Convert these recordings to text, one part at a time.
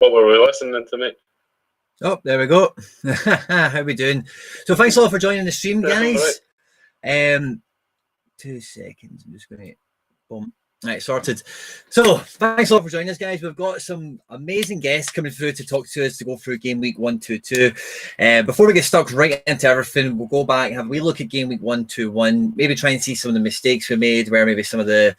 What were we listening to, mate? Oh, there we go. How we doing? So thanks a lot for joining the stream, guys. Right. 2 seconds. I'm just going to boom. Right, sorted. So thanks a lot for joining us, guys. We've got some amazing guests coming through to talk to us to go through Game Week 122. Before we get stuck right into everything, we'll go back and have a wee look at Game Week 121. Maybe try and see some of the mistakes we made, where maybe some of the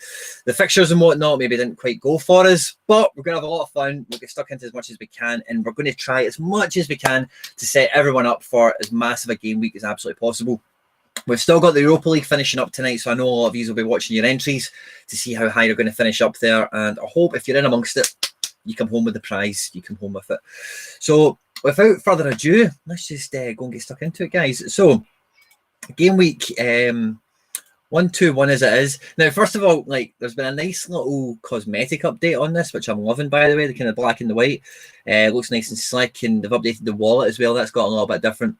fixtures and whatnot maybe didn't quite go for us. But we're going to have a lot of fun. We'll get stuck into as much as we can, and we're going to try as much as we can to set everyone up for as massive a game week as absolutely possible. We've still got the Europa League finishing up tonight, so I know a lot of you will be watching your entries to see how high you're going to finish up there. And I hope if you're in amongst it, you come home with the prize. You come home with it. So without further ado, let's just go and get stuck into it, guys. So Game Week 121 as it is. Now, first of all, like, there's been a nice little cosmetic update on this, which I'm loving, by the way. The kind of black and the white. Looks nice and slick, and they've updated the wallet as well. That's got a little bit different.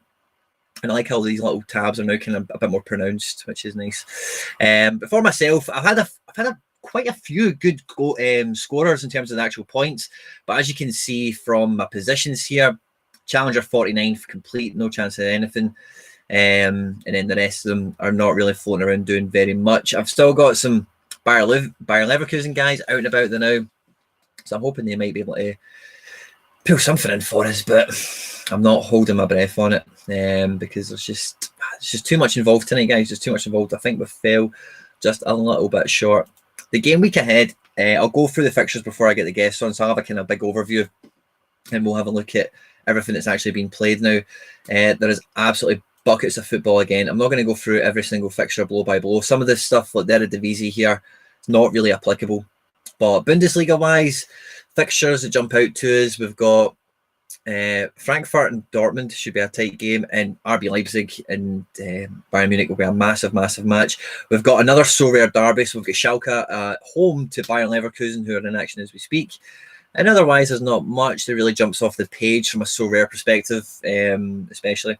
And I like how these little tabs are now kind of a bit more pronounced, which is nice. But for myself, I've had quite a few good scorers in terms of the actual points. But as you can see from my positions here, Challenger 49th complete, no chance of anything. And then the rest of them are not really floating around doing very much. I've still got some Bayer Leverkusen guys out and about there now. So I'm hoping they might be able to pull something in for us, but I'm not holding my breath on it because there's just too much involved tonight, guys. There's too much involved. I think we fell just a little bit short. The game week ahead, I'll go through the fixtures before I get the guests on, so I'll have a kind of big overview, and we'll have a look at everything that's actually been played now. There is absolutely buckets of football again. I'm not going to go through every single fixture blow by blow. Some of this stuff, like the Eredivisie here, is not really applicable. But Bundesliga-wise, fixtures that jump out to us, we've got Frankfurt and Dortmund should be a tight game, and RB Leipzig and Bayern Munich will be a massive, massive match. We've got another SoRare derby, so we've got Schalke home to Bayern Leverkusen, who are in action as we speak. And otherwise, there's not much that really jumps off the page from a SoRare perspective, especially.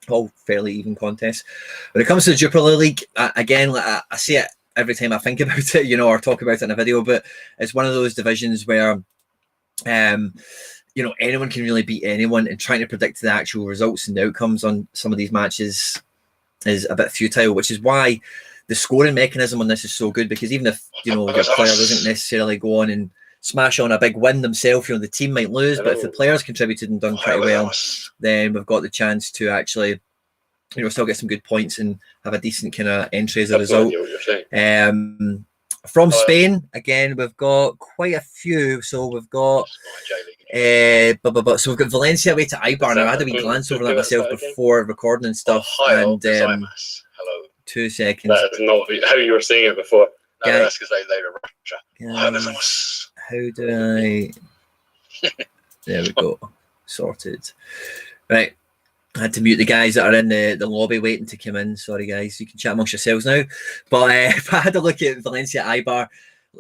All fairly even contests. When it comes to the Jupiler League, again, I see it every time I think about it, or talk about it in a video, but it's one of those divisions where anyone can really beat anyone, and trying to predict the actual results and the outcomes on some of these matches is a bit futile, which is why the scoring mechanism on this is so good, because even if your player doesn't necessarily go on and smash on a big win themselves, the team might lose, but if the players contributed and done pretty well, then we've got the chance to actually still get some good points and have a decent kind of entry as a result. From Spain, again, we've got quite a few. So we've got so we've got Valencia away to Eibar. Now I had a wee glance over that myself before recording and stuff. And hello. 2 seconds. That is not how you were saying it before. No, that's because they were Russia. How do I? There we go. Sorted. Right. I had to mute the guys that are in the lobby waiting to come in. Sorry, guys. You can chat amongst yourselves now. But if I had a look at Valencia Eibar,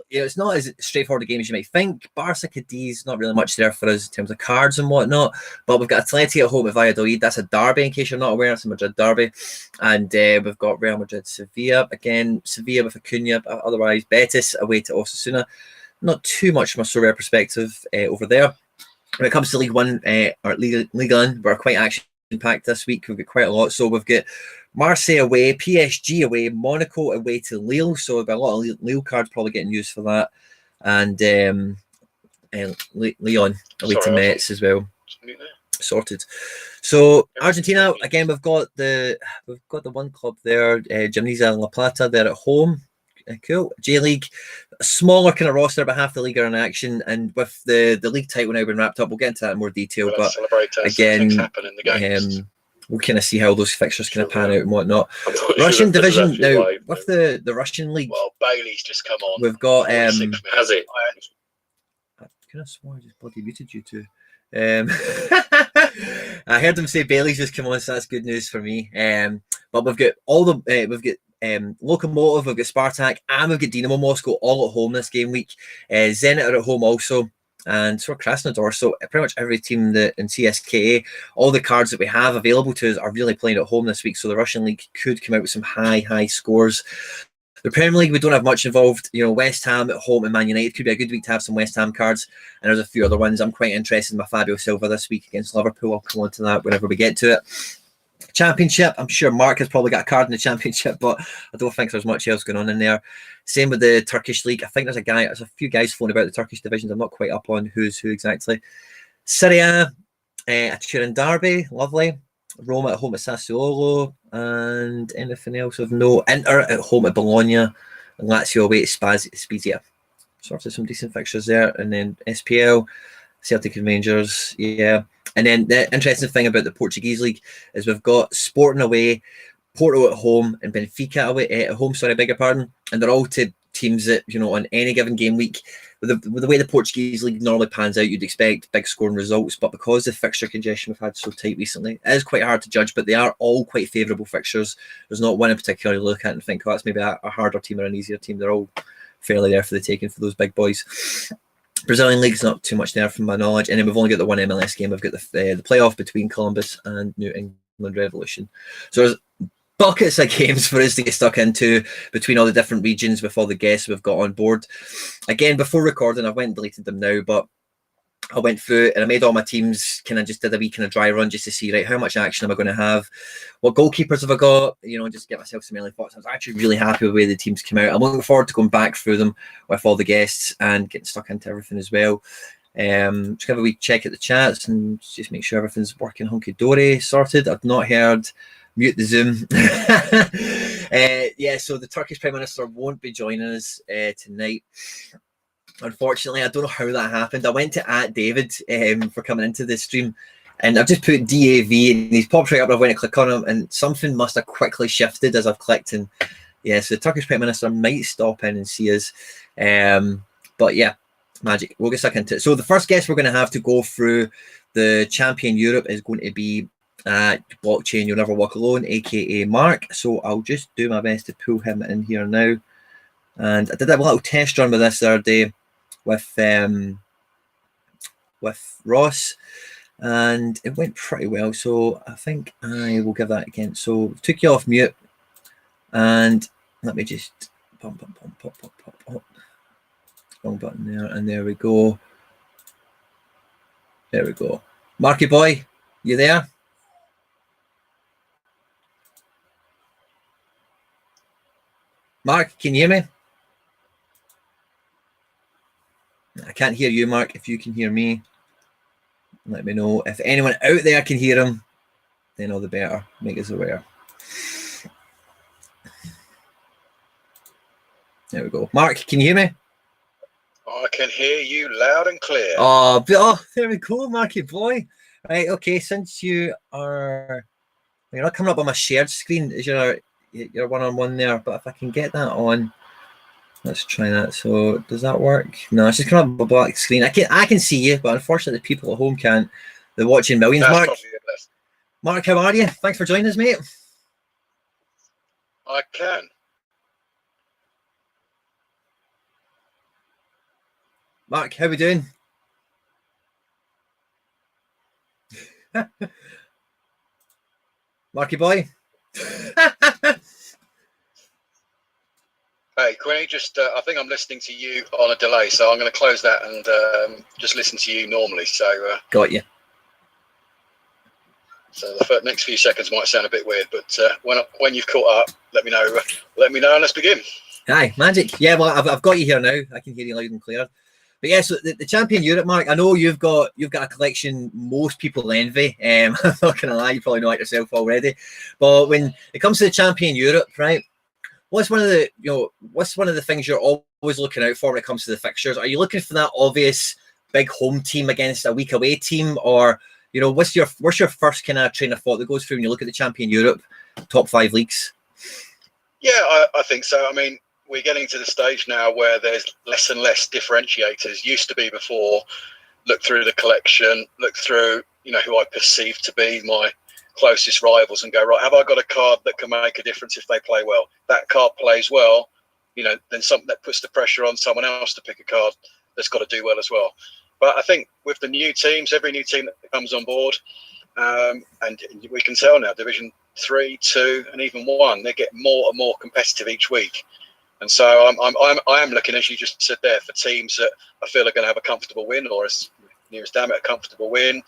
it's not as straightforward a game as you might think. Barca Cadiz, not really much there for us in terms of cards and whatnot. But we've got Atleti at home at Valladolid. That's a derby, in case you're not aware. It's a Madrid derby. And we've got Real Madrid Sevilla. Again, Sevilla with Acuna. Otherwise, Betis away to Osasuna. Not too much from a SoRare perspective over there. When it comes to League One or League One, we're quite action-packed this week. We've got quite a lot. So we've got Marseille away, PSG away, Monaco away to Lille. So we've got a lot of Lille cards probably getting used for that. And Leon away to Metz as well. Sorted. So Argentina, again, we've got the one club there, Gimnasia La Plata, there at home. Cool. J-League, a smaller kind of roster, but half the league are in action, and with the league title now been wrapped up, we'll get into that in more detail. But again, we'll kind of see how those fixtures kind of pan out and whatnot. Russian division now with the Russian league. Well, Bailey's just come on. We've got has it? I could have sworn I just bloody muted you two. I heard them say Bailey's just come on, so that's good news for me. But we've got Lokomotiv, we've got Spartak, and we've got Dinamo Moscow all at home this game week. Zenit are at home also, and so are Krasnodar. So pretty much every team that in CSKA, all the cards that we have available to us are really playing at home this week. So the Russian league could come out with some high scores. The Premier League, we don't have much involved. West Ham at home and Man United could be a good week to have some West Ham cards. And there's a few other ones. I'm quite interested in my Fabio Silva this week against Liverpool. I'll come on to that whenever we get to it. Championship, I'm sure Mark has probably got a card in the Championship, but I don't think there's much else going on in there. Same with the Turkish league. I think there's a few guys floating about the Turkish divisions. I'm not quite up on who's who exactly. Serie A, a Turin derby, lovely. Roma at home at Sassuolo, and anything else of note. Inter at home at Bologna, and Lazio away at Spezia. Sort of some decent fixtures there. And then SPL, Celtic and Rangers, yeah. And then the interesting thing about the Portuguese league is we've got Sporting away, Porto at home, and Benfica away at home. Sorry, beg your pardon. And they're all to teams that on any given game week, with the way the Portuguese league normally pans out, you'd expect big scoring results. But because the fixture congestion we've had so tight recently, it is quite hard to judge. But they are all quite favourable fixtures. There's not one in particular you look at and think, oh, that's maybe a harder team or an easier team. They're all fairly there for the taking for those big boys. Brazilian league's not too much there from my knowledge, and then we've only got the one MLS game. We've got the playoff between Columbus and New England Revolution. So there's buckets of games for us to get stuck into between all the different regions with all the guests we've got on board. Again, before recording, I went and deleted them now, but I went through and I made all my teams, just did a wee kind of dry run just to see, right, how much action am I going to have? What goalkeepers have I got? Just get myself some early thoughts. I was actually really happy with the way the teams came out. I'm looking forward to going back through them with all the guests and getting stuck into everything as well. Just have a wee check at the chats and just make sure everything's working hunky-dory, sorted. I've not heard mute the Zoom. So the Turkish Prime Minister won't be joining us tonight. Unfortunately, I don't know how that happened. I went to @David for coming into this stream, and I've just put DAV, and he's popped right up. I went to click on him, and something must have quickly shifted as I've clicked. And so the Turkish Prime Minister might stop in and see us. But yeah, magic. We'll get stuck into it. So the first guest we're going to have to go through the Champion Europe is going to be Blockchain You'll Never Walk Alone, aka Mark. So I'll just do my best to pull him in here now. And I did a little test run with this the other day with Ross, and it went pretty well. So I think I will give that again. So took you off mute, and let me just Wrong button there, and there we go. There we go. Marky boy, you there? Mark, can you hear me? I can't hear you, Mark. If you can hear me, let me know. If anyone out there can hear him, then all the better. Make us aware. There we go. Mark, can you hear me? I can hear you loud and clear. Oh, there we go, Marky boy. Right, okay. Since you're not coming up on my shared screen, is your one-on-one there? But if I can get that on, let's try that. So does that work? No, it's just coming up a black screen. I can see you, but unfortunately, the people at home can't. They're watching millions. That's Mark, how are you? Thanks for joining us, mate. I can. Mark, how we doing? Marky boy. Hey, Quinny, just I think I'm listening to you on a delay, so I'm going to close that and just listen to you normally. So got you. So the next few seconds might sound a bit weird, but when you've caught up, let me know. Let me know, and let's begin. Hi, magic. Yeah, well, I've got you here now. I can hear you loud and clear. But yeah, so the Champion Europe, Mark, I know you've got a collection most people envy. I'm not gonna lie, you probably know it yourself already. But when it comes to the Champion Europe, right? What's one of the things you're always looking out for when it comes to the fixtures? Are you looking for that obvious big home team against a weak away team, or what's your first kind of train of thought that goes through when you look at the Champion Europe top 5 leagues? Yeah, I think so. I mean, we're getting to the stage now where there's less and less differentiators. Used to be before, look through the collection, look through, who I perceive to be my closest rivals and go, right, have I got a card that can make a difference if they play well? That card plays well, then something that puts the pressure on someone else to pick a card that's got to do well as well. But I think with the new teams, every new team that comes on board, and we can tell now, Division 3, 2, and even 1, they get more and more competitive each week. And so I am looking, as you just said there, for teams that I feel are going to have a comfortable win, or as near as damn it, a comfortable win,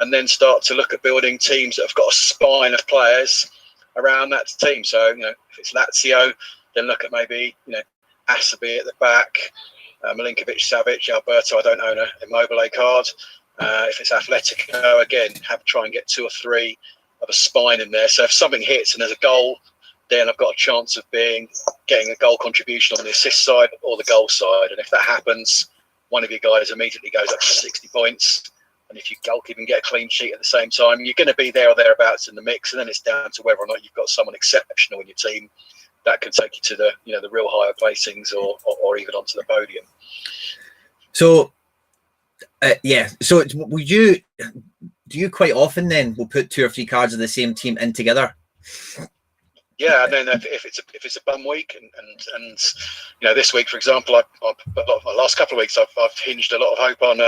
and then start to look at building teams that have got a spine of players around that team. So, if it's Lazio, then look at maybe, Asabi at the back, Milinkovic, Savic, Alberto. I don't own an Immobile card. If it's Atletico, again, try and get 2 or 3 of a spine in there. So if something hits and there's a goal, then I've got a chance of getting a goal contribution on the assist side or the goal side. And if that happens, one of your guys immediately goes up to 60 points. And if you goalkeep and get a clean sheet at the same time, you're going to be there or thereabouts in the mix. And then it's down to whether or not you've got someone exceptional in your team that can take you to the the real higher placings or even onto the podium. So so do you quite often then will put 2 or 3 cards of the same team in together? Yeah, and then if it's a bum week and this week, for example, the last couple of weeks I've hinged a lot of hope on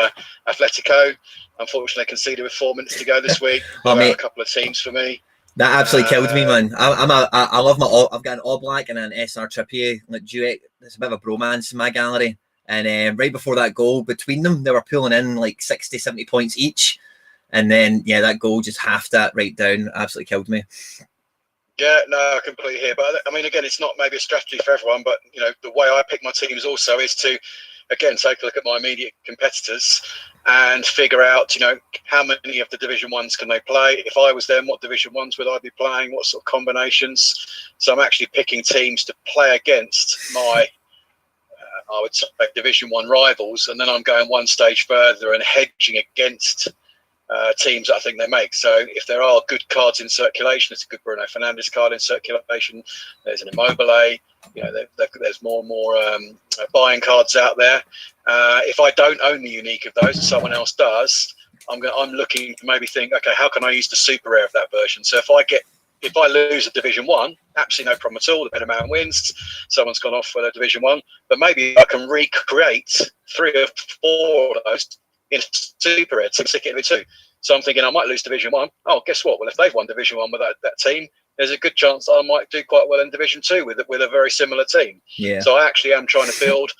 Atletico. Unfortunately, I conceded with 4 minutes to go this week. A couple of teams for me. That absolutely killed me, man. I love I've got an All Black and an SR Trippier like duet. It's a bit of a bromance in my gallery. And right before that goal, between them, they were pulling in like 60, 70 points each. And then, that goal just halved that right down. Absolutely killed me. Yeah, no, I completely hear. But I mean, again, it's not maybe a strategy for everyone, but the way I pick my teams also is to, again, take a look at my immediate competitors and figure out, how many of the Division 1s can they play? If I was them, what Division 1s would I be playing? What sort of combinations? So I'm actually picking teams to play against my, I would say, Division 1 rivals, and then I'm going one stage further and hedging against teams that I think they make. So if there are good cards in circulation, there's a good Bruno Fernandes card in circulation, there's an Immobile, there's more and more buying cards out there. If I don't own the unique of those and someone else does, I'm looking to maybe think, okay, how can I use the super rare of that version? So if I lose a Division 1, absolutely no problem at all. The better man wins. Someone's gone off for a Division 1, but maybe I can recreate 3 or 4 of those in super rare to stick it in 2. So I'm thinking I might lose Division 1. Oh, guess what? Well, if they've won Division 1 with that team, there's a good chance I might do quite well in Division 2 with a very similar team. Yeah. So I actually am trying to build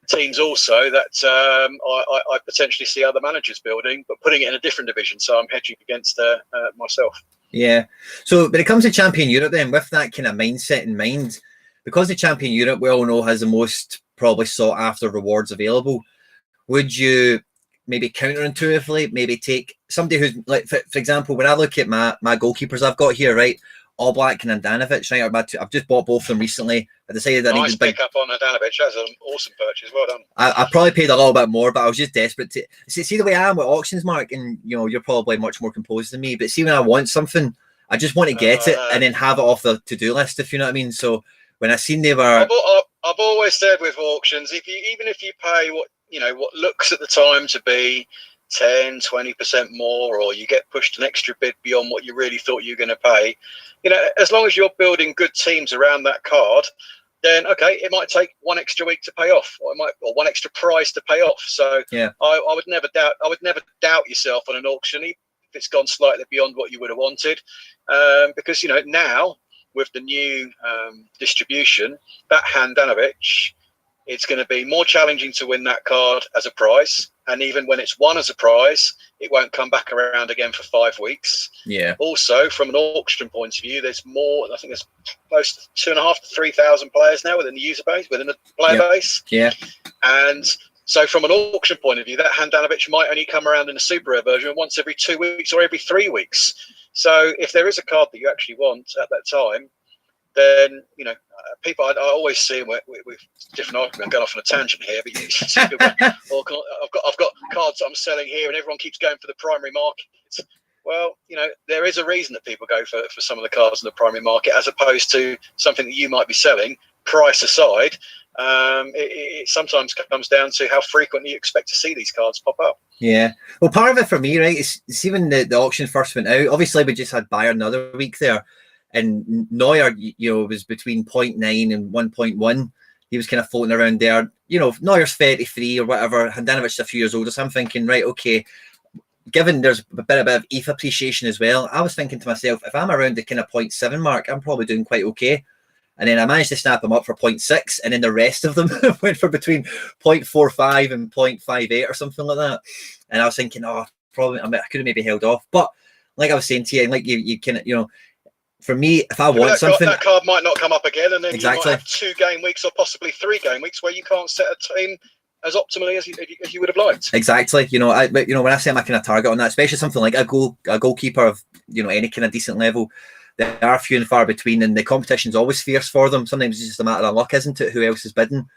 teams also that I potentially see other managers building, but putting it in a different division. So I'm hedging against myself. Yeah. So when it comes to Champion Europe, then with that kind of mindset in mind, because the Champion Europe we all know has the most probably sought after rewards available, would you maybe counterintuitively maybe take somebody who's like, for example, when I look at my goalkeepers I've got here, right, Oblak and Handanovic, right, I've just bought both of them recently. I decided I needed pick up on Handanovic. That's an awesome purchase. Well done. I probably paid a little bit more, but I was just desperate to see the way I am with auctions, Mark, and you're probably much more composed than me. But see, when I want something, I just want to get it and then have it off the to-do list, if you know what I mean. So when I seen they were, I've always said with auctions, even if you pay what looks at the time to be 10-20% more, or you get pushed an extra bid beyond what you really thought you were going to pay, as long as you're building good teams around that card, then okay, it might take one extra week to pay off, or one extra prize to pay off. So yeah, I would never doubt yourself on an auction, even if it's gone slightly beyond what you would have wanted, because now with the new distribution, that Handanovic, it's going to be more challenging to win that card as a prize. And even when it's won as a prize, it won't come back around again for 5 weeks. Yeah. Also, from an auction point of view, there's more. I think there's close to 2,500 to 3,000 players now within the user base, within the player base. Yeah. And so from an auction point of view, that Handanovic might only come around in a Super Rare version once every 2 weeks or every 3 weeks. So if there is a card that you actually want at that time, then people, I always see them with different arguments. I'm going off on a tangent here, but you see people going, I've got cards that I'm selling here, and everyone keeps going for the primary market. Well, there is a reason that people go for some of the cards in the primary market, as opposed to something that you might be selling. Price aside, it sometimes comes down to how frequently you expect to see these cards pop up. Yeah. Well, part of it for me, right, is see when the auction first went out, obviously we just had Bayern another week there. And Neuer, was between 0.9 and 1.1. He was kind of floating around there. Neuer's 33 or whatever. Handanovic's a few years older. So I'm thinking, right, okay, given there's a bit of ETH appreciation as well, I was thinking to myself, if I'm around the kind of 0.7 mark, I'm probably doing quite okay. And then I managed to snap them up for 0.6, and then the rest of them went for between 0.45 and 0.58 or something like that. And I was thinking, probably I could have maybe held off. But like I was saying to you, and like you can, for me, if I want something, that card might not come up again, and then exactly. You might have 2 game weeks or possibly 3 game weeks where you can't set a team as optimally as you would have liked. Exactly. When I set my kind of target on that, especially something like a goalkeeper of any kind of decent level, there are few and far between, and the competition's always fierce for them. Sometimes it's just a matter of luck, isn't it? Who else is bidding?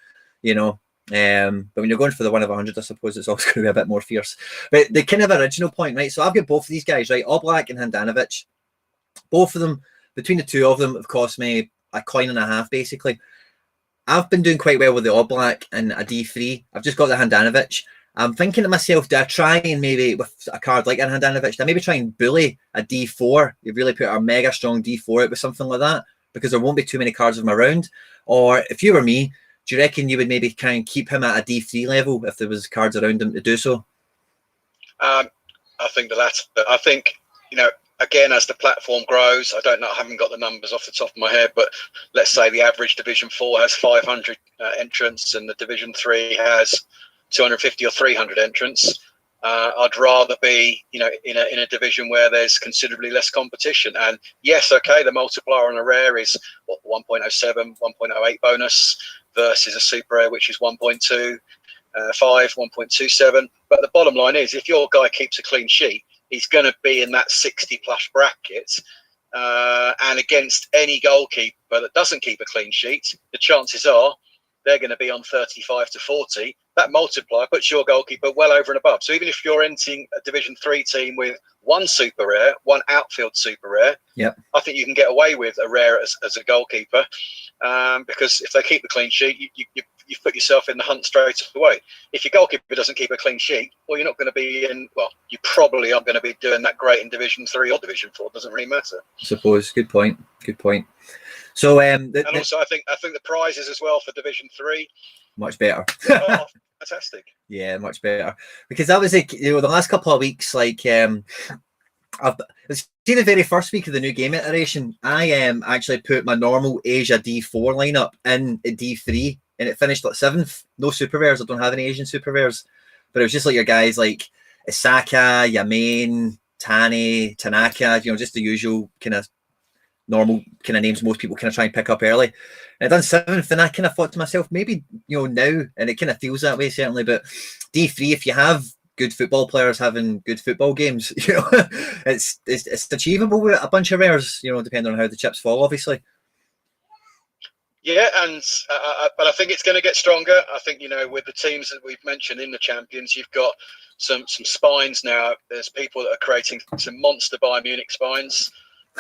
But when you're going for the 1 of 100, I suppose it's always going to be a bit more fierce. But the kind of original point, right? So I've got both of these guys, right? Oblak and Handanovic. Both of them, between the two of them, have cost me a coin and a half, basically. I've been doing quite well with the Oblak and a D3. I've just got the Handanovic. I'm thinking to myself, do I try and maybe, with a card like a Handanovic, do I maybe try and bully a D4? You really put a mega strong D4 out with something like that? Because there won't be too many cards of him around. Or if you were me, do you reckon you would maybe try and keep him at a D3 level if there was cards around him to do so? I think the latter. I think, again, as the platform grows, I don't know, I haven't got the numbers off the top of my head, but let's say the average Division 4 has 500 entrants and the Division 3 has 250 or 300 entrants. I'd rather be, in a division where there's considerably less competition. And yes, okay, the multiplier on a rare is 1.07, 1.08 bonus versus a super rare, which is 1.2, 1.27. But the bottom line is, if your guy keeps a clean sheet, he's going to be in that 60 plus bracket. And against any goalkeeper that doesn't keep a clean sheet, the chances are they're going to be on 35 to 40. That multiplier puts your goalkeeper well over and above. So even if you're entering a Division 3 team with 1 super rare, 1 outfield super rare, yep, I think you can get away with a rare as a goalkeeper, because if they keep the clean sheet, you've put yourself in the hunt straight away. If your goalkeeper doesn't keep a clean sheet, well, you're not going to be in, well, you probably aren't going to be doing that great in Division 3 or Division 4. It doesn't really matter. I suppose. Good point. So, and also I think the prizes as well for Division 3, much better. Oh, fantastic. Yeah, much better. Because that was the last couple of weeks, like See the very first week of the new game iteration, I actually put my normal Asia D4 lineup in at D3, and it finished like 7th. No super rares. I don't have any Asian super rares, but it was just like your guys like Isaka, Yamain, Tani, Tanaka. Just the usual kind of normal kind of names most people kind of try and pick up early. And I done 7th, and I kind of thought to myself, maybe now, and it kind of feels that way certainly. But D3, if you have good football players having good football games, it's achievable with a bunch of rares, depending on how the chips fall, obviously. Yeah, and but I think it's going to get stronger. I think with the teams that we've mentioned in the champions, you've got some spines now. There's people that are creating some monster Bayern Munich spines,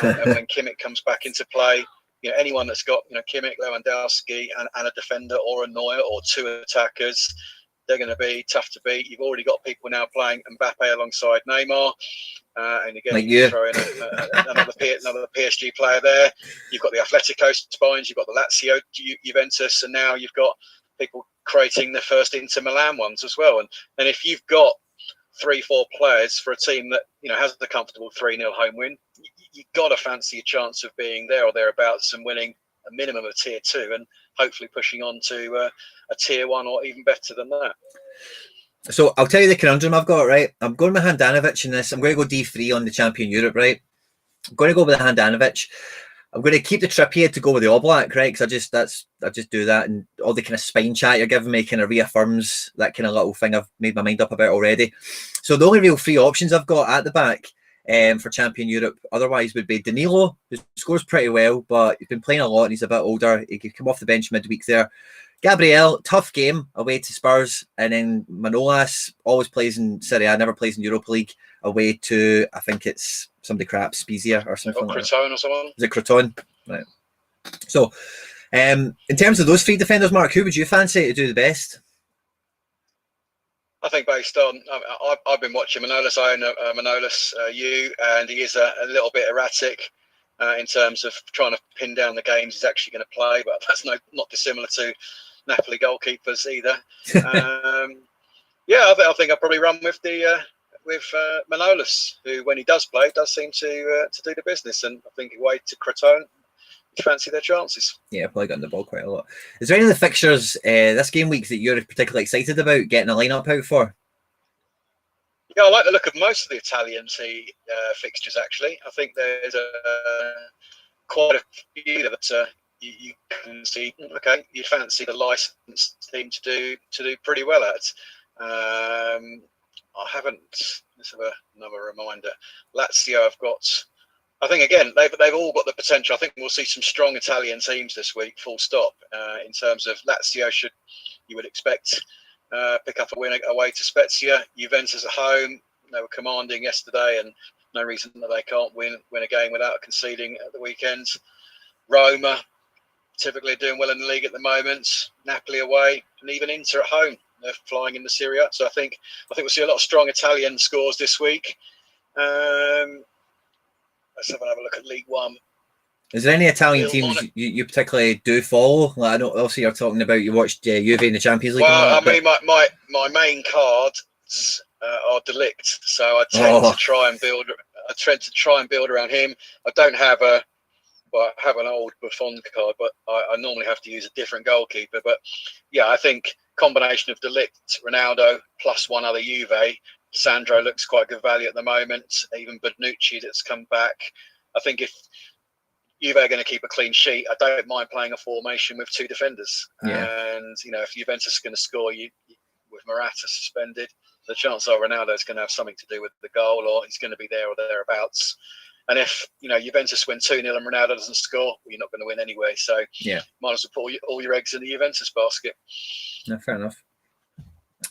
and when Kimmich comes back into play, anyone that's got Kimmich, Lewandowski, and a defender or a Neuer or 2 attackers, they're going to be tough to beat. You've already got people now playing Mbappe alongside Neymar. And again, like you throw in another PSG player there. You've got the Atletico spines, you've got the Lazio, Juventus, and now you've got people creating the first Inter Milan ones as well. And if you've got 3-4 players for a team that has a comfortable 3-0 home win, you've got to fancy a chance of being there or thereabouts and winning a minimum of tier 2 and hopefully pushing on to a tier 1 or even better than that. So I'll tell you the conundrum I've got, right? I'm going with Handanovic in this. I'm going to go D3 on the Champion Europe, right? I'm going to go with the Handanovic. I'm going to keep the Trippier to go with the Oblak, right? Because I just do that, and all the kind of spine chat you're giving me kind of reaffirms that kind of little thing I've made my mind up about already. So the only real 3 options I've got at the back for Champion Europe otherwise would be Danilo, who scores pretty well, but he's been playing a lot and he's a bit older. He could come off the bench midweek there. Gabriel, tough game away to Spurs, and then Manolas always plays in Serie A, never plays in Europa League, away to, I think it's somebody crap, Spezia or something like that. Crotone or someone. Is it Crotone? Right. So, in terms of those 3 defenders, Mark, who would you fancy to do the best? I think based on, I've been watching Manolas. I own Manolas and he is a little bit erratic in terms of trying to pin down the games he's actually going to play, but that's not dissimilar to Napoli goalkeepers either. Yeah, I think I'll probably run with Manolas, who when he does play does seem to do the business, and I think away to Crotone, you fancy their chances. Yeah, probably gotten the ball quite a lot. Is there any of the fixtures this game week that you're particularly excited about getting a lineup out for? Yeah, I like the look of most of the Italian fixtures actually. I think there's quite a few that you can see. Okay, you fancy the licensed team to do pretty well at. I haven't. Let's have another reminder. Lazio, I've got. I think again they've all got the potential. I think we'll see some strong Italian teams this week. Full stop. In terms of Lazio, you would expect pick up a win away to Spezia. Juventus at home. They were commanding yesterday, and no reason that they can't win a game without conceding at the weekend. Roma typically doing well in the league at the moment. Napoli away, and even Inter at home. They're flying in the Serie A. So I think we'll see a lot of strong Italian scores this week. Let's have another look at League One. Is there any Italian teams you particularly do follow? Like, I know obviously you're talking about you watched Juve in the Champions League. Well, I mean, my main cards are Delict, so I tend to try and build. I tend to try and build around him. I don't have I have an old Buffon card, but I normally have to use a different goalkeeper. But yeah, I think combination of Delict, Ronaldo, plus one other Juve. Sandro looks quite good value at the moment. Even Bonucci that's come back. I think if Juve are going to keep a clean sheet, I don't mind playing a formation with 2 defenders. Yeah. And if Juventus is going to score with Morata suspended, the chances are Ronaldo's going to have something to do with the goal, or he's going to be there or thereabouts. And if Juventus win 2-0 and Ronaldo doesn't score, well, you're not going to win anyway. So yeah, might as well put all your eggs in the Juventus basket. No, fair enough.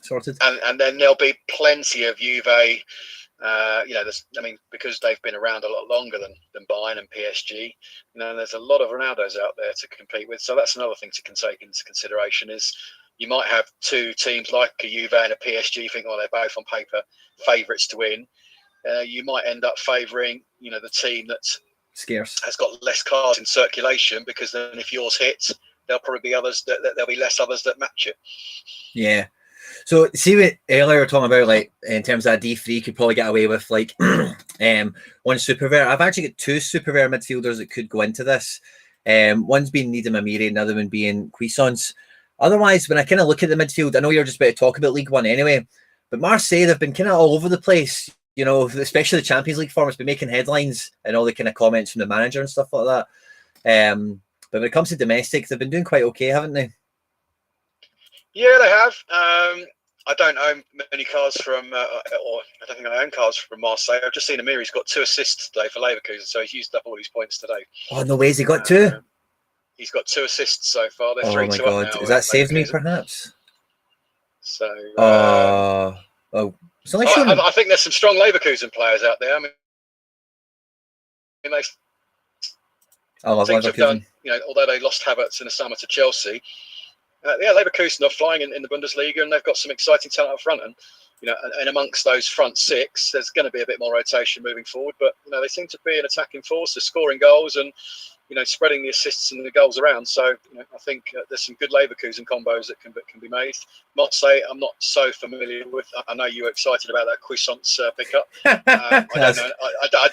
Sorted. And then there'll be plenty of Juve. Because they've been around a lot longer than Bayern and PSG. There's a lot of Ronaldos out there to compete with. So that's another thing to take into consideration is you might have 2 teams like a Juve and a PSG think, they're both on paper favourites to win. You might end up favouring, the team that's scarce has got less cards in circulation, because then if yours hits, there'll probably be others there'll be less others that match it. Yeah. So see what earlier we were talking about, like in terms of a D3 could probably get away with like one super rare. I've actually got two super rare midfielders that could go into this. One's being Needham Amiri, another one being Cuisance. Otherwise, when I kind of look at the midfield, I know you're just about to talk about League One anyway, but Marseille, they've been kind of all over the place, you know, especially the Champions League form has been making headlines and all the kind of comments from the manager and stuff like that. But when it comes to domestic, they've been doing quite okay, haven't they? Yeah, they have. I don't own many cards from, or I don't think I own cards from Marseille. I've just seen Amiri's got 2 assists today for Leverkusen, so he's used up all his points today. Oh, no ways, he got 2? He's got 2 assists so far. They're 3-2 my God. up now. Has that saved me, perhaps? So, it's only showing... I think there's some strong Leverkusen players out there. I mean they seem to have done, you know, although they lost Havertz in the summer to Chelsea. Yeah, Leverkusen are flying in the Bundesliga, and they've got some exciting talent up front. And you know, and amongst those front 6, there's going to be a bit more rotation moving forward. But you know, they seem to be an attacking force. They're scoring goals and you know, spreading the assists and the goals around. So you know, I think there's some good Leverkusen combos that can be made. Marseille, I'm not so familiar with. I know you were excited about that Cuisance pickup. I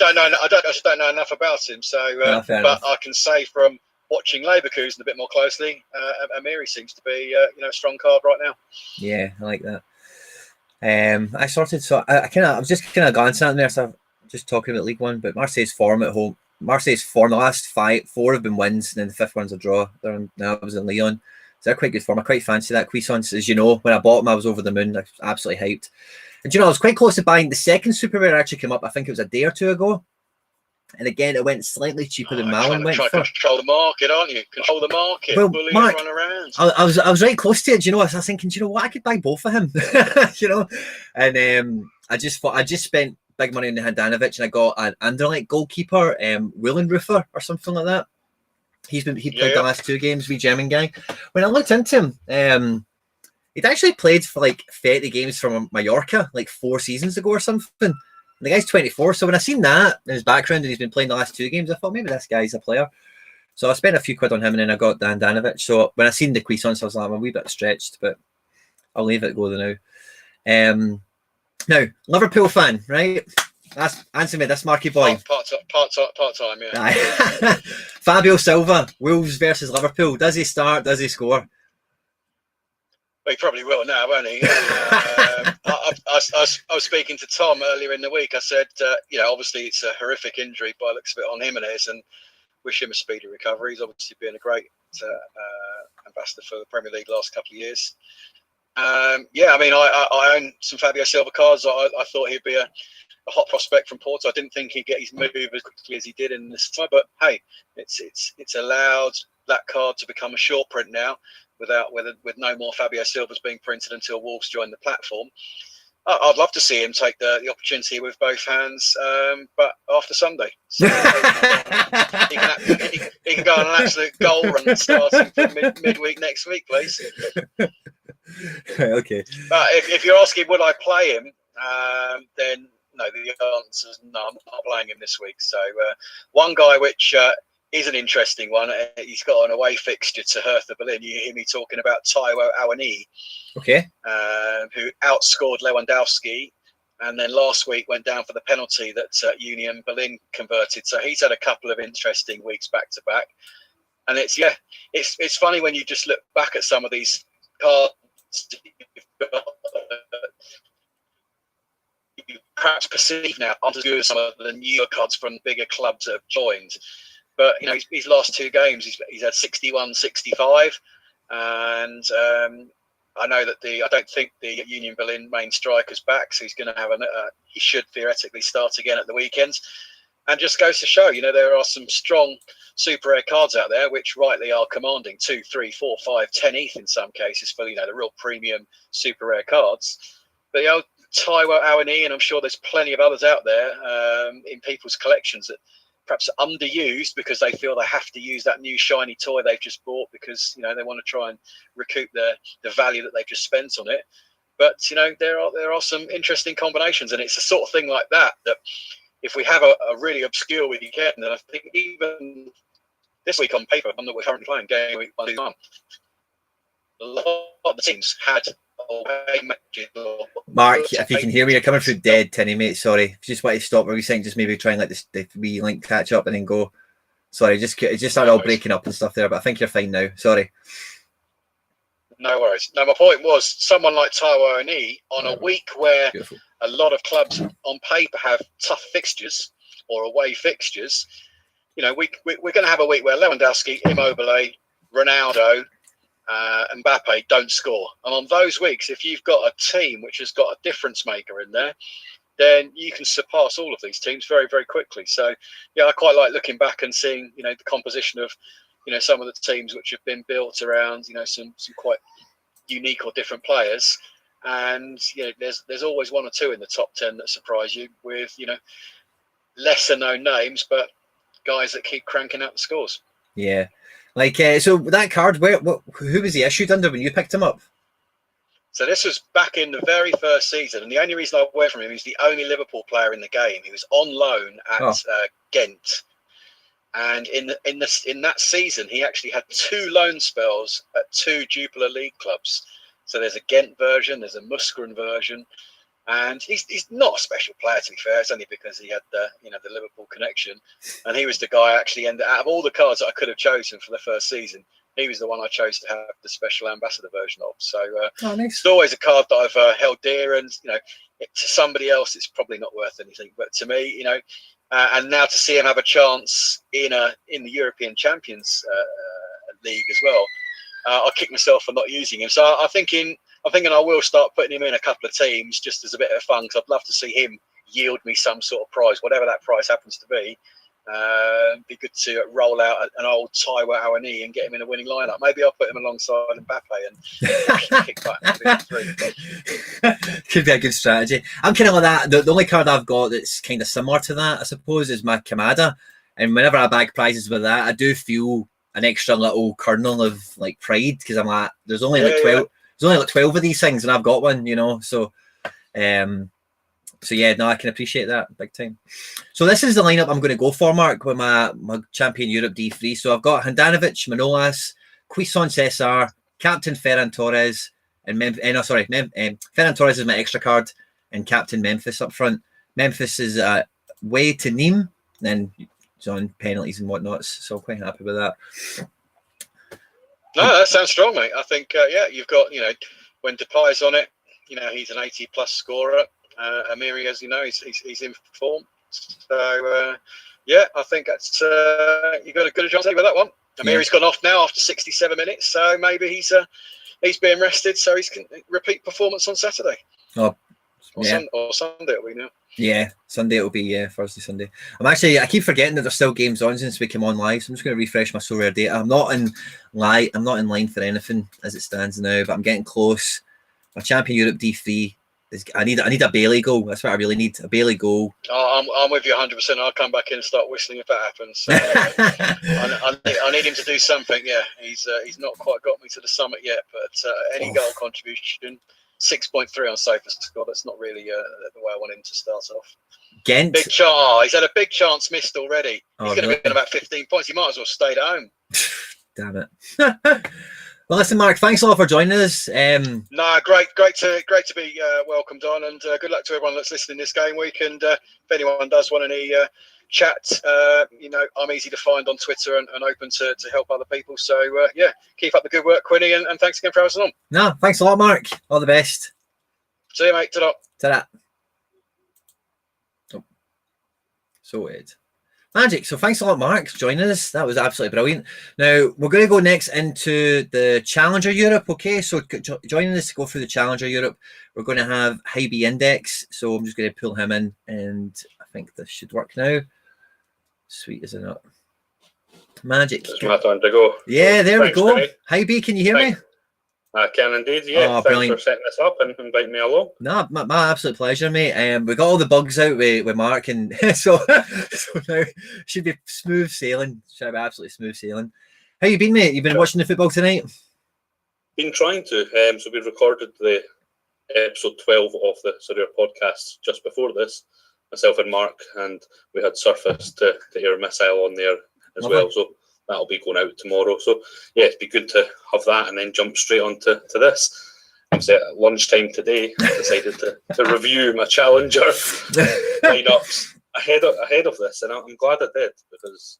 don't know. I just don't know enough about him. So, but I can say from watching Leverkusen a bit more closely, Amiri seems to be you know, a strong card right now. Yeah, I like that. I was just kind of glancing at there, so I'm just talking about League One, but Marseille's form at home. Marseille's form, the last 4 have been wins, and then the 5th one's a draw. Now I was in Lyon. So they're quite good form. I quite fancy that. Cuisance, as you know, when I bought him, I was over the moon. I was absolutely hyped. And you know, I was quite close to buying the second super rare actually came up, I think it was a day or 2 ago. And again, it went slightly cheaper than Malin went. Try to control the market, aren't you? Control the market. Well, bully Mark, everyone around. I was right close to it. Do you know, I was thinking, do you know what? I could buy both of him. You know, and I just spent big money on the Handanovic, and I got an Anderlecht goalkeeper, Willenroofer or something like that. He played the last 2 games, wee German guy. When I looked into him, he'd actually played for like 30 games from Mallorca like 4 seasons ago or something. And the guy's 24. So when I seen that in his background and he's been playing the last 2 games, I thought maybe this guy's a player. So I spent a few quid on him, and then I got Dan Handanovic. So when I seen the Cuisance, I was like, I'm a wee bit stretched, but I'll leave it go now. Now, Liverpool fan, right? Answer me this, Marky boy. Part time, yeah. Fabio Silva, Wolves versus Liverpool. Does he start? Does he score? Well, he probably will now, won't he? I was speaking to Tom earlier in the week. I said, you know, obviously it's a horrific injury by the looks of it on Jimenez, and wish him a speedy recovery. He's obviously been a great ambassador for the Premier League last couple of years. Yeah, I mean, I own some Fabio Silva cards. I thought he'd be a hot prospect from Porto. I didn't think he'd get his move as quickly as he did in this time, but hey, it's allowed that card to become a short print now, with no more Fabio Silvas being printed until Wolves join the platform. I'd love to see him take the opportunity with both hands, but after Sunday. So he can go on an absolute goal run starting from midweek next week, please. Okay. But if you're asking would I play him, then no, the answer is no, I'm not playing him this week. So one guy which is an interesting one, he's got an away fixture to Hertha Berlin. You hear me talking about Taiwo Awoniyi, okay, who outscored Lewandowski, and then last week went down for the penalty that Union Berlin converted. So he's had a couple of interesting weeks back to back, and it's funny when you just look back at some of these cards. You perhaps perceive now aren't as good as some of the newer cards from bigger clubs that have joined. But you know, his last 2 games, he's had 61, 65, and I know that I don't think the Union Berlin main striker's back, so he's going to have he should theoretically start again at the weekends. And just goes to show, you know, there are some strong super rare cards out there which rightly are commanding 2, 3, 4, 5, 10 ETH in some cases for, you know, the real premium super rare cards. But you know, Taiwo Awoniyi, and I'm sure there's plenty of others out there in people's collections that perhaps are underused because they feel they have to use that new shiny toy they've just bought because, you know, they want to try and recoup the value that they've just spent on it. But, you know, there are some interesting combinations, and it's a sort of thing like that if we have a really obscure weekend, and I think even this week on paper, I'm that we're currently playing Gameweek 1, a lot of the teams had away matches. Mark, if you can hear me, you're coming through dead, Tinny, mate. Sorry. If you just want to stop what we're saying, just maybe try and let the wee link catch up and then go. Sorry, it just started all breaking up and stuff there, but I think you're fine now. Sorry. No worries. No, my point was someone like Taiwo on a week where a lot of clubs on paper have tough fixtures or away fixtures. You know, we're going to have a week where Lewandowski, Immobile, Ronaldo, Mbappe don't score. And on those weeks, if you've got a team which has got a difference maker in there, then you can surpass all of these teams very, very quickly. So, yeah, I quite like looking back and seeing, you know, the composition of, you know, some of the teams which have been built around, you know, some quite unique or different players. And, you know, there's always one or two in the top 10 that surprise you with, you know, lesser known names, but guys that keep cranking out the scores. Yeah. Like, so that card, who was he issued under when you picked him up? So this was back in the very first season, and the only reason I went from him, he was the only Liverpool player in the game. He was on loan at Ghent, and in that season, he actually had 2 loan spells at 2 Jupiler League clubs. So there's a Ghent version, there's a Muskron version, and he's not a special player, to be fair. It's only because he had the Liverpool connection, and he was the guy actually. And out of all the cards that I could have chosen for the first season, he was the one I chose to have the special ambassador version of. So nice. It's always a card that I've held dear, and you know, to somebody else it's probably not worth anything, but to me, you know, and now to see him have a chance in the European Champions League as well, I kick myself for not using him. So I'm thinking I will start putting him in a couple of teams just as a bit of fun, because I'd love to see him yield me some sort of prize, whatever that prize happens to be. Be good to roll out an old Taiwo Awani and get him in a winning lineup. Maybe I'll put him alongside Mbappe and kick back. Could be a good strategy. I'm kind of like that. The only card I've got that's kind of similar to that, I suppose, is my Kamada. And whenever I bag prizes with that, I do feel an extra little kernel of like pride, because I'm like, there's only like 12. Yeah. There's only like 12 of these things, and I've got one, you know. So, so yeah, no, I can appreciate that big time. So this is the lineup I'm going to go for, Mark, with my Champion Europe D3. So I've got Handanovic, Manolas, Quisson Cesar, Captain Ferran Torres, and Ferran Torres is my extra card, and Captain Memphis up front. Memphis is way to Nîmes, then he's on penalties and whatnot, so I'm quite happy with that. No, that sounds strong, mate. I think, you've got, you know, when Depay's on it, you know, he's an 80-plus scorer. Amiri, as you know, he's in form. So, I think that's you've got a good chance with that one. Amiri's gone off now after 67 minutes, so maybe he's being rested, so he's can repeat performance on Saturday. Or Sunday it'll be now. Yeah, Sunday it'll be, Thursday, Sunday. I keep forgetting that there's still games on since we came on live, so I'm just going to refresh my SoRare data. I'm not in line for anything as it stands now, but I'm getting close. My Champion Europe D3 is, I need a Bailey goal. That's what I really need, a Bailey goal. Oh, I'm with you 100%. I'll come back in and start whistling if that happens. So, I need him to do something. Yeah, he's not quite got me to the summit yet, but any goal contribution. 6.3 on Safest score. That's not really the way I want him to start off. Ghent. Big chance. He's had a big chance missed already. He's going to be in about 15 points. He might as well stay at home. Damn it. Well, listen, Mark, thanks a lot for joining us. No, great to be welcomed on, and good luck to everyone that's listening this game week. And if anyone does want any chat, you know, I'm easy to find on Twitter and open to help other people. So keep up the good work, Quinny, and thanks again for having us on. No, thanks a lot, Mark. All the best. See you, mate. Ta-da. Ta-da. Oh. So weird. Magic. So thanks a lot, Mark, for joining us. That was absolutely brilliant. Now, we're going to go next into the Challenger Europe, okay? So joining us to go through the Challenger Europe, we're going to have Hybe Index. So I'm just going to pull him in, and I think this should work now. Sweet, is it not? Magic. It's my turn to go. Yeah, there we go. Hybe, can you hear me? I can indeed, yeah. Thanks brilliant. for setting this up and inviting me along. No, my absolute pleasure, mate. We got all the bugs out with Mark, and so now should be smooth sailing. Should be absolutely smooth sailing. How you been, mate? You've been watching the football tonight? Been trying to. So we recorded the episode 12 of the SoRare podcast just before this, myself and Mark, and we had surfaced to hear Missile on there as well. So that'll be going out tomorrow. So yeah, it'd be good to have that and then jump straight on to this. obviously at lunchtime today, I decided to review my challenger lineups ahead of this, and I'm glad I did, because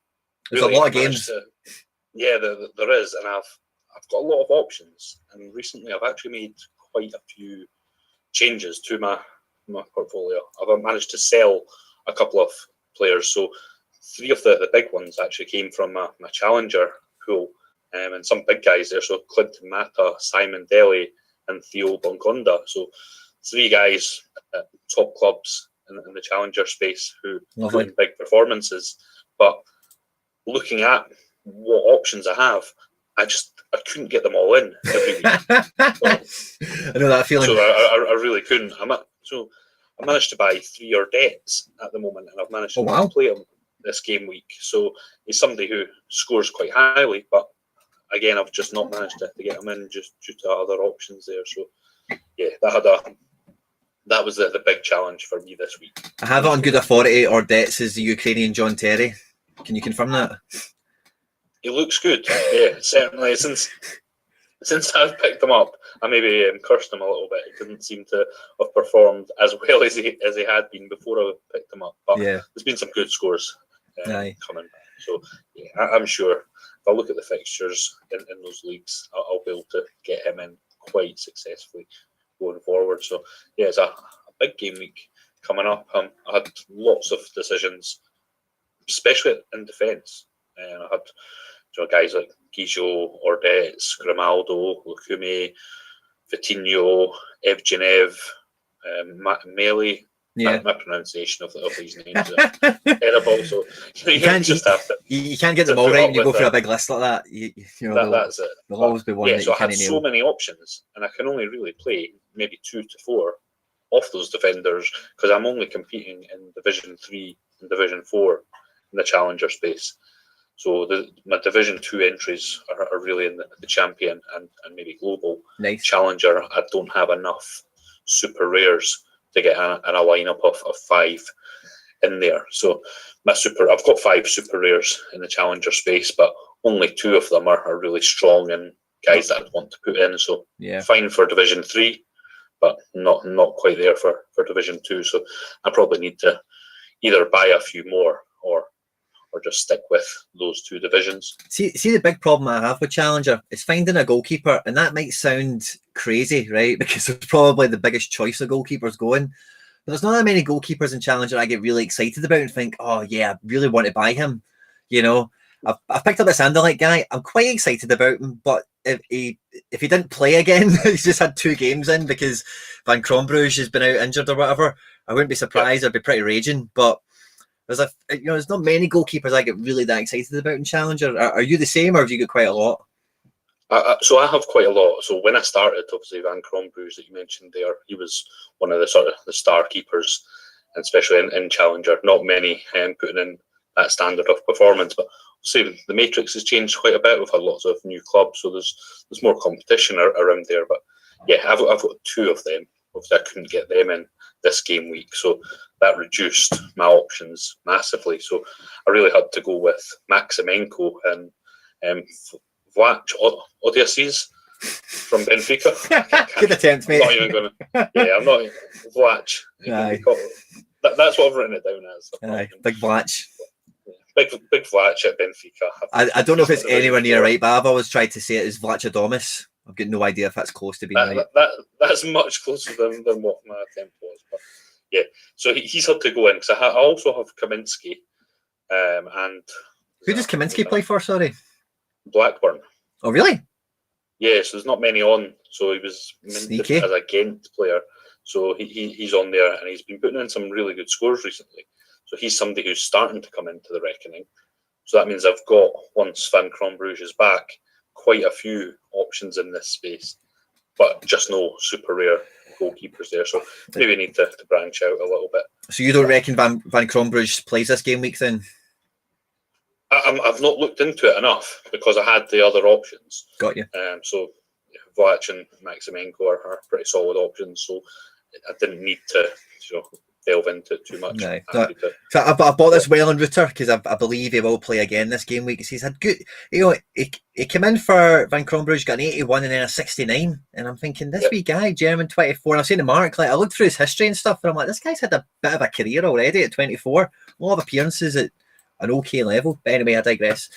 there's really a lot of games. There is, and I've got a lot of options, and recently I've actually made quite a few changes to my portfolio. I've managed to sell a couple of players, so 3 of the big ones actually came from my challenger pool, and some big guys there. So Clinton Mata, Simon Daly, and Theo Bongonda. So 3 guys at top clubs in the challenger space who put in big performances. But looking at what options I have, I couldn't get them all in every week. I know that feeling. So I really couldn't. I managed to buy 3 Ordettes at the moment, and I've managed to play them this game week. So he's somebody who scores quite highly, but again, I've just not managed to get him in just due to other options there. So yeah, that was the big challenge for me this week. I have it on good authority. Ordettes is the Ukrainian John Terry. Can you confirm that? He looks good. Yeah, certainly. Since I've picked him up, I maybe cursed him a little bit. He didn't seem to have performed as well as he had been before I picked him up. But there's been some good scores coming back. So yeah, I'm sure if I look at the fixtures in those leagues, I'll be able to get him in quite successfully going forward. So yeah, it's a big game week coming up. I had lots of decisions, especially in defence. I had guys like Guizot, Ordettes, Grimaldo, Lukume, Vitinho, Evgenev, Mele. My pronunciation of these names are terrible. So you can't get them all right when you go for a big list like that. That's it. There'll always be one that you can't nail. So I had so many options, and I can only really play maybe 2 to 4 of those defenders, because I'm only competing in Division 3 and Division 4 in the challenger space. So my Division 2 entries are really in the champion and maybe global. Challenger. I don't have enough super rares to get in a lineup of 5 in there. So I've got 5 super rares in the challenger space, but only 2 of them are really strong and guys that I'd want to put in. So fine for Division 3, but not quite there for Division 2. So I probably need to either buy a few more or just stick with those 2 divisions. See the big problem I have with Challenger is finding a goalkeeper, and that might sound crazy, right? Because there's probably the biggest choice of goalkeepers going. But there's not that many goalkeepers in Challenger I get really excited about and think, oh yeah, I really want to buy him. I've picked up this Anderlecht guy. I'm quite excited about him, but if he didn't play again, he's just had 2 games in because Van Krombrugge has been out injured or whatever, I wouldn't be surprised. I'd be pretty raging. But there's not many goalkeepers I get really that excited about in Challenger. Are you the same, or have you got quite a lot? So I have quite a lot. So when I started, obviously Van Krombrugge that you mentioned there, he was one of the star keepers, and especially in Challenger. Not many putting in that standard of performance, but obviously the matrix has changed quite a bit. We've had lots of new clubs, so there's more competition around there. But yeah, I've got 2 of them. Obviously, I couldn't get them in this game week, so that reduced my options massively. So I really had to go with Maximenko and Vlach Odiasis from Benfica. Good attempt, mate. I'm not even going to. Yeah, I'm not. Vlach. That's what I've written it down as. Big Vlach. Big Vlach at Benfica. I don't know if it's anywhere near right, but I've always tried to say it as Vlachadomus. I've got no idea if that's close to being right. That's much closer than what my attempt was. But yeah, so he's had to go in, because I also have Kaminsky. And who does Kaminsky play for, sorry? Blackburn. Oh, really? Yeah, so there's not many on. So he was sneaky as a Ghent player. So he's on there, and he's been putting in some really good scores recently. So he's somebody who's starting to come into the reckoning. So that means I've got, once Van Krombrugge is back, quite a few options in this space, but just no super rare goalkeepers there. So maybe need to branch out a little bit. So you don't reckon Van Krombrugge plays this game week then? I've not looked into it enough because I had the other options. Got you. So Vlach and Maximenko are pretty solid options. So I didn't need to delve into it too much. No. Happy to. So I bought this Welland router because I believe he will play again this game week. He's had good, he came in for Van Crombrugge, got an 81 and then a 69, and I'm thinking this wee guy, German 24. And I've seen the mark, like I looked through his history and stuff, and I'm like, this guy's had a bit of a career already at 24, a lot of appearances at an okay level. But anyway, I digress.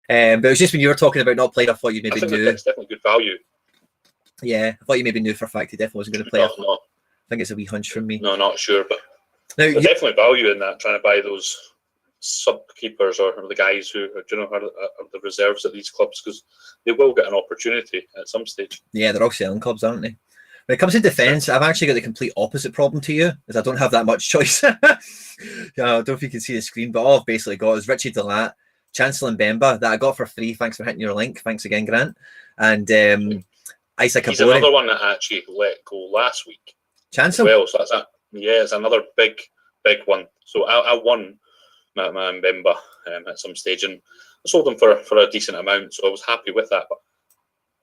But it was just when you were talking about not playing, I thought you maybe knew. It's definitely good value. Yeah, I thought you maybe knew for a fact he definitely wasn't going to play. No. I think it's a wee hunch from me. No, not sure, but now, there's definitely value in that, trying to buy those sub-keepers or the guys who are the reserves at these clubs, because they will get an opportunity at some stage. Yeah, they're all selling clubs, aren't they? When it comes to defence, I've actually got the complete opposite problem to you, as I don't have that much choice. I don't know if you can see the screen, but all I've basically got is Richie Delat, Chancellor Mbemba, that I got for free. Thanks for hitting your link. Thanks again, Grant. And Isaac He's Abori. another one that actually let go last week. Chancellor? Well, so it's another big one. So I won my Mbemba at some stage, and I sold them for a decent amount, so I was happy with that. But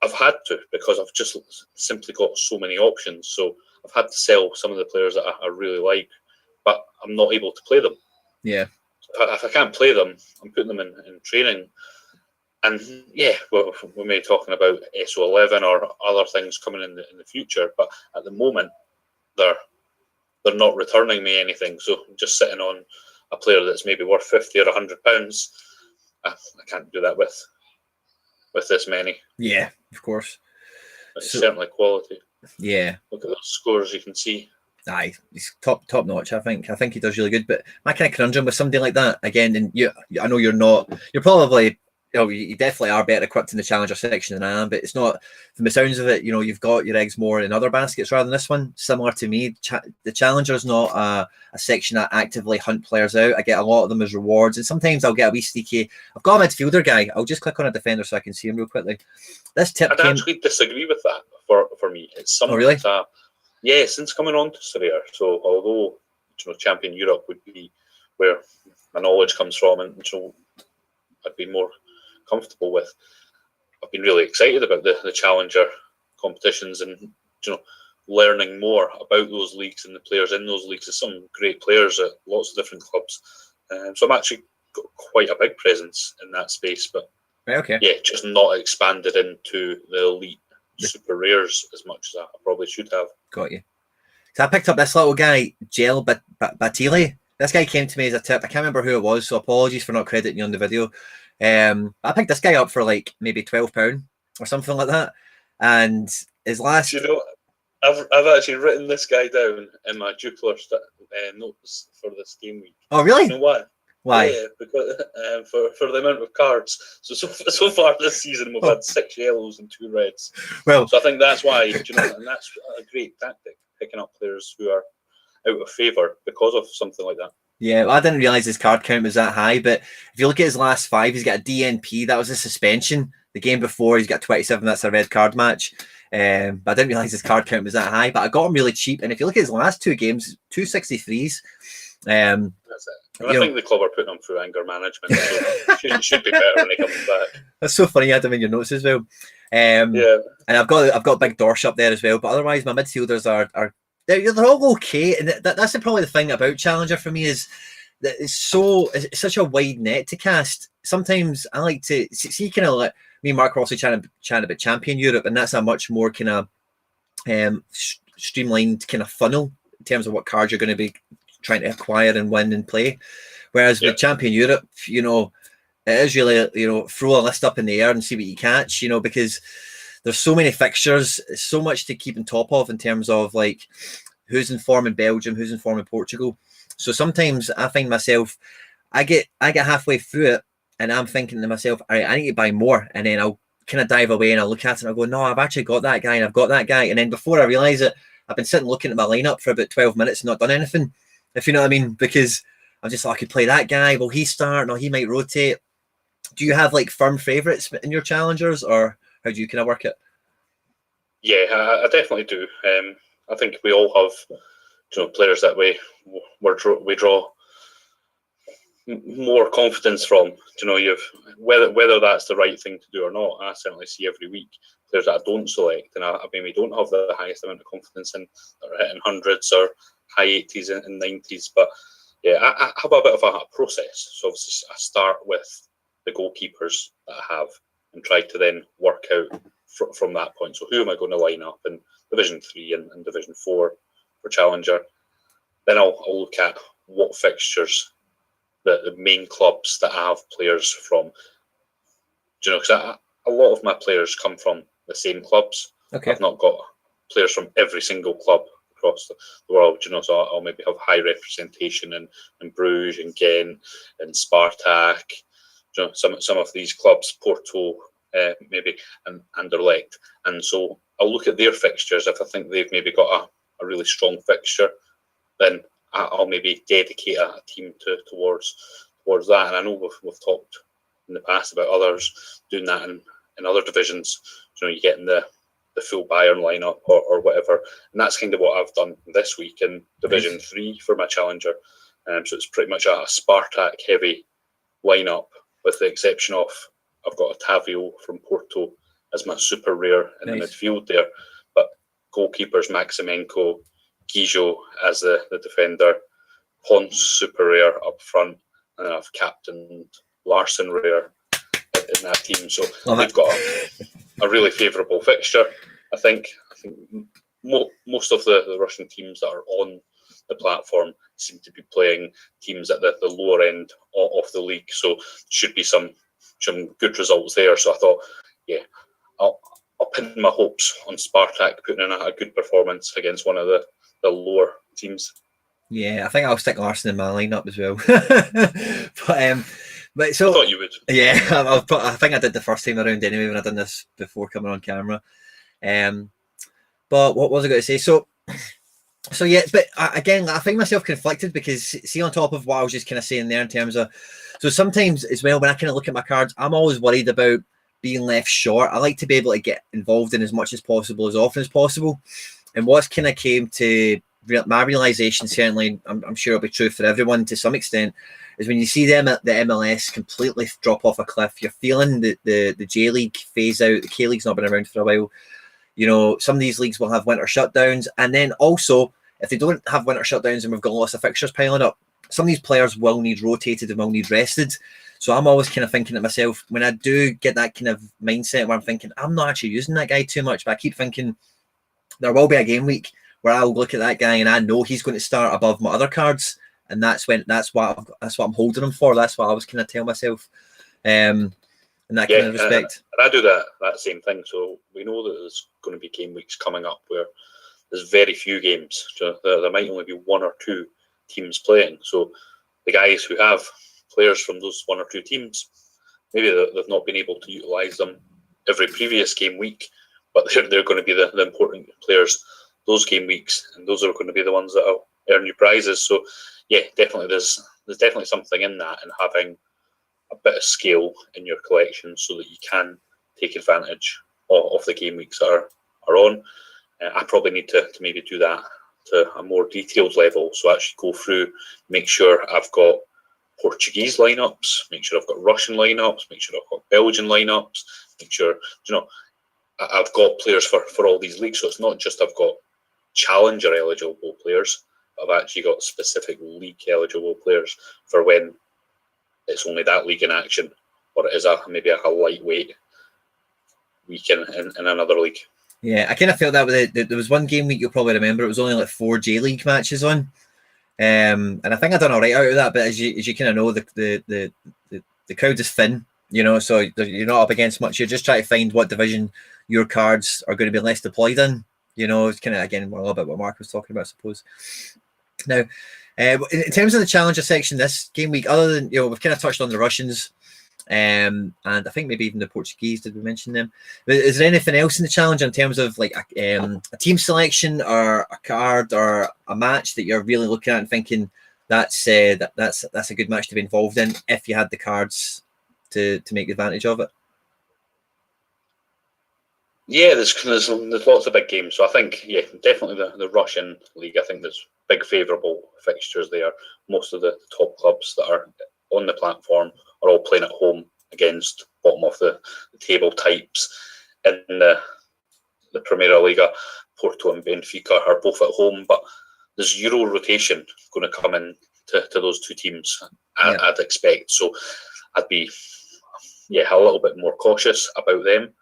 I've had to, because I've just simply got so many options. So I've had to sell some of the players that I really like, but I'm not able to play them. Yeah. If I can't play them, I'm putting them in training. And yeah, we may be talking about SO11 or other things coming in the future, but at the moment, they're not returning me anything. So I'm just sitting on a player that's maybe worth £50 or £100. I can't do that with this many. Yeah, of course. But it's certainly quality. Yeah. Look at those scores, you can see. Aye, he's top notch. I think he does really good. But my kind of conundrum with somebody like that again, and I know you're probably, you definitely are better equipped in the challenger section than I am. But it's not, from the sounds of it, you've got your eggs more in other baskets rather than this one. Similar to me, the challenger is not a section that actively hunt players out. I get a lot of them as rewards, and sometimes I'll get a wee sneaky. I've got a midfielder guy. I'll just click on a defender so I can see him real quickly. This tip. I'd actually disagree with that. For me, it's something. Oh, really? Yeah, since coming on to SoRare, so although Champion Europe would be where my knowledge comes from, and I'd be more comfortable with, I've been really excited about the challenger competitions and learning more about those leagues and the players in those leagues. There's some great players at lots of different clubs, so I'm actually got quite a big presence in that space. But okay, yeah, just not expanded into the elite super rares as much as I probably should have. Got you. So I picked up this little guy, Gel Batili. This guy came to me as a tip. I can't remember who it was, so apologies for not crediting you on the video. I picked this guy up for like maybe £12 or something like that. And his last... I've actually written this guy down in my Dupler notes for this game week. Oh, really? You know why? Why? Yeah, because for the amount of cards. So far this season we've had 6 yellows and 2 reds. Well, so I think that's why, and that's a great tactic, picking up players who are out of favour because of something like that. Yeah, well, I didn't realise his card count was that high, but if you look at his last 5, he's got a DNP. That was a suspension. The game before, he's got 27. That's a red card match. But I didn't realise his card count was that high. But I got him really cheap. And if you look at his last 2 games, 2 63s. That's it. I think the club are putting him through anger management. So should be better when he comes back. That's so funny. You had him in your notes as well. Yeah. And I've got Big Dorsch up there as well. But otherwise, my midfielders are they're all okay. And that's probably the thing about Challenger for me is that it's such a wide net to cast. Sometimes I like to see kind of like me and Mark were also chatting about Champion Europe, and that's a much more kind of streamlined kind of funnel in terms of what cards you're going to be trying to acquire and win and play. Whereas with Champion Europe, it is really, throw a list up in the air and see what you catch, because there's so many fixtures, so much to keep on top of in terms of like who's in form in Belgium, who's in form in Portugal. So sometimes I find myself, I get halfway through it and I'm thinking to myself, all right, I need to buy more. And then I'll kind of dive away and I'll look at it and I'll go, no, I've actually got that guy and I've got that guy. And then before I realise it, I've been sitting looking at my lineup for about 12 minutes and not done anything, if you know what I mean, because I'm just like, I could play that guy. Will he start? No, he might rotate. Do you have like firm favourites in your challengers, or how do you kind of work it? Yeah, I definitely do. I think we all have, players that we draw more confidence from. You've whether that's the right thing to do or not. I certainly see every week players that I don't select, and I maybe don't have the highest amount of confidence in, that are hitting hundreds or high 80s and 90s. But yeah, I have a bit of a process. So obviously I start with the goalkeepers that I have and try to then work out from that point. So who am I going to line up in Division 3 and Division 4 for Challenger? Then I'll look at what fixtures the main clubs that I have players from. Because a lot of my players come from the same clubs. Okay. I've not got players from every single club across the world. So I'll maybe have high representation in Bruges and Ghent and Spartak. Some of these clubs, Porto, maybe, and Anderlecht. And so I'll look at their fixtures. If I think they've maybe got a really strong fixture, then I'll maybe dedicate a team towards that. And I know we've talked in the past about others doing that in other divisions. You get in the full Bayern lineup or whatever. And that's kind of what I've done this week in Division 3 for my Challenger. So it's pretty much a Spartak heavy lineup, with the exception of I've got Otavio from Porto as my super rare in the midfield there. But goalkeepers, Maximenko, Guijo as the defender, Ponce super rare up front, and then I've captained Larson rare in that team. So they've got a really favourable fixture. I think most of the Russian teams that are on the platform seem to be playing teams at the lower end of the league. So should be some good results there. So I thought, I'll pin my hopes on Spartak putting in a good performance against one of the lower teams. Yeah, I think I'll stick Larson in my lineup as well. But so I thought you would. Yeah, I think I did the first time around anyway when I done this before coming on camera. But what was I going to say? So yeah, but again, I find myself conflicted because see, on top of what I was just kind of saying there in terms of, so sometimes as well when I kind of look at my cards, I'm always worried about being left short. I like to be able to get involved in as much as possible, as often as possible. And what's kind of came to my realization, certainly, I'm sure it'll be true for everyone to some extent, is when you see them at the MLS completely drop off a cliff, you're feeling the J League phase out. The K League's not been around for a while. Some of these leagues will have winter shutdowns, and then also if they don't have winter shutdowns and we've got lots of fixtures piling up, some of these players will need rotated and will need rested. So I'm always kind of thinking to myself, when I do get that kind of mindset where I'm thinking I'm not actually using that guy too much, but I keep thinking there will be a game week where I'll look at that guy and I know he's going to start above my other cards, and that's what I'm holding him for. That's what I was kind of telling myself, in that kind of respect. And I do that same thing. So we know that there's going to be game weeks coming up where there's very few games. So there might only be one or two teams playing. So the guys who have players from those one or two teams, maybe they've not been able to utilise them every previous game week, but they're going to be the important players those game weeks, and those are going to be the ones that will earn you prizes. So yeah, definitely there's definitely something in that, and having a bit of scale in your collection so that you can take advantage of the game weeks that are on. I probably need to maybe do that to a more detailed level. So actually go through, make sure I've got Portuguese lineups, make sure I've got Russian lineups, make sure I've got Belgian lineups, make sure I've got players for all these leagues. So it's not just I've got Challenger eligible players, but I've actually got specific league eligible players for when it's only that league in action, or it is maybe a lightweight week in another league. Yeah, I kind of felt that with there was one game week you'll probably remember. It was only like 4 J League matches on, and I think I done all right out of that. But as you kind of know, the crowd is thin, so you're not up against much. You're just trying to find what division your cards are going to be less deployed in. It's kind of again a little bit what Mark was talking about, I suppose. Now, in terms of the Challenger section this game week, other than we've kind of touched on the Russians. And I think maybe even the Portuguese, did we mention them? But is there anything else in the challenge in terms of like a team selection or a card or a match that you're really looking at and thinking that's a good match to be involved in if you had the cards to make advantage of it? Yeah, there's lots of big games. So I think definitely the Russian league. I think there's big favourable fixtures there. Most of the top clubs that are on the platform are all playing at home against bottom of the table types in the Primeira Liga. Porto and Benfica are both at home, but there's Euro rotation going to come in to those two teams, I'd expect. So I'd be a little bit more cautious about them. And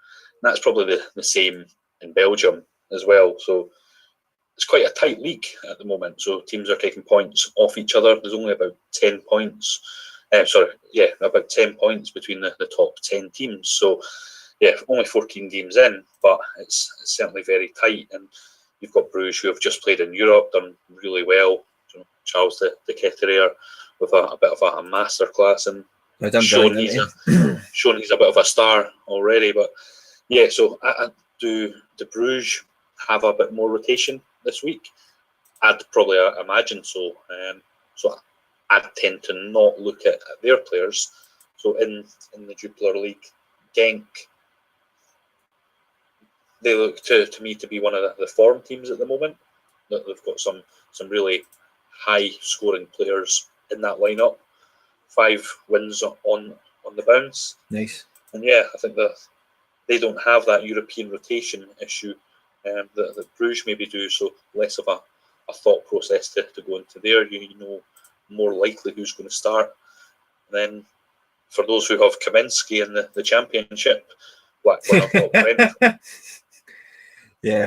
that's probably the same in Belgium as well. So it's quite a tight league at the moment. So teams are taking points off each other. There's only about 10 points. About 10 points between the top 10 teams. So only 14 games in, but it's certainly very tight. And you've got Bruges, who have just played in Europe, done really well. Charles de Ketelaere with a bit of a masterclass, and shown he's a bit of a star already. But so do the Bruges have a bit more rotation this week? I'd probably imagine so. So I'd tend to not look at their players. So in the Jupiler League, Genk, they look to me to be one of the form teams at the moment. That they've got some really high scoring players in that lineup. 5 wins on the bounce. Nice. And I think that they don't have that European rotation issue that Bruges maybe do. So less of a thought process to go into there. You know more likely who's going to start. And then for those who have Kaminsky in the championship, Blackburn have got Brentford.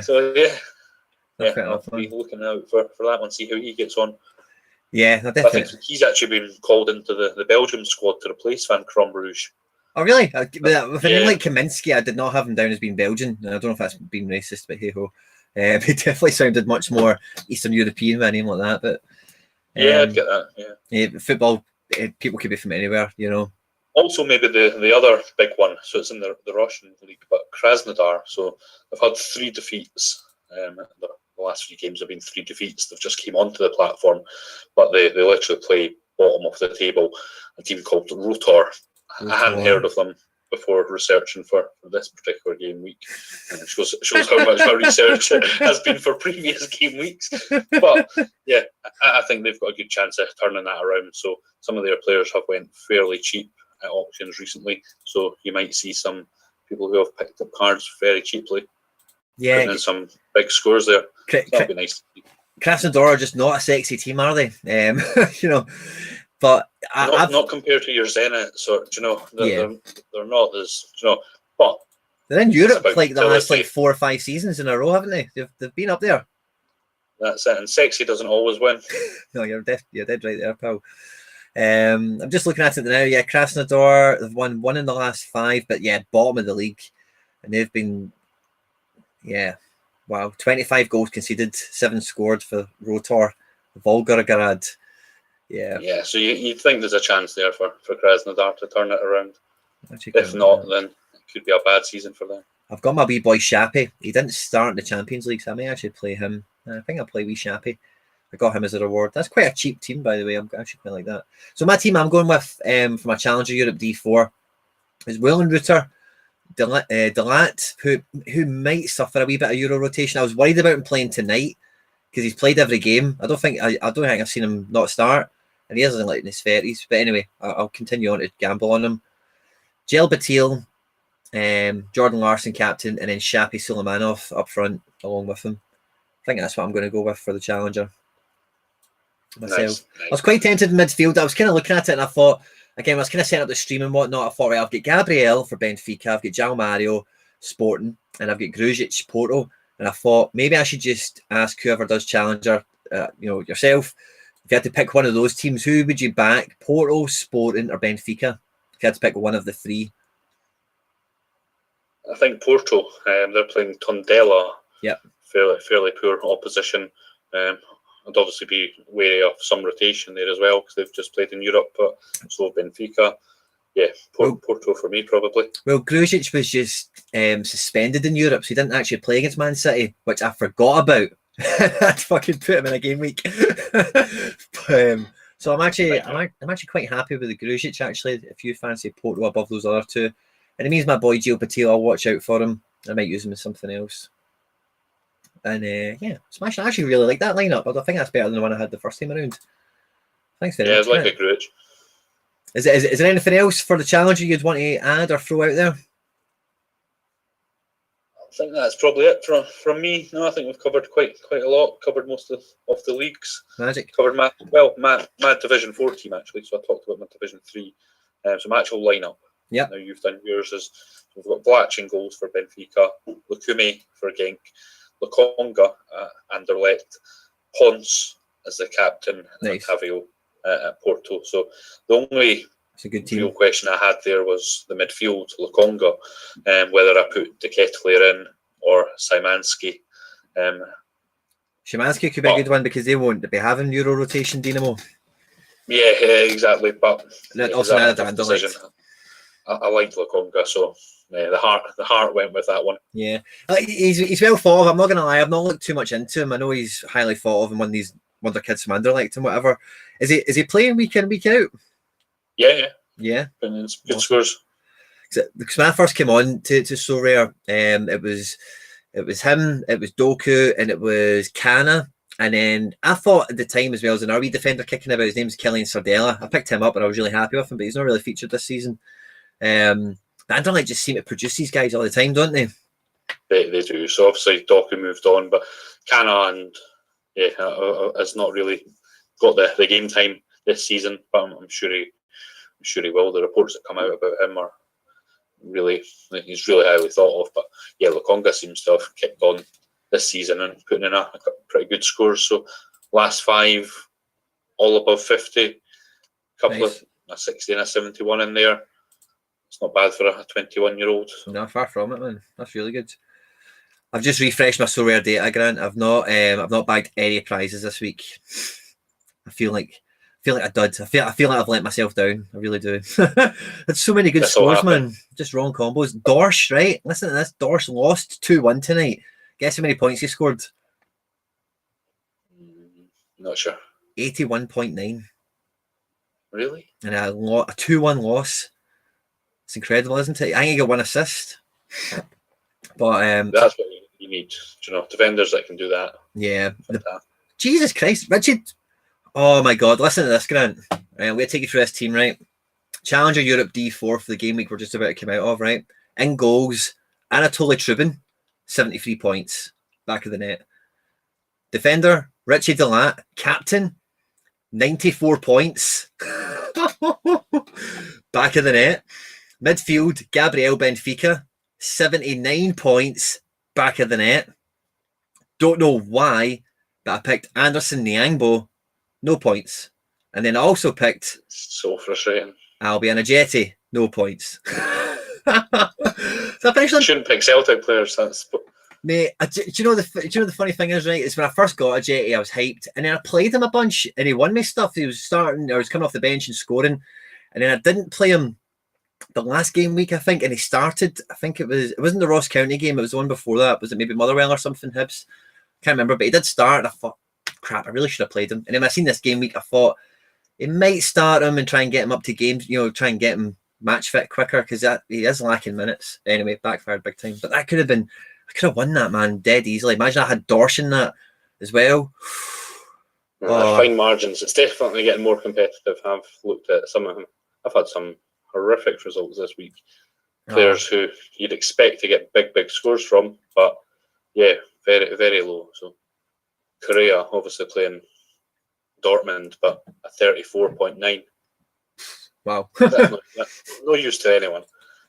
So I'll be looking out for that one, see how he gets on. Yeah, I think he's actually been called into the Belgium squad to replace Van Crombrugge. Oh, really? With a name like Kaminsky, I did not have him down as being Belgian. I don't know if that's being racist, but hey-ho. He definitely sounded much more Eastern European with a name like that. But I'd get that, football, people could be from anywhere, you know. Also, maybe the other big one, so it's in the Russian league, but Krasnodar. So they've had 3 defeats. The last few games have been 3 defeats. They've just came onto the platform, but they literally play bottom of the table. A team called Rotor. I hadn't heard of them before researching for this particular game week. And it shows how much my research has been for previous game weeks. But I think they've got a good chance of turning that around. So some of their players have went fairly cheap at auctions recently. So you might see some people who have picked up cards very cheaply. Yeah, and some big scores there. That'd be nice. Krasnodar are just not a sexy team, are they? You know, but not compared to your Zenit. So they're not as but they're in Europe like the last 4 or 5 seasons in a row, haven't they? They've been up there. That's it. And sexy doesn't always win. No, you're dead right there, pal. I'm just looking at it now. Yeah, Krasnodar, they've won 1 in the last 5, but bottom of the league, and they've been. Wow, 25 goals conceded, 7 scored for Rotor, Volgograd. So you'd think there's a chance there for Krasnodar to turn it around. If not, then it could be a bad season for them. I've got my wee boy Shappy. He didn't start in the Champions League, so I may actually play him. I think I'll play wee Shappy. I got him as a reward. That's quite a cheap team, by the way. I'm actually quite like that. So my team I'm going with for my Challenger Europe D4 is Willenreuter, Delat, who might suffer a wee bit of Euro rotation. I was worried about him playing tonight because he's played every game. I don't think I've seen him not start, and he isn't like in his 30s. But anyway, I'll continue on to gamble on him. Gel Batil, Jordan Larson captain, and then Shappy Suleimanov up front along with him. I think that's what I'm going to go with for the Challenger myself. Nice. I was quite tempted in midfield. I was kind of looking at it and I thought, again, I was kind of setting up the stream and whatnot. I thought, right, I've got Gabriel for Benfica, I've got João Mario Sporting, and I've got Grujic Porto. And I thought maybe I should just ask whoever does Challenger, yourself, if you had to pick one of those teams, who would you back? Porto, Sporting, or Benfica? If you had to pick one of the 3. I think Porto. They're playing Tondela. Yep. Fairly poor opposition. I'd obviously be wary of some rotation there as well because they've just played in Europe, but so have Benfica. Porto for me probably. Well, Grujic was just suspended in Europe, so he didn't actually play against Man City, which I forgot about. I'd fucking put him in a game week. So I'm actually quite happy with the Grujic actually. If you fancy Porto above those other 2, and it means my boy Gio Patil, I'll watch out for him. I might use him as something else. And Smash, I actually really like that lineup. I think that's better than the one I had the first time around. Thanks very much. Yeah, it's like a Grujic. Is there anything else for the Challenger you'd want to add or throw out there? I think that's probably it from me. No, I think we've covered quite a lot. Covered most of the leagues. Magic. Covered my Division 4 team actually. So I talked about my Division 3. So my actual lineup. Yeah. Now you've done yours. We've got Blatch in goals for Benfica, Lukume for Genk, Lokonga Anderlecht, Pons as the captain, nice. and Tavio at Porto. So the only it's a good team. real question I had there was the midfield, Lokonga, whether I put De Ketelaere in or Szymanski. Szymanski could be a good one because they won't be having Euro rotation, Dynamo. Yeah, exactly. But also another decision. I liked Lokonga, so yeah, the heart went with that one. Yeah, he's well thought of. I'm not gonna lie, I've not looked too much into him. I know he's highly thought of and one of these wonder kids from Anderlecht and whatever. Is he playing week in, week out? Yeah. Good scores. Because when I first came on to SoRare, it was him, it was Doku, and it was Kana. And then I thought at the time as well as an RB defender kicking about, his name's Killian Sardella. I picked him up and I was really happy with him, but he's not really featured this season. The Anderlecht just seem to produce these guys all the time, don't they? They do. So obviously Doku moved on, but Kana and has not really got the game time this season. But I'm sure he will. The reports that come out about him are he's really highly thought of. But yeah, Lokonga seems to have kicked on this season and putting in a pretty good scores. So last 5, all above 50, couple nice. of a 60 and a 71 in there. It's not bad for a 21-year-old. No, far from it, man. That's really good. I've just refreshed my SoRare data, Grant. I've not bagged any prizes this week. I feel like a dud. I feel like I've let myself down. I really do. There's so many good scores, man. Just wrong combos. Dorsch, right? Listen to this. Dorsch lost 2-1 tonight. Guess how many points he scored? Not sure. 81.9. Really? And a 2-1 loss. It's incredible, isn't it? I think he got 1 assist. But that's what you need. Defenders that can do that. Yeah. Jesus Christ, Richard. Oh my God, listen to this, Grant. Right, I'm going to take you through this team, right? Challenger Europe D4 for the game week we're just about to come out of, right? In goals, Anatoly Trubin, 73 points, back of the net. Defender, Richie Delat, captain, 94 points, back of the net. Midfield, Gabriel Benfica, 79 points, back of the net. Don't know why, but I picked Anderson Niangbo, no points. And then I also picked... So frustrating. Albion Ajeti, no points. So I shouldn't pick Celtic players. Mate, do you know the funny thing is, right? Is when I first got Ajeti, I was hyped, and then I played him a bunch, and he won me stuff. He was starting, or was coming off the bench and scoring, and then I didn't play him the last game week, I think, and he started. I think it wasn't the Ross County game. It was the one before that. Was it maybe Motherwell or something? Hibs, can't remember, but he did start. And I thought, crap, I really should have played him. And then when I seen this game week, I thought he might start him and try and get him up to games. Try and get him match fit quicker because he is lacking minutes. Anyway, backfired big time. But that could have been. I could have won that, man, dead easily. Imagine I had Dorsch in that as well. Fine margins. It's definitely getting more competitive. I've looked at some of them. I've had some horrific results this week. Players who you'd expect to get big scores from, but yeah, very, very low. So Korea obviously playing Dortmund, but a 34.9. Wow. that's no use to anyone.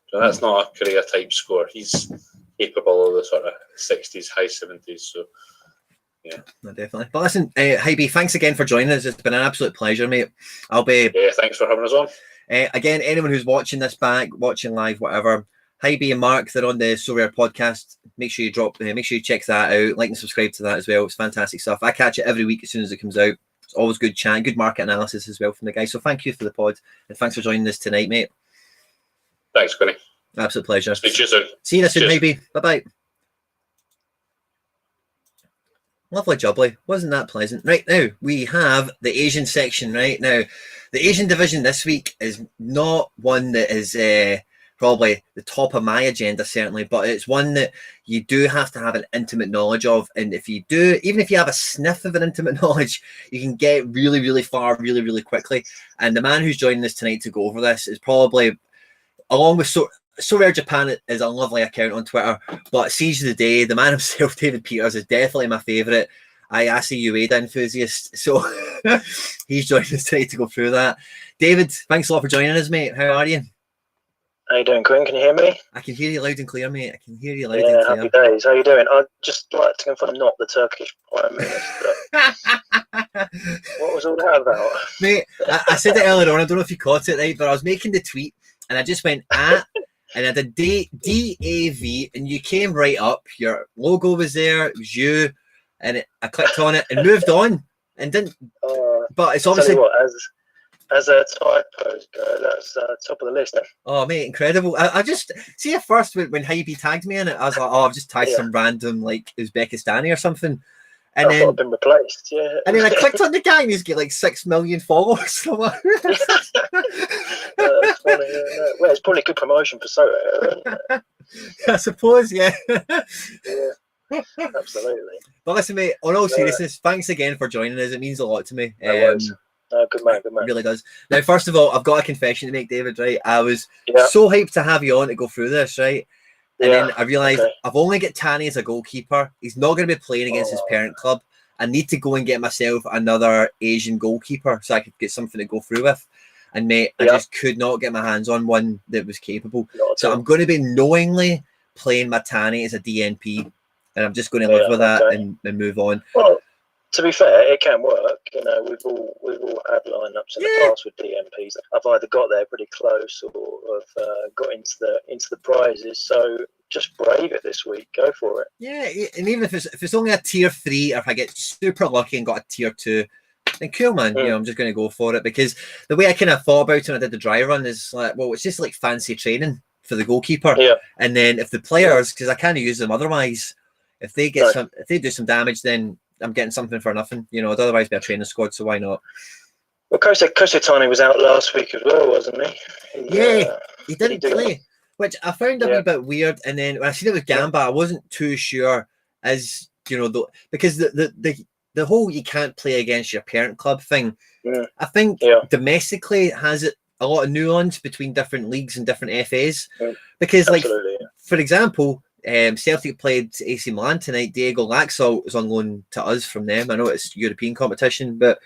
So that's not a Korea type score. He's capable of the sort of 60s, high 70s. So yeah, no, definitely. But listen, Hybe, thanks again for joining us. It's been an absolute pleasure, mate. Thanks for having us on. Again, anyone who's watching this back, watching live, whatever, Hybe and Mark, they're on the SoRare podcast. Make sure you check that out. Like and subscribe to that as well. It's fantastic stuff. I catch it every week as soon as it comes out. It's always good chat, good market analysis as well from the guys. So thank you for the pod and thanks for joining us tonight, mate. Thanks, Quinny. Absolute pleasure. Speak to you soon. See you soon, Hybe. Bye-bye. Lovely jubbly. Wasn't that pleasant? Right, now we have the Asian section. Right now, the Asian division this week is not one that is probably the top of my agenda, certainly, but it's one that you do have to have an intimate knowledge of. And if you do, even if you have a sniff of an intimate knowledge, you can get really, really far, really, really quickly. And the man who's joining us tonight to go over this is probably, along with SoRare Japan is a lovely account on Twitter, but Siege of the Day, the man himself, David Peters, is definitely my favourite. I see you Ada enthusiast, so he's joining us tonight to go through that. David, thanks a lot for joining us, mate. How are you? How you doing, Quinn? Can you hear me? I can hear you loud and clear, mate. I can hear you loud and clear. Happy days. How you doing? I'd just like to confirm I'm not the Turkish Prime Minister. What was all that about? Mate, I said it earlier on, I don't know if you caught it, right, but I was making the tweet, and I just went, and I did DAV, and you came right up. Your logo was there, it was you, and I clicked on it and moved on, and didn't, but it's obviously... As a typos go, that's top of the list then. Oh, mate, incredible. I just see at first when Hybe tagged me in it, I was like, oh, I've just tagged some random like Uzbekistani or something. And I thought I'd been replaced, yeah. And then I clicked on the guy and he's got like 6 million followers. That's funny, well, it's probably a good promotion for SoRare. I suppose, yeah. Yeah, absolutely. But listen, mate, on all seriousness, thanks again for joining us. It means a lot to me. Good man, good man. It really does. Now, first of all, I've got a confession to make, David, right? I was so hyped to have you on to go through this, right? And then I realised I've only got Tani as a goalkeeper. He's not going to be playing against his parent club. I need to go and get myself another Asian goalkeeper so I could get something to go through with. And, mate, I just could not get my hands on one that was capable. So I'm going to be knowingly playing my Tani as a DNP. And I'm just going to live with that and move on. Well, to be fair, it can work. You know, we've all had lineups in the past with DMPs. I've either got there pretty close or have got into the prizes. So just brave it this week. Go for it. Yeah, and even if it's only a tier 3, or if I get super lucky and got a tier 2, then cool, man. You know, I'm just going to go for it, because the way I kind of thought about it when I did the dry run is like, well, it's just like fancy training for the goalkeeper. Yeah. And then if the players, because I can't use them otherwise, if they get if they do some damage, then I'm getting something for nothing. You know, it'd otherwise be a training squad, so why not? Well, Kosotani was out last week as well, wasn't he? He didn't play, which I found a wee bit weird. And then when I seen it with Gamba, I wasn't too sure, as you know, because the whole you can't play against your parent club thing. I think domestically it has a lot of nuance between different leagues and different FAs. Because, like, for example, Celtic played AC Milan tonight. Diego Laxalt is on loan to us from them. I know it's European competition, but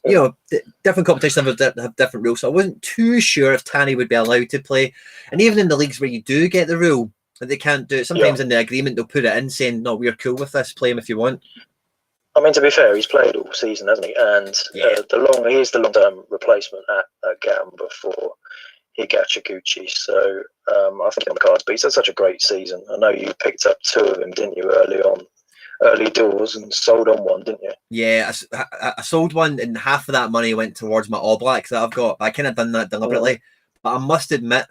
you know, different competitions have different rules. So I wasn't too sure if Tani would be allowed to play. And even in the leagues where you do get the rule that they can't do it, sometimes in the agreement they'll put it in saying, "No, we're cool with this. Play him if you want." I mean, to be fair, he's played all season, hasn't he? And he is the long-term replacement at Gamba for Higachiguchi. So I think on the cards, but he's had such a great season. I know you picked up 2 of them, didn't you, early doors, and sold on one, didn't you? Yeah, I sold one, and half of that money went towards my All Blacks that I've got. I kind of done that deliberately, but I must admit,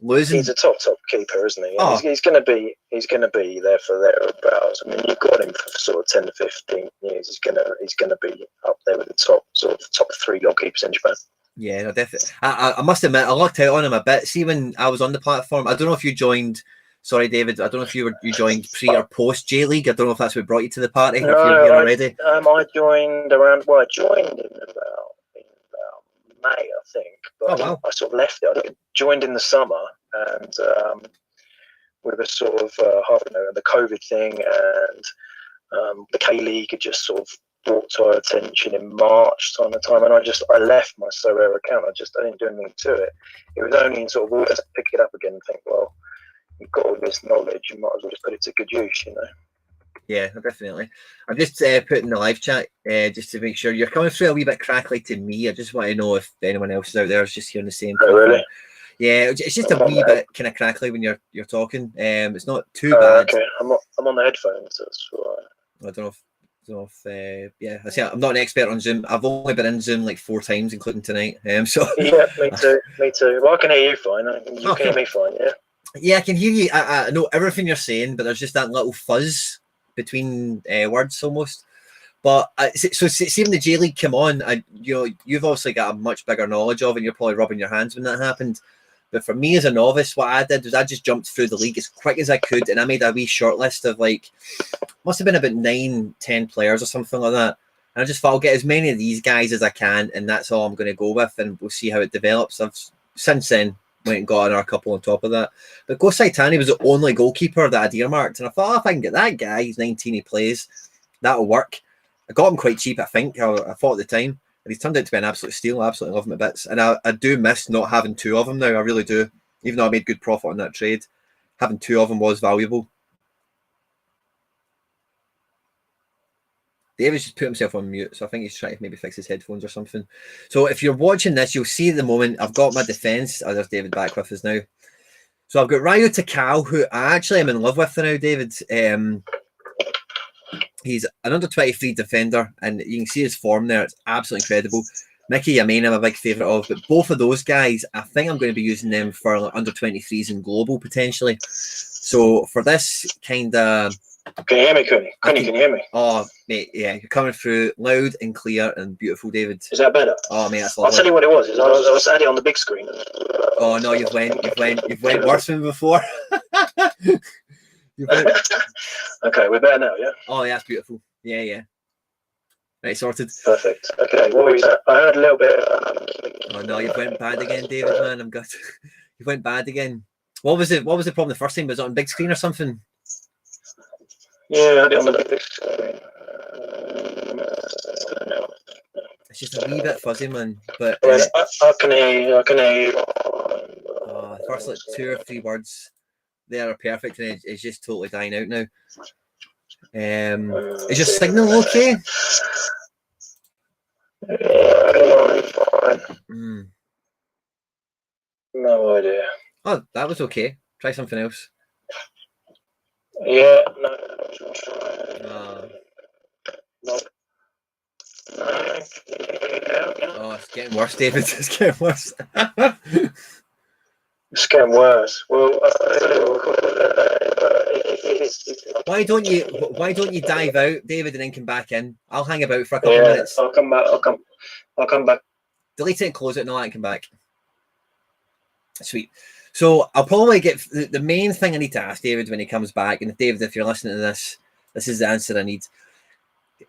losing. He's a top keeper, isn't he? Oh. He's going to be there for thereabouts. I mean, you've got him for sort of 10 to 15 years. He's going to be up there with the top 3 goalkeepers in Japan. Yeah, no, definitely. I must admit, I lucked out on him a bit. See, when I was on the platform, I don't know if you joined. Sorry, David. I don't know if you joined pre or post J League. I don't know if that's what brought you to the party. No, if you're here already. I joined around. Well, I joined in about May, I think. But I sort of left it. I joined in the summer, and with a sort of the COVID thing, and the K League had just sort of brought to our attention in March time, and I left my SoRare account. I didn't do anything to it. It was only in sort of August to pick it up again and think, well, you've got all this knowledge, you might as well just put it to good use, you know. Yeah, definitely. I'm just putting the live chat just to make sure you're coming through a wee bit crackly to me. I just want to know if anyone else is out there is just hearing the same. Oh, really? Yeah, it's just a wee bit kind of crackly when you're talking. It's not too bad. Okay, I'm on the headphones. That's right. I don't know if I say I'm not an expert on Zoom. I've only been in Zoom like 4 times, including tonight. So yeah, me too. Well, I can hear you fine. You can hear me fine, yeah. Yeah, I can hear you. I know everything you're saying, but there's just that little fuzz between words almost. But so seeing the J League come on, you've obviously got a much bigger knowledge of it, and you're probably rubbing your hands when that happened. But for me as a novice, what I did was I just jumped through the league as quick as I could, and I made a wee short list of like, must have been about 9-10 players or something like that. And I just thought I'll get as many of these guys as I can, and that's all I'm going to go with, and we'll see how it develops. I've since then went and got another couple on top of that. But Go Saitani was the only goalkeeper that I'd earmarked, and I thought, if I can get that guy, he's 19, he plays, that'll work. I got him quite cheap, I think. I thought at the time. And he's turned out to be an absolute steal. I absolutely love him a bits. And I do miss not having 2 of them now. I really do. Even though I made good profit on that trade, having 2 of them was valuable. David's just put himself on mute, so I think he's trying to maybe fix his headphones or something. So if you're watching this, you'll see at the moment I've got my defence. Oh, there's David back with us now. So I've got Rayo Takao, who I actually am in love with now, David. He's an under-23 defender, and you can see his form there. It's absolutely incredible. Mickey Yamane, I'm a big favourite of, but both of those guys, I think I'm going to be using them for like under-23s and global, potentially. So for this kind of... Can you hear me, Cooney? Cooney, can you hear me? Oh, mate, yeah, you're coming through loud and clear and beautiful, David. Is that better? Oh, mate, that's lovely. I'll tell you what it was. I was at it on the big screen. Oh, no, you've went worse than before. Okay, we're better now, yeah? Oh, yeah, that's beautiful. Yeah. Right, sorted. Perfect. Okay, what was that? I heard a little bit. Oh, no, you've went bad again, David, man. I'm good. You went bad again. What was the problem the first time? Was it on big screen or something? Yeah, I had it on the big screen. It's just a wee bit fuzzy, man. But I can hear you. the first like 2 or 3 words there are perfect, and it's just totally dying out now. Is your signal okay? Yeah, fine. No idea. Oh, that was okay. Try something else. Yeah, no. No. Oh, it's getting worse, David. It's getting worse. It's getting worse. Well, why don't you dive out, David, and then come back in? I'll hang about for a couple of minutes. I'll come back. I'll come back. Delete it and close it, and all that, come back. Sweet. So I'll probably get the main thing I need to ask David when he comes back. And David, if you're listening to this, this is the answer I need.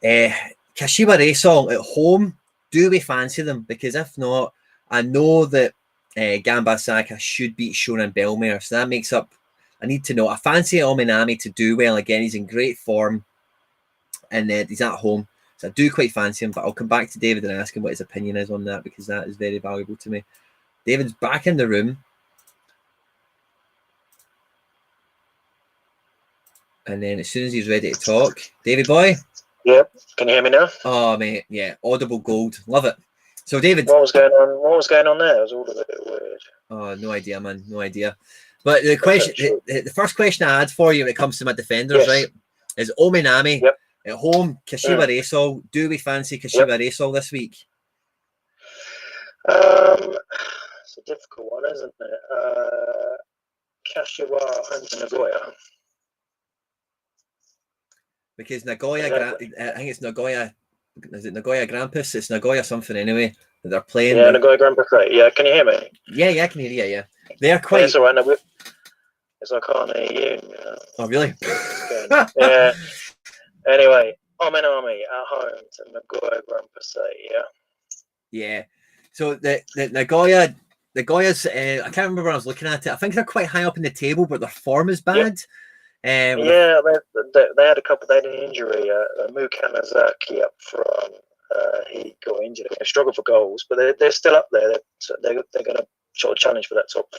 Kashiwa Reysol at home, do we fancy them? Because if not, I know that Gamba Saka should beat Shonan Bellmare. So that makes up, I need to know. I fancy Ominami to do well again. He's in great form and he's at home. So I do quite fancy him, but I'll come back to David and ask him what his opinion is on that, because that is very valuable to me. David's back in the room. And then as soon as he's ready to talk, David boy. Yeah, can you hear me now? Oh mate, yeah, audible gold, love it. So David, what was going on? What was going on there? It was all a bit weird. Oh, no idea, man, no idea. But the question, the first question I had for you when it comes to my defenders, right, is Ominami at home. Kashiwa Reysol. Do we fancy Kashiwa Reysol this week? It's a difficult one, isn't it? Kashiwa and Nagoya. Because Nagoya, I think it's Nagoya. Is it Nagoya Grampus? It's Nagoya something anyway that they're playing. Yeah, Nagoya Grampus. Right. Yeah, can you hear me? Yeah, I can hear you. Yeah, they're quite. It's all right. No, it's I can't hear you. Oh, really? Yeah. Anyway, Ominami at home to Nagoya Grampus. Yeah. So the Nagoya's. I can't remember when I was looking at it. I think they're quite high up in the table, but their form is bad. They had a couple. They had an injury. Mukanazaki up front. He got injured. They struggled for goals, but they're still up there. They're going to sort of challenge for that top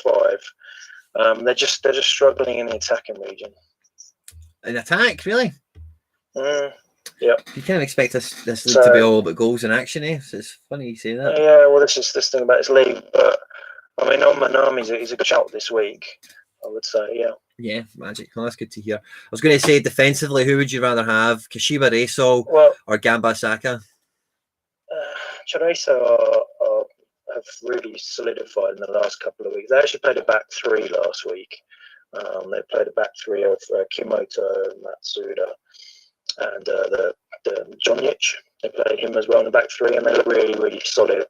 5. They're just struggling in the attacking region. An attack, really? Yeah. You can't expect this league to be all about goals and action, eh? So it's funny you say that. Yeah, well, this thing about this league, but I mean, Ominami's he's a good shout this week, I would say. Yeah. Yeah, magic. Well, that's good to hear. I was going to say defensively, who would you rather have, Kashiwa Reysol or Gamba Saka? Chorizo have really solidified in the last couple of weeks. They actually played a back 3 last week. They played a back 3 of Kimoto, Matsuda, and the Jonic. They played him as well in the back 3, and they look really, really solid.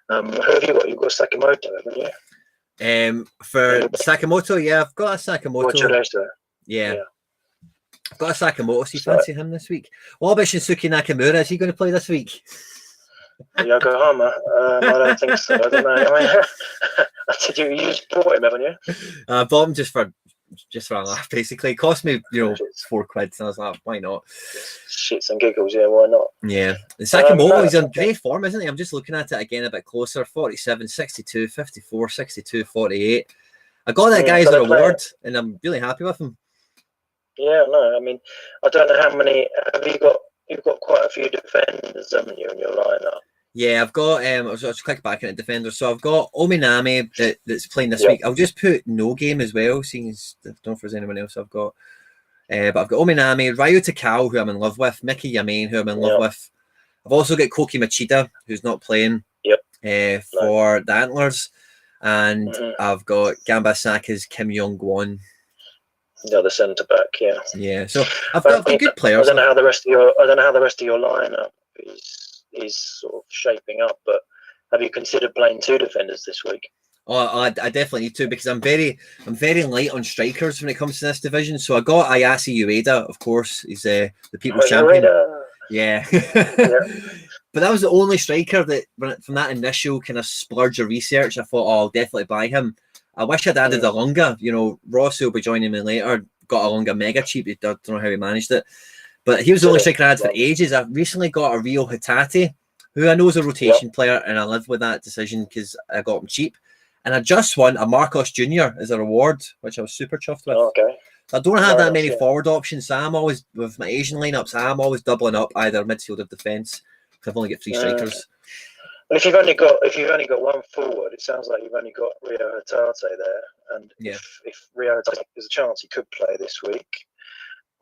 Who have you got? You've got Sakamoto, haven't you? For Sakamoto, yeah, I've got a Sakamoto. Yeah. I've got a Sakamoto. So you fancy him this week? What about Shinsuke Nakamura? Is he going to play this week? Yokohama? I don't think so. I don't know. I mean, you just bought him, haven't you? I bought him just for a laugh, basically. It cost me, £4, and I was like, why not? Shits and giggles, yeah, why not? Yeah. Sakamoto, he's in great form, isn't he? I'm just looking at it again a bit closer. 47, 62, 54, 62, 48. I got that guy as a reward, and I'm really happy with him. Yeah, no, I mean, I don't know how many have you got. You've got quite a few defenders, haven't you, in your lineup? Yeah, I've got. I'll just click back into defenders. So I've got Ominami that's playing this week. I'll just put no game as well, seeing as I don't know if there's anyone else I've got. But I've got Ominami, Ryu Takao, who I'm in love with, Mickey Yamane, who I'm in love with. I've also got Koki Machida, who's not playing for the Antlers, and I've got Gamba Saka's Kim Yong-gwon. The other centre back, yeah. So I've got good players. I don't know how the rest of your lineup is sort of shaping up, but have you considered playing two defenders this week? Oh, I definitely need to, because I'm very light on strikers when it comes to this division. So I got Ayase Ueda, of course. He's the people's champion. Yeah. But that was the only striker that, from that initial kind of splurge of research, I thought, I'll definitely buy him. I wish I'd added Alunga. You know, Ross will be joining me later. Got Alunga mega cheap. I don't know how he managed it. But he was the only striker I had for ages. I've recently got a Rio Hatate, who I know is a rotation player, and I live with that decision because I got him cheap. And I just won a Marcos Jr. as a reward, which I was super chuffed with. Okay. I don't have that many forward options, so I'm always, with my Asian lineups, I'm always doubling up either midfield or defence. I've only got 3 strikers. Well, if you've only got one forward, it sounds like you've only got Rio Hatate there. And if Rio Hatate, there's a chance he could play this week.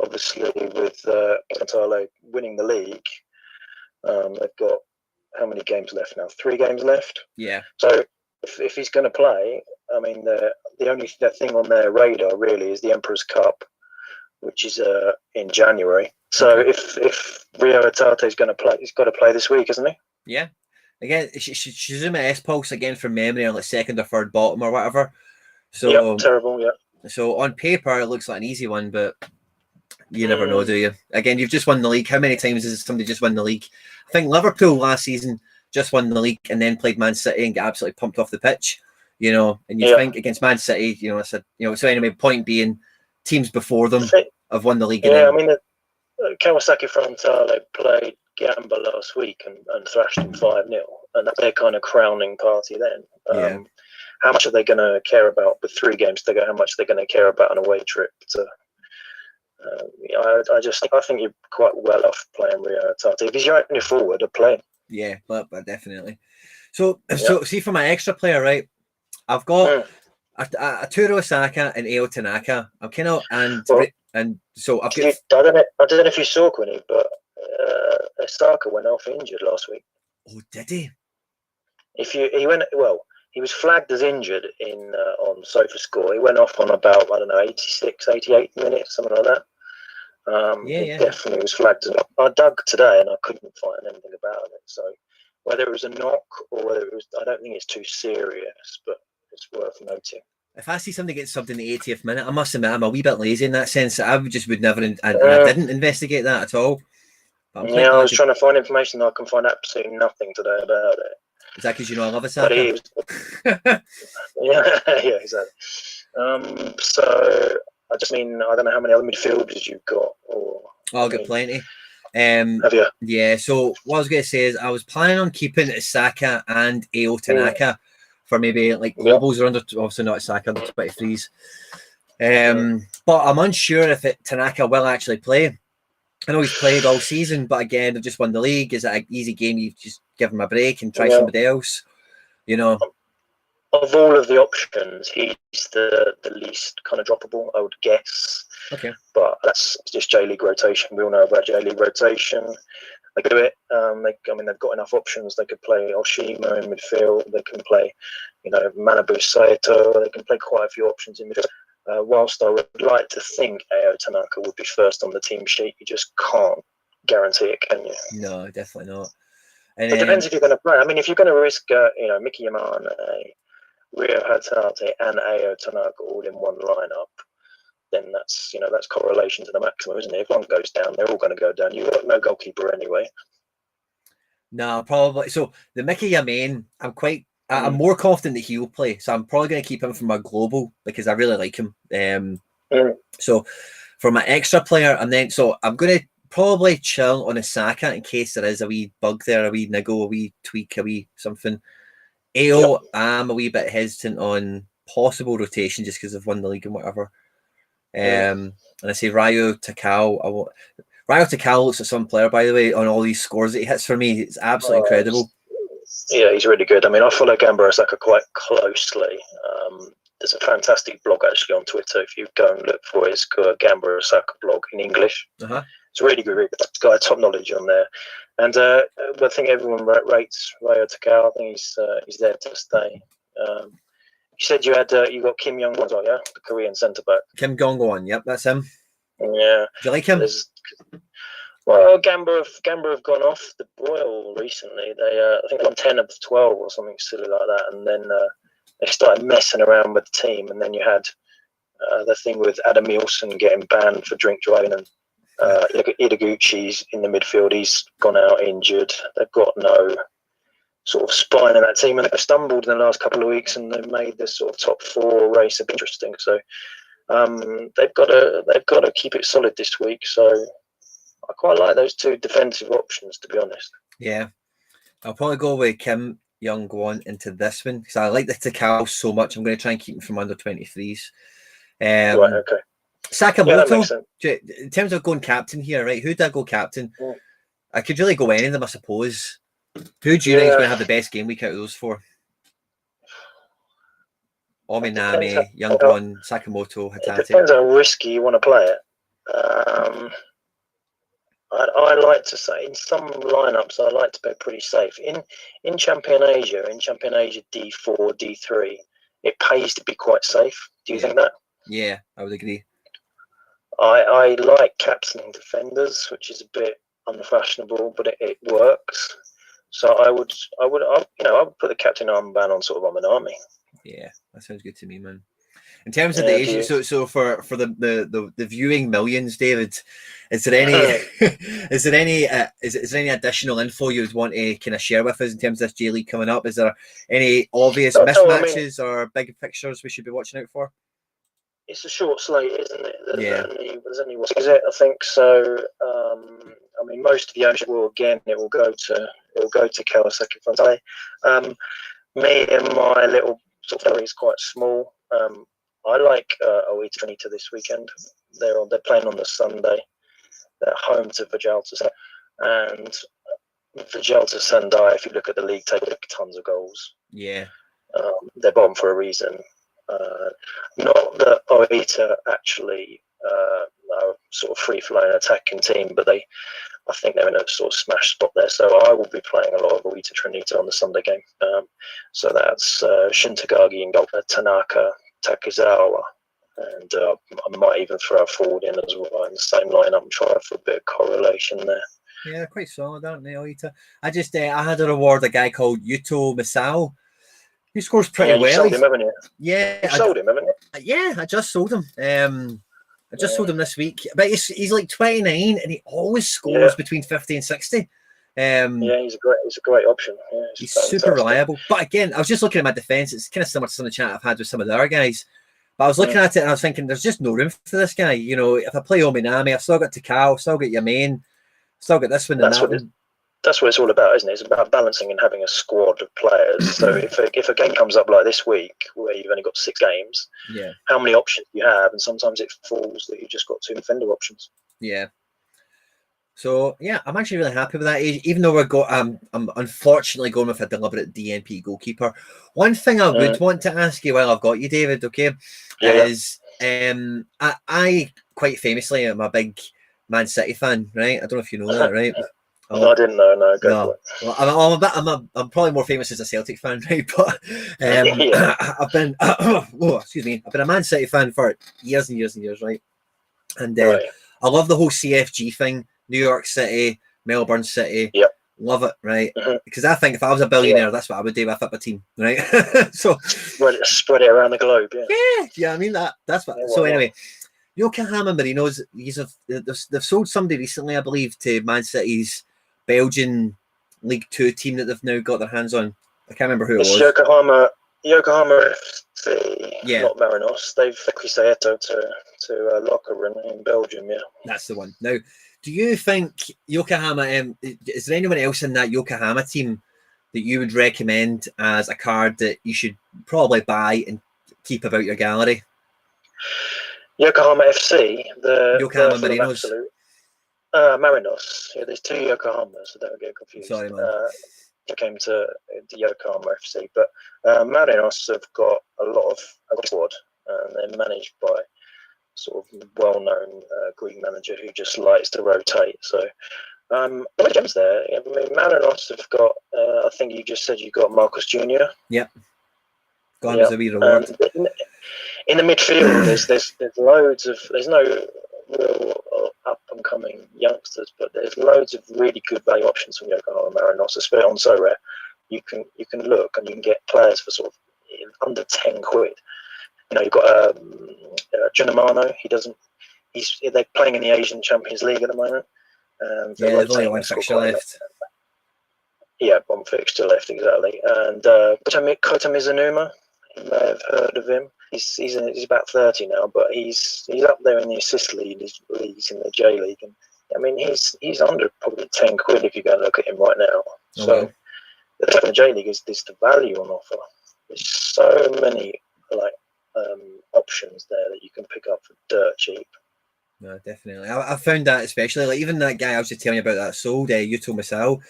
Obviously, with Hatate winning the league, they've got how many games left now? 3 games left. Yeah. So if he's going to play, I mean, the only thing on their radar really is the Emperor's Cup, which is in January. So if Rio Hatate is going to play, he's got to play this week, isn't he? Yeah. Again, she's in my S-Pulse again from memory on like second or third bottom or whatever. So terrible. Yeah. So on paper it looks like an easy one, but you never know, do you? Again, you've just won the league. How many times has somebody just won the league? I think Liverpool last season just won the league and then played Man City and got absolutely pumped off the pitch. You know, and you think against Man City, you know, I said, you know, so anyway, point being, teams before them have won the league. Yeah, I mean, Kawasaki Frontale played Gamba last week and thrashed them 5-0, and that's their kind of crowning party then. How much are they going to care about with 3 games to go? How much are they going to care about an away trip? I think you're quite well off playing Rio Hatate. If he's your only forward, I'd play him. Yeah, but definitely. So see, for my extra player, right? I've got Arturo Osaka and Eo Tanaka. I'm kind of and so I've got. I don't know if you saw, Quinny, but Osaka went off injured last week. Oh, did he? He was flagged as injured on SofaScore. He went off on about 86, 88 minutes, something like that. He definitely was flagged. I dug today and I couldn't find anything about it. So whether it was a knock or whether it was, I don't think it's too serious, but it's worth noting. If I see somebody get subbed in the 80th minute, I must admit I'm a wee bit lazy in that sense. I would never, and I didn't investigate that at all. I was trying to find information. I can find absolutely nothing today about it. Is that because you know I love Osaka? Yeah, exactly. So I just mean, I don't know how many other midfielders you've got. I've got plenty. Have you? Yeah. So what I was going to say is I was planning on keeping Osaka and Eo Tanaka for maybe like globals or under, obviously not Osaka, under 23s. But I'm unsure if Tanaka will actually play. I know he's played all season, but again, they've just won the league. Is it an easy game? You just give him a break and try somebody else, you know? Of all of the options, he's the least kind of droppable, I would guess. Okay. But that's just J-League rotation. We all know about J-League rotation. They do it. They've got enough options. They could play Oshima in midfield. They can play, Manabu Saito. They can play quite a few options in midfield. Whilst I would like to think Eo Tanaka would be first on the team sheet, you just can't guarantee it, can you? No, definitely not. And it depends if you're going to play. I mean, if you're going to risk, Mickey Yamane, Rio Hatate and Ayo Tanaka all in one lineup, then that's correlation to the maximum, isn't it? If one goes down, they're all going to go down. You've got no goalkeeper anyway. No, probably. So the Mickey Yamain, I'm more confident that he will play. So I'm probably going to keep him for my global because I really like him. So for my extra player, and then so I'm going to probably chill on a Saka in case there is a wee bug there, a wee niggle, a wee tweak, a wee something. AO, I'm a wee bit hesitant on possible rotation just because I've won the league and whatever. And I say Rayo Takao. Rayo Takao looks like some player, by the way, on all these scores that he hits for me. It's absolutely incredible. Yeah, he's really good. I mean, I follow Gamba Osaka quite closely. There's a fantastic blog actually on Twitter. If you go and look for it, it's called a Gamba Osaka blog in English. It's really good. It's got top knowledge on there. And I think everyone rates Rayo Takao. I think he's there to stay. You said you got Kim Young-won, yeah, the Korean centre back. Kim Jong-won, yep, that's him. Yeah. Do you like him? Well, Gamba have gone off the boil recently. They I think they won 10 of 12 or something silly like that, and then they started messing around with the team, and then you had the thing with Adam Nielsen getting banned for drink driving, and Idaguchi's in the midfield. He's gone out injured. They've got no sort of spine in that team, and they've stumbled in the last couple of weeks, and they've made this sort of top 4 race a bit interesting. So they've got to keep it solid this week. So I quite like those 2 defensive options, to be honest. Yeah, I'll probably go with Kim Young-won into this one because I like the Takao so much. I'm going to try and keep him from under 23s. Right, okay. Sakamoto, in terms of going captain here, right? Who did I go captain? I could really go any of them, I suppose. Who do you think is going to have the best game week out of those 4? Ominami, Young-won, Sakamoto, Hatate. It depends how risky you want to play it. I like to say in some lineups I like to be pretty safe. In Champion Asia D4, D3, it pays to be quite safe. Do you think that? Yeah, I would agree. I like captaining defenders, which is a bit unfashionable, but it works. So I would put the captain armband on sort of Ominami. Yeah, that sounds good to me, man. In terms of the Asian, so for the viewing millions, David, is there any additional info you'd want to kind of share with us in terms of this J League coming up? Is there any obvious mismatches or big fixtures we should be watching out for? It's a short slate, isn't it? There's only what is it? I think so. I mean, most of the Asia will go to Kawasaki Frontale. Me and my little sort of area is quite small. I like Oita Trinita this weekend. They're playing on the Sunday. They're home to Vijalta, and Vijalta Sendai. If you look at the league table, tons of goals. Yeah, they're bottom for a reason. Not that Oita actually are sort of free-flowing attacking team, but I think they're in a sort of smash spot there. So I will be playing a lot of Oita Trinita on the Sunday game. So that's Shintagagi and Tanaka, Takizawa, and I might even throw a forward in as well in the same lineup and try for a bit of correlation there. Yeah, they're quite solid, aren't they, Oita? I had to reward a guy called Yuto Misao. He scores pretty well. You sold him, haven't you? Yeah, you sold him, haven't you? Yeah, I just sold him. I just sold him this week, but he's like 29 and he always scores between 50 and 60. Yeah, he's a great option. Yeah, he's super reliable. But again, I was just looking at my defense. It's kind of similar to some of the chat I've had with some of the other guys. But I was looking at it and I was thinking, there's just no room for this guy. You know, if I play Ominami, I've still got Takao, still got Yamain, still got this one and that one. That's what it's all about, isn't it? It's about balancing and having a squad of players. So if a game comes up like this week, where you've only got 6 games, how many options do you have? And sometimes it falls that you've just got 2 defender options. Yeah. So yeah, I'm actually really happy with that. Even though I'm unfortunately going with a deliberate DNP goalkeeper. One thing I would want to ask you while I've got you, David, okay, is I quite famously am a big Man City fan, right? I don't know if you know that, right? No, I didn't know. No, go for it. Well, I'm probably more famous as a Celtic fan, right? But I've been I've been a Man City fan for years and years and years, right? And I love the whole CFG thing. New York City, Melbourne City. Yep. love it, right? Because I think if I was a billionaire, that's what I would do with a team, right? So spread it around the globe. Yeah. I mean that's what. So anyway, Yokohama Marinos, they've sold somebody recently, I believe, to Man City's Belgian League 2 team that they've now got their hands on. I can't remember who it was. Yokohama FC, not Marinos. They've Crisaeto to Lokeren in Belgium. Yeah, that's the one. Now, do you think Yokohama? Is there anyone else in that Yokohama team that you would recommend as a card that you should probably buy and keep about your gallery? Yokohama FC, the Yokohama Marinos. Marinos. Yeah, there's 2 Yokohamas, so don't get confused. Sorry, man. It came to Yokohama FC, but Marinos have got a lot of squad, and they're managed by sort of well-known Greek manager who just likes to rotate. So, the gems there. I mean, Marinos have got. I think you just said you got Marcus Jr. Yep. Gone as a wee reward. In the midfield, there's loads of. There's no real up and coming youngsters, but there's loads of really good value options from Yokohama Marinos, especially on SoRare. You can look and you can get players for sort of under 10 quid. You know, you've got Gianamano. They're playing in the Asian Champions League at the moment. There's only one fixture left. Yeah, one fixture left, exactly. And Kota Mizunuma, you may have heard of him. He's about 30 now, but he's up there in the assist leagues in the J League, and I mean he's under probably 10 quid if you go and look at him right now. So the J League is the value on offer. There's so many options there that you can pick up for dirt cheap. No, definitely. I found that especially even that guy I was just telling you about that sold Yuto Masao.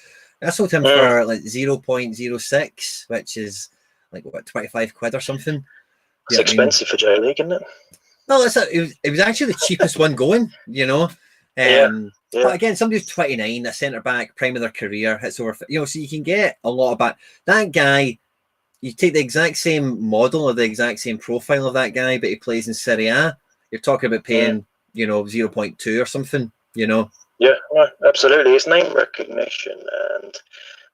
I sold him for like 0.06, which is like what 25 quid or something. It's expensive for J League, isn't it? No, it was actually the cheapest one going, you know. But again, somebody who's 29, a centre back, prime of their career, hits over, so you can get a lot of back. That guy, you take the exact same model or the exact same profile of that guy, but he plays in Serie A. You're talking about paying, 0.2 or something, Yeah, no, absolutely. It's name recognition and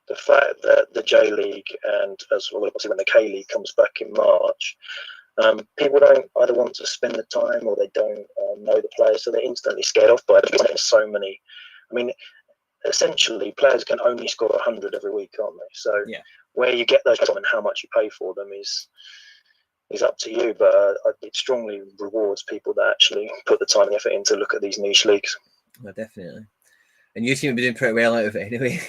the fact that the J League and as well, obviously when the K League comes back in March, people don't either want to spend the time or they don't know the players, so they're instantly scared off by it. There's so many. I mean, essentially, players can only score 100 every week, can't they? So where you get those and how much you pay for them is up to you. But it strongly rewards people that actually put the time and effort in to look at these niche leagues. Well, definitely. And you seem to be doing pretty well out of it anyway,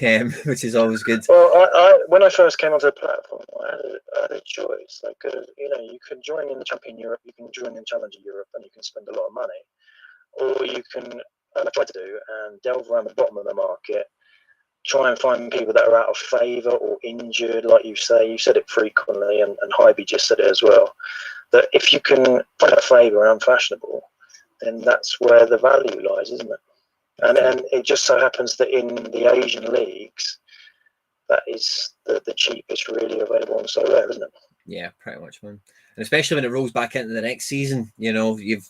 which is always good. Well, when I first came onto the platform, I had a choice. You can join in the Champion Europe, you can join in Challenger Europe, and you can spend a lot of money. Or you can, I try to do, and delve around the bottom of the market, try and find people that are out of favour or injured, like you say. You said it frequently, and Hybe just said it as well, that if you can find out of favour and unfashionable, then that's where the value lies, isn't it? And it just so happens that in the Asian leagues, that is the cheapest really available on SoRare, isn't it? Yeah, pretty much, man. And especially when it rolls back into the next season, when you've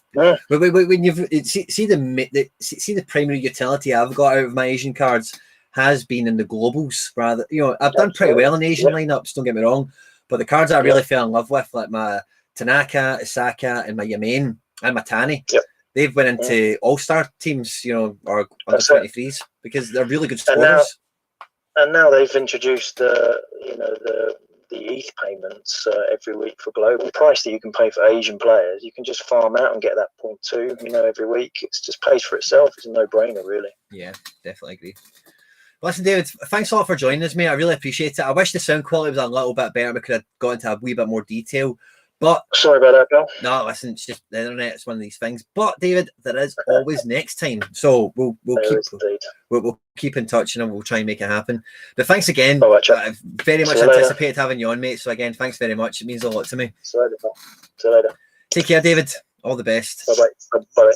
see the primary utility I've got out of my Asian cards has been in the globals rather. I've done pretty well in Asian lineups. Don't get me wrong, but the cards I really fell in love with, like my Tanaka, Isaka, and my Yamain and my Tani. They've went into all-star teams, or under 23s because they're really good scorers. And now they've introduced the ETH payments every week for global. The price that you can pay for Asian players, you can just farm out and get that 0.2, every week. It's just pays for itself. It's a no-brainer, really. Yeah, definitely agree. Well, listen, David, thanks a lot for joining us, mate. I really appreciate it. I wish the sound quality was a little bit better. We could have got into a wee bit more detail. But sorry about that, Bill. No, listen, it's just the internet. It's one of these things. But David, there is always next time. So we'll keep in touch and we'll try and make it happen. But thanks again. I very much anticipated having you on, mate. So again, thanks very much. It means a lot to me. See you later. Take care, David. All the best. Bye-bye.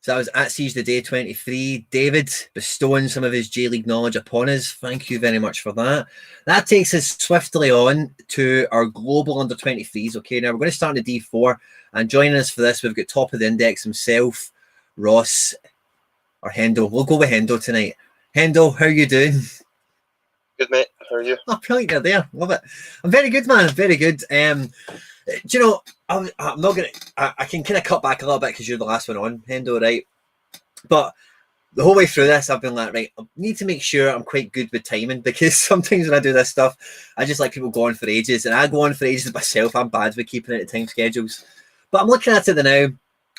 So that was at Siege the Day 23. David bestowing some of his J League knowledge upon us. Thank you very much for that. That takes us swiftly on to our global under 23s. Okay, now we're going to start in the D4, and joining us for this, we've got top of the index himself, Ross or Hendo. We'll go with Hendo tonight. Hendo, how you doing? Good, mate. How are you? Oh, brilliant, you're there. Love it. I'm very good, man. Very good. Do you know, I'm not going to... I can kind of cut back a little bit because you're the last one on, Hendo, right? But the whole way through this, I've been like, right, I need to make sure I'm quite good with timing, because sometimes when I do this stuff, I just like people go on for ages, and I go on for ages myself. I'm bad with keeping it at time schedules. But I'm looking at it now.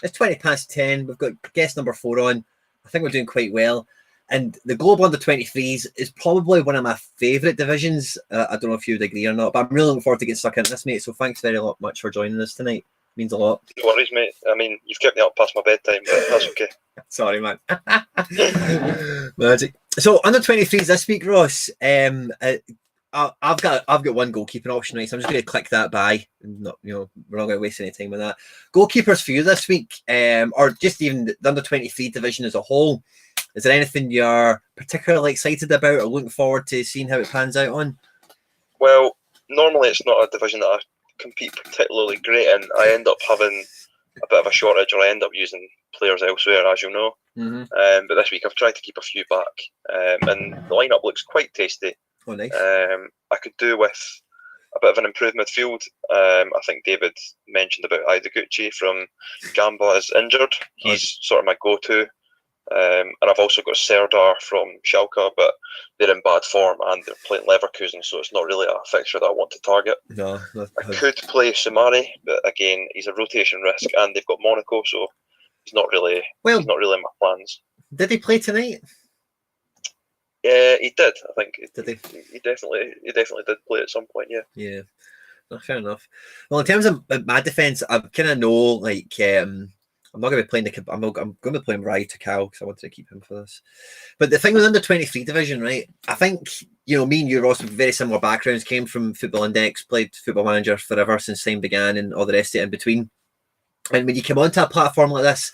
It's 10:20. We've got guest number 4 on. I think we're doing quite well. And the Global Under 23s is probably one of my favourite divisions. I don't know if you would agree or not, but I'm really looking forward to getting stuck into this, mate. So thanks very much for joining us tonight. It means a lot. No worries, mate. I mean, you've kept me up past my bedtime, but that's okay. Sorry, man. Magic. So under 23s this week, Ross. I've got one goalkeeping option, right? So I'm just going to click that by. Not, we're not going to waste any time with that. Goalkeepers for you this week, or just even the under 23 division as a whole. Is there anything you're particularly excited about or looking forward to seeing how it pans out on? Well, normally it's not a division that I compete particularly great in. I end up having a bit of a shortage, or I end up using players elsewhere, as you know. Mm-hmm. But this week I've tried to keep a few back, and the lineup looks quite tasty. Oh, nice. I could do with a bit of an improved midfield. I think David mentioned about Idaguchi from Gamba is injured. He's sort of my go-to. And I've also got SoRare from Schalke, but they're in bad form and they're playing Leverkusen, so it's not really a fixture that I want to target. No, I could play Sumari, but again, he's a rotation risk, and they've got Monaco, so he's not really in my plans. Did he play tonight? Yeah, he did. I think Did he definitely did play at some point. Yeah. Yeah. No, fair enough. Well, in terms of my defence, I kind of know, like, I'm not going to be playing I'm going to be playing Rai Takao because I wanted to keep him for this. But the thing with under 23 division, right? I think, me and you, Ross, with very similar backgrounds, came from Football Index, played Football Manager forever since time began, and all the rest of it in between. And when you come onto a platform like this,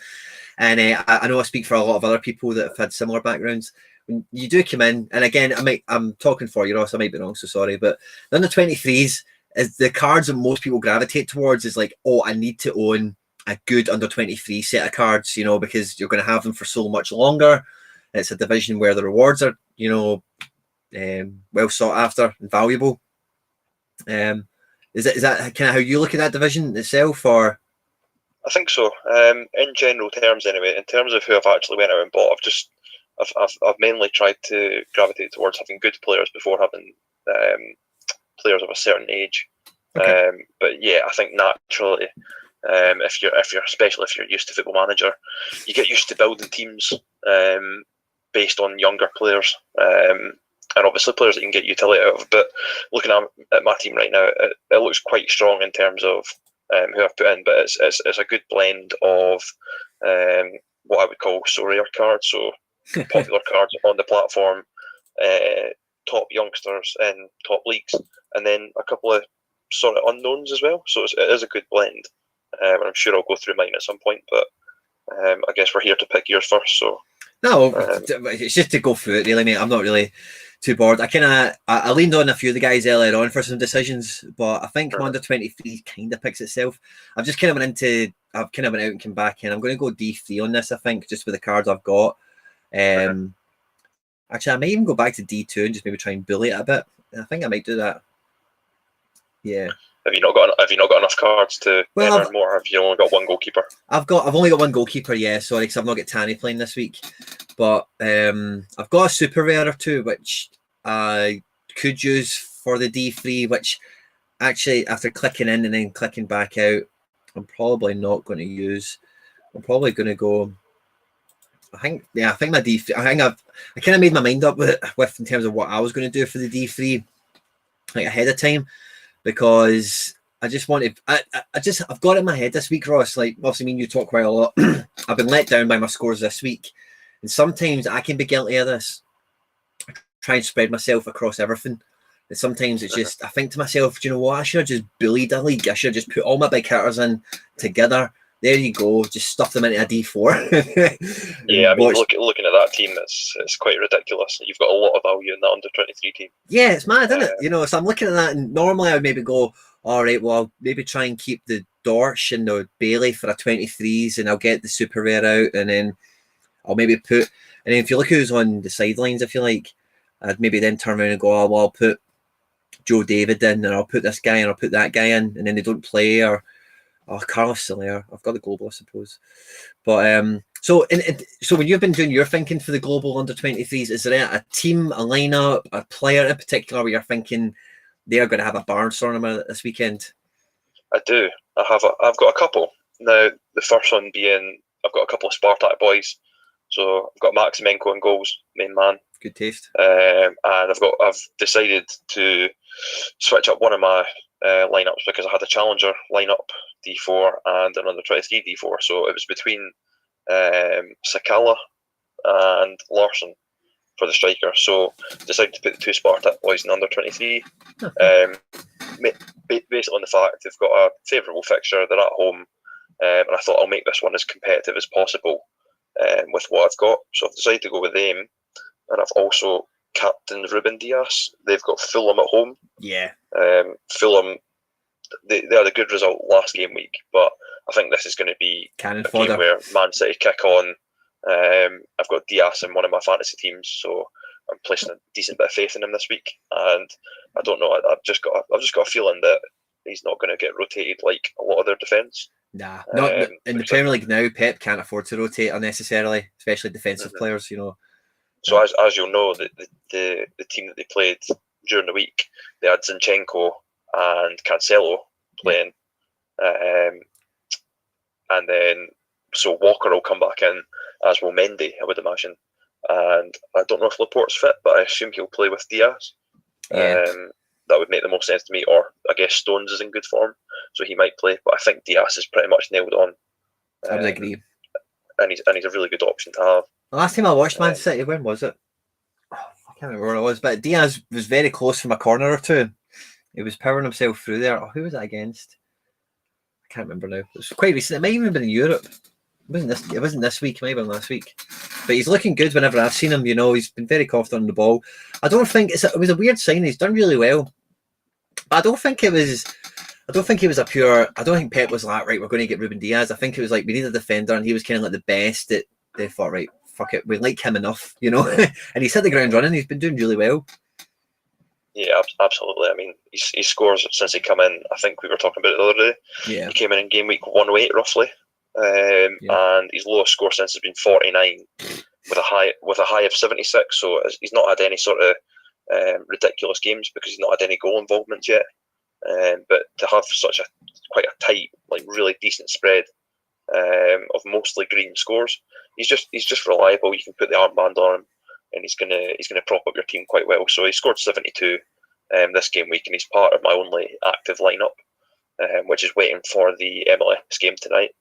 and I know I speak for a lot of other people that have had similar backgrounds, when you do come in, and again, I'm talking for you, Ross, I might be wrong, so sorry, but the under 23s is the cards that most people gravitate towards is like, oh, I need to own a good under 23 set of cards, because you're going to have them for so much longer. It's a division where the rewards are, well sought after and valuable. Is that kind of how you look at that division itself, or? I think so. In general terms, anyway. In terms of who I've actually went out and bought, I've mainly tried to gravitate towards having good players before having players of a certain age. Okay. But yeah, I think naturally, especially if you're used to Football Manager, you get used to building teams based on younger players, and obviously players that you can get utility out of. But looking at my team right now, it looks quite strong in terms of who I've put in. But it's a good blend of what I would call SoRare cards, so popular cards on the platform, top youngsters in top leagues, and then a couple of sort of unknowns as well. So it is a good blend. And I'm sure I'll go through mine at some point, but I guess we're here to pick yours first. So no, it's just to go through it, really, mate. I'm not really too bored. I leaned on a few of the guys earlier on for some decisions, but I think under 23 kind of picks itself. I've just kind of went out and come back in. I'm going to go D3 on this, I think, just with the cards I've got. Actually, I might even go back to D2 and just maybe try and bully it a bit. I think I might do that. Yeah. Have you not got enough cards to earn more? Have you only got one goalkeeper? I've only got one goalkeeper. Yeah, sorry, because I've not got Tanny playing this week. But I've got a super rare or two which I could use for the D3. Which actually, after clicking in and then clicking back out, I'm probably not going to use. I'm probably going to go. I think my D3. I kind of made my mind up with in terms of what I was going to do for the D3, like ahead of time. Because I just wanted, I've got it in my head this week, Ross. Like, obviously, me and you talk quite a lot. I've been let down by my scores this week, and sometimes I can be guilty of this. I try and spread myself across everything, and sometimes it's just I think to myself, do you know what? I should have just bullied a league. I should have just put all my big hitters in together. There you go. Just stuff them into a D4. Yeah, I mean, looking at that team, it's quite ridiculous. You've got a lot of value in that under 23 team. Yeah, it's mad, isn't it? So I'm looking at that, and normally I would maybe go, all right, well, I'll maybe try and keep the Dorsch and the Bailey for a 23s, and I'll get the super rare out, and then I'll maybe put And then if you look who's on the sidelines, if you like, I'd maybe then turn around and go, oh, well, I'll put Joe David in, and I'll put this guy, and I'll put that guy in, and then they don't play, or Carlos SoRare. I've got the global, I suppose. But so when you've been doing your thinking for the global under-23s, is there a team, a lineup, a player in particular where you're thinking they're going to have a barnstormer this weekend? I do. I've got a couple. Now, the first one being, I've got a couple of Spartak boys. So I've got Maximenko in goals, main man. Good taste. And I've decided to switch up one of my lineups because I had a challenger lineup D4 and an under 23 D4. So it was between Sakala and Larson for the striker. So decided to put the two Spartak boys in under 23. Based on the fact they've got a favourable fixture, they're at home, and I thought I'll make this one as competitive as possible with what I've got. So I've decided to go with them, and I've also captained Ruben Diaz. They've got Fulham at home. Yeah. Fulham, they had a good result last game week, but I think this is going to be Cannon a fodder. game where Man City kick on. I've got Diaz in one of my fantasy teams, so I'm placing a decent bit of faith in him this week. And I don't know, I've just got a feeling that he's not going to get rotated like a lot of their defence. Nah, not in the Premier League now. Pep can't afford to rotate unnecessarily, especially defensive players. You know. So as you'll know, the team that they played during the week, they had Zinchenko and Cancelo playing, and then so Walker will come back in, as will Mendy, I would imagine. And I don't know if Laporte's fit, but I assume he'll play with Diaz. Yeah. That would make the most sense to me. Or I guess Stones is in good form, so he might play. But I think Diaz is pretty much nailed on. I would agree. And he's a really good option to have. The last time I watched Man City, when was it? I can't remember where it was, but Diaz was very close from a corner or two. He was powering himself through there. Oh, who was that against? I can't remember now. It was quite recent. It might even have been in Europe. It wasn't this week. It might have been last week. But he's looking good whenever I've seen him. You know, he's been very confident on the ball. I don't think it was a weird sign. He's done really well. But I don't think it was a pure. I don't think Pep was like, right, we're going to get Ruben Diaz. I think it was like we need a defender, and he was kind of like the best that they thought, right, fuck it, we like him enough, you know. And he's hit the ground running. He's been doing really well. Yeah, absolutely. I mean, he scores since he come in. I think we were talking about it the other day. Yeah, he came in game week 108 roughly, and his lowest score since has been 49, with a high of 76. So he's not had any sort of ridiculous games because he's not had any goal involvement yet. But to have such quite a tight, like really decent spread of mostly green scores, he's just reliable. You can put the armband on him, and he's gonna prop up your team quite well. So he scored 72 this game week, and he's part of my only active lineup, which is waiting for the MLS game tonight.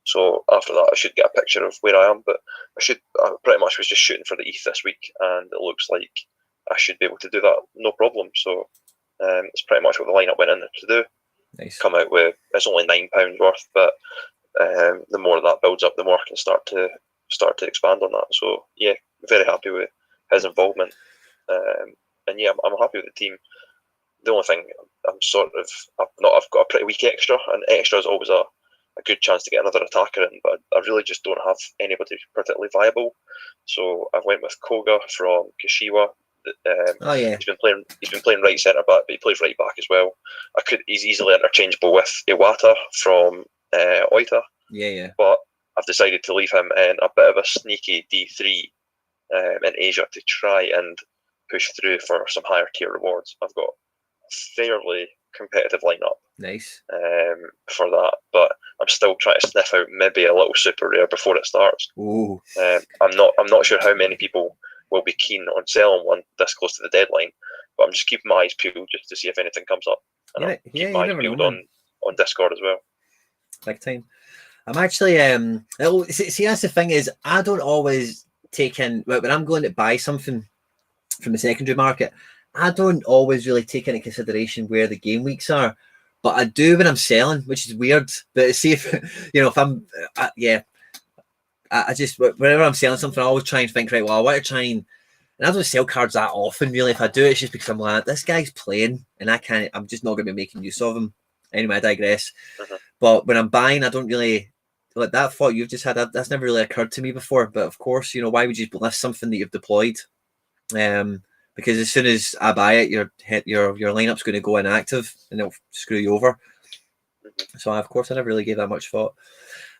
So after that, I should get a picture of where I am. But I pretty much was just shooting for the ETH this week, and it looks like I should be able to do that no problem. So it's pretty much what the lineup went in there to do. Nice. Come out with, it's only £9 worth, but the more that builds up, the more I can start to expand on that. So yeah, very happy with his involvement, and yeah, I'm happy with the team. The only thing I've got a pretty weak extra, and extra is always a good chance to get another attacker in, but I really just don't have anybody particularly viable. So I went with Koga from Kashiwa. He's been playing right centre back, but he plays right back as well. He's easily interchangeable with Iwata from Oita. Yeah. But I've decided to leave him in a bit of a sneaky D3 in Asia to try and push through for some higher tier rewards. I've got a fairly competitive lineup. Nice. For that, but I'm still trying to sniff out maybe a little super rare before it starts. Ooh. I'm not sure how many people will be keen on selling one this close to the deadline, but I'm just keeping my eyes peeled just to see if anything comes up. And yeah, my eyes peeled on Discord as well. Big time. I'm actually see that's the thing is I don't always take in when I'm going to buy something from the secondary market. I don't always really take into consideration where the game weeks are, but I do when I'm selling, which is weird. But see if if I'm I just whenever I'm selling something, I always try and think, right, well, I want to try and I don't sell cards that often really. If I do, it's just because I'm like, this guy's playing and I'm just not going to be making use of him. Anyway, I digress. Uh-huh. But when I'm buying, I don't really like that thought you've just had, that's never really occurred to me before. But of course, why would you list something that you've deployed? Because as soon as I buy it, your lineup's going to go inactive and it'll screw you over. So of course I never really gave that much thought.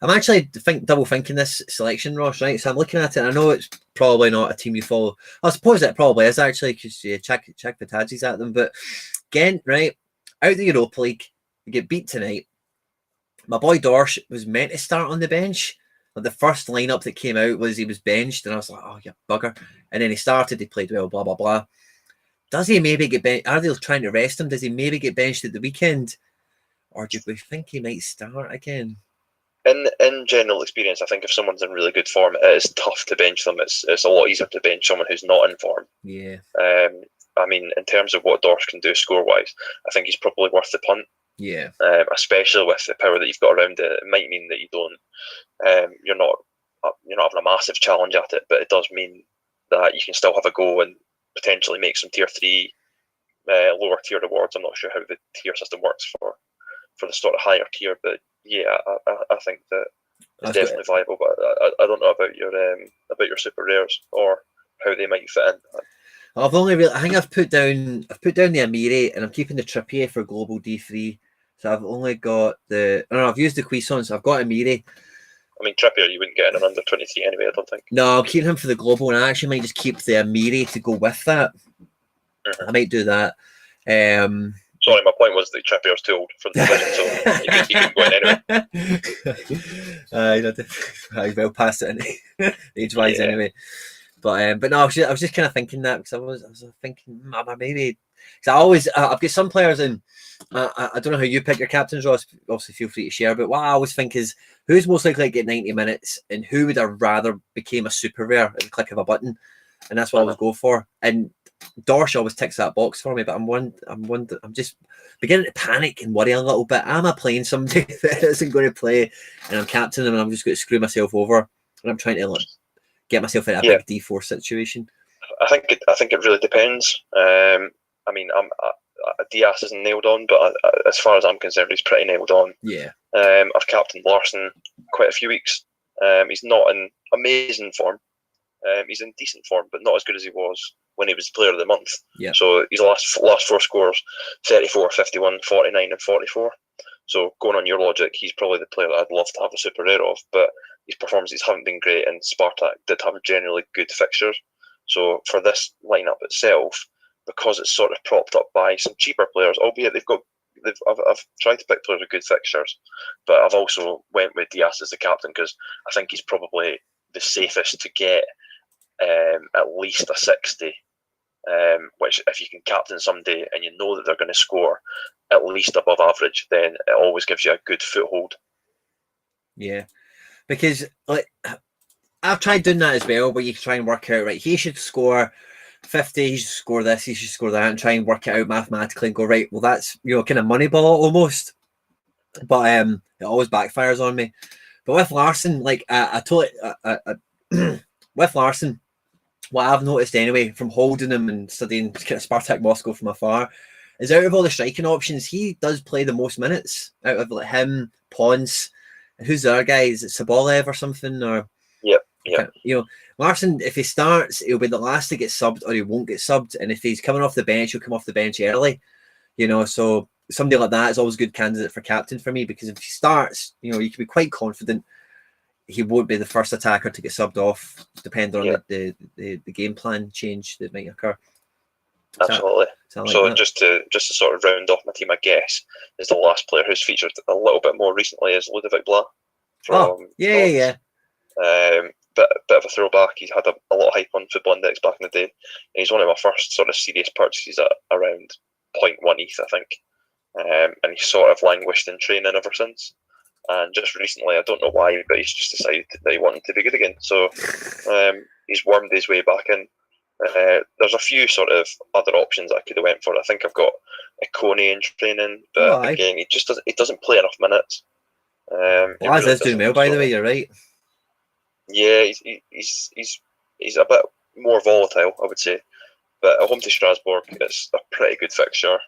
I'm actually double thinking this selection, Ross, right? So I'm looking at it, and I know it's probably not a team you follow. I suppose it probably is, actually, because you check the Tadgies at them. But Ghent, right, out of the Europa League, you get beat tonight. My boy Dorsch was meant to start on the bench. Like, the first lineup that came out was he was benched, and I was like, oh, you bugger. And then he started, he played well, blah, blah, blah. Does he maybe get benched? Are they trying to rest him? Does he maybe get benched at the weekend? Or do we think he might start again? In general experience, I think if someone's in really good form, it is tough to bench them. It's a lot easier to bench someone who's not in form. Yeah. I mean, in terms of what Dorsch can do score-wise, I think he's probably worth the punt. Yeah. Especially with the power that you've got around it. It might mean that you don't, you're not having a massive challenge at it, but it does mean that you can still have a go and potentially make some tier 3, lower tier rewards. I'm not sure how the tier system works for the sort of higher tier, but yeah, I think that it's definitely viable. But I don't know about your super rares or how they might fit in. I think I've put down the Amiri, and I'm keeping the Trippier for global D3. So I've only got I've used the Cuisance, so I've got Amiri. I mean, Trippier you wouldn't get in an under 23 anyway, I don't think. No, I'll keep him for the global, and I actually might just keep the Amiri to go with that. I might do that. Sorry, my point was that Trippier's too old for the position, so he could go anyway. I well past it age-wise anyway. But no, I was just kind of thinking that, because I was thinking maybe, because I've got some players in. I don't know how you pick your captains, Ross. Obviously, feel free to share. But what I always think is, who's most likely to get 90 minutes, and who would I rather became a super rare at the click of a button, and that's what I always go for. And Dorsch always ticks that box for me, but I'm just beginning to panic and worry a little bit. Am I playing somebody that isn't going to play, and I'm captaining them, and I'm just going to screw myself over, and I'm trying to get myself in a big D4 situation? I think it really depends. I mean, Diaz isn't nailed on, but as far as I'm concerned, he's pretty nailed on. Yeah. I've captained Larson quite a few weeks. He's not in amazing form. He's in decent form, but not as good as he was when he was player of the month. Yeah. So his last 4 scores, 34, 51, 49 and 44. So going on your logic, he's probably the player that I'd love to have a super rare of, but his performances haven't been great, and Spartak did have generally good fixtures. So for this lineup itself, because it's sort of propped up by some cheaper players, albeit I've tried to pick players with good fixtures, but I've also went with Diaz as the captain because I think he's probably the safest to get at least a 60, which if you can captain somebody and you know that they're going to score at least above average, then it always gives you a good foothold. Yeah, because I've tried doing that as well, where you try and work out, right, he should score 50, he should score this, he should score that, and try and work it out mathematically and go, right, well, that's, kind of Moneyball almost. But it always backfires on me. But with Larson, with Larson, what I've noticed anyway, from holding him and studying kind of Spartak Moscow from afar, is out of all the striking options, he does play the most minutes out of him, Ponce, and who's the other guy? Is it Sobolev or something? Or Yeah. Larson, if he starts, he'll be the last to get subbed, or he won't get subbed. And if he's coming off the bench, he'll come off the bench early. So somebody like that is always a good candidate for captain for me, because if he starts, you can be quite confident he won't be the first attacker to get subbed off, depending on the game plan change that might occur. Absolutely. Just to sort of round off my team, I guess, is the last player who's featured a little bit more recently is Ludovic Blah. Yeah. Bit of a throwback. He's had a lot of hype on Football Index back in the day. And he's one of my first sort of serious purchases at around 0.1 ETH, I think. And he's sort of languished in training ever since. And just recently, I don't know why, but he's just decided that he wanted to be good again. So he's wormed his way back in. There's a few sort of other options I could have went for. I think I've got a Coney in training, but again, he doesn't play enough minutes. Laz is doing well, by the way. You're right. Yeah, he's a bit more volatile, I would say. But at home to Strasbourg, it's a pretty good fixture.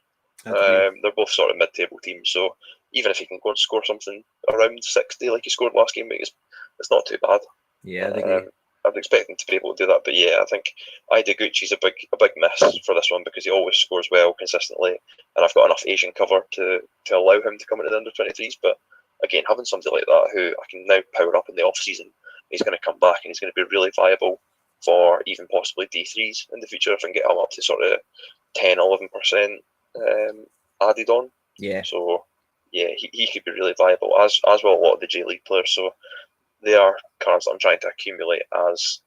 They're both sort of mid-table teams, so even if he can go and score something around 60 like he scored last game week, it's not too bad. Yeah, I agree. I'd expect him to be able to do that, but yeah, I think Ideguchi's a big miss for this one because he always scores well consistently, and I've got enough Asian cover to allow him to come into the under 23s. But again, having somebody like that who I can now power up in the off season, he's going to come back and he's going to be really viable for even possibly D3s in the future if I can get him up to sort of 10-11% added on. Yeah. So yeah, he could be really viable as well a lot of the J League players. So they are cards that I'm trying to accumulate as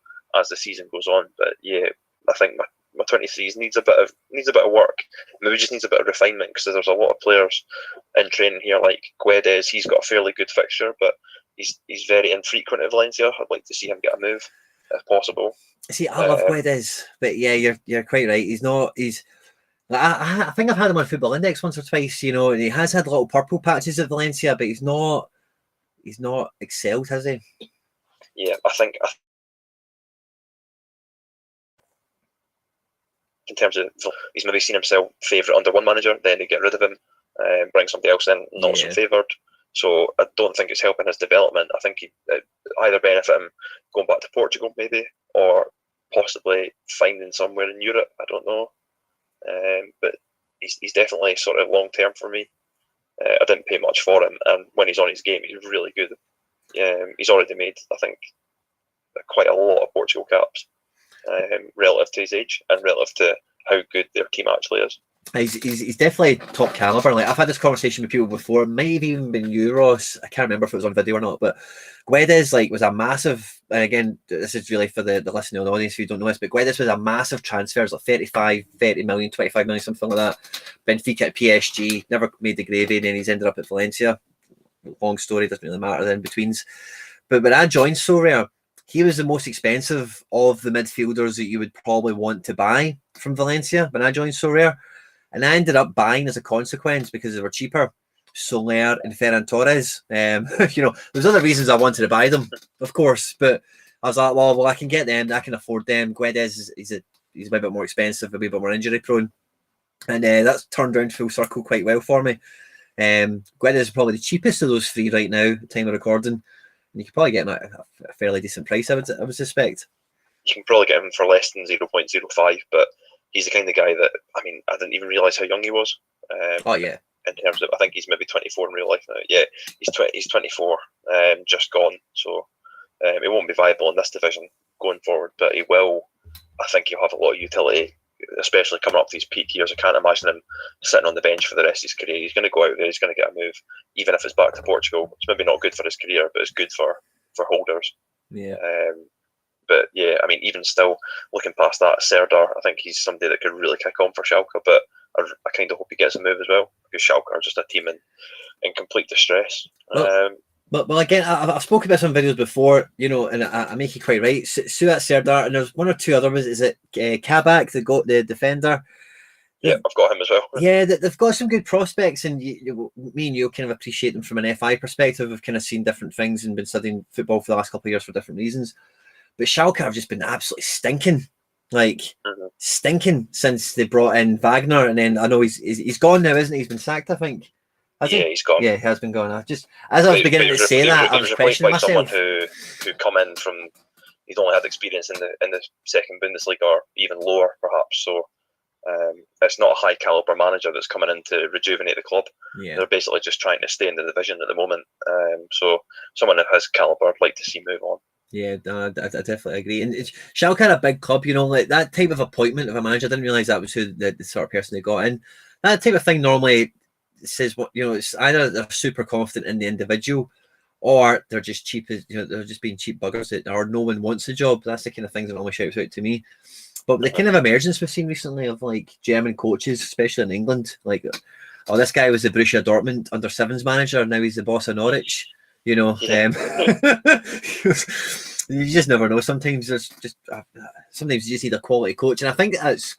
the season goes on. But yeah, I think my 23s needs a bit of work. Maybe just needs a bit of refinement because there's a lot of players in training here like Guedes. He's got a fairly good fixture, but he's very infrequent at Valencia. I'd like to see him get a move if possible. See, I love Guedes, but yeah, you're quite right. He's not. I think I've had him on Football Index once or twice, you know, and he has had little purple patches at Valencia, but he's not excelled, has he? Yeah, I think in terms of he's maybe seen himself favourite under one manager, then they get rid of him, bring somebody else in, not so favoured. So I don't think it's helping his development. I think he either benefit him going back to Portugal maybe, or possibly finding somewhere in Europe. I don't know. But he's definitely sort of long term for me. I didn't pay much for him, and when he's on his game, he's really good. He's already made, I think, quite a lot of Portugal caps relative to his age and relative to how good their team actually is. He's definitely top caliber. Like I've had this conversation with people before. It might have even been Euros. I can't remember if it was on video or not. But Guedes was a massive. And again, this is really for the listening audience who don't know this. But Guedes was a massive transfer. It was like 30 million, 25 million, something like that. Benfica at PSG, never made the gravy, and then he's ended up at Valencia. Long story, doesn't really matter then betweens. But when I joined SoRare, he was the most expensive of the midfielders that you would probably want to buy from Valencia when I joined SoRare. And I ended up buying as a consequence because they were cheaper. SoRare and Ferran Torres. You know, there's other reasons I wanted to buy them, of course, but I was like, well, I can get them. I can afford them. Guedes he's a bit more expensive, a wee bit more injury prone, and that's turned around full circle quite well for me. Guedes is probably the cheapest of those three right now, at the time of recording, and you could probably get him at a fairly decent price. I would suspect. You can probably get him for less than 0.05, but he's the kind of guy that, I mean, I didn't even realise how young he was. Oh yeah. In terms of, I think he's maybe 24 in real life now. Yeah, he's 24, just gone. So it won't be viable in this division going forward, but he will. I think he'll have a lot of utility, especially coming up to these peak years. I can't imagine him sitting on the bench for the rest of his career. He's going to go out there. He's going to get a move, even if it's back to Portugal. It's maybe not good for his career, but it's good for holders. Yeah. But yeah, I mean, even still, looking past that, Serdar, I think he's somebody that could really kick on for Schalke, but I kind of hope he gets a move as well, because Schalke are just a team in complete distress. But again, I've spoken about some videos before, you know, and I make it quite right. Suat Serdar, and there's one or two other ones. Is it Kabak, the defender? Yeah, I've got him as well. Yeah, they've got some good prospects, and me and you kind of appreciate them from an FI perspective. We've kind of seen different things and been studying football for the last couple of years for different reasons. But Schalke have just been absolutely stinking, stinking since they brought in Wagner, and then I know he's gone now, isn't he? He's been sacked, I think. He's gone. Yeah, he has been gone. As I was beginning to say that, I was questioning myself. Someone who come in from, he's only had experience in the second Bundesliga or even lower, perhaps. So it's not a high caliber manager that's coming in to rejuvenate the club. Yeah. They're basically just trying to stay in the division at the moment. So someone of his caliber, I'd like to see move on. Yeah, I definitely agree. And Schalke had a big club, you know, like that type of appointment of a manager. I didn't realise that was who the sort of person they got in. That type of thing normally says what, you know, it's either they're super confident in the individual, or they're just cheap, you know, they're just being cheap buggers, or no one wants the job. That's the kind of things that normally shouts out to me. But the kind of emergence we've seen recently of like German coaches, especially in England, like, oh, this guy was the Borussia Dortmund under sevens manager, now he's the boss of Norwich. You know, you just never know. Sometimes there's sometimes you just need a quality coach, and I think that's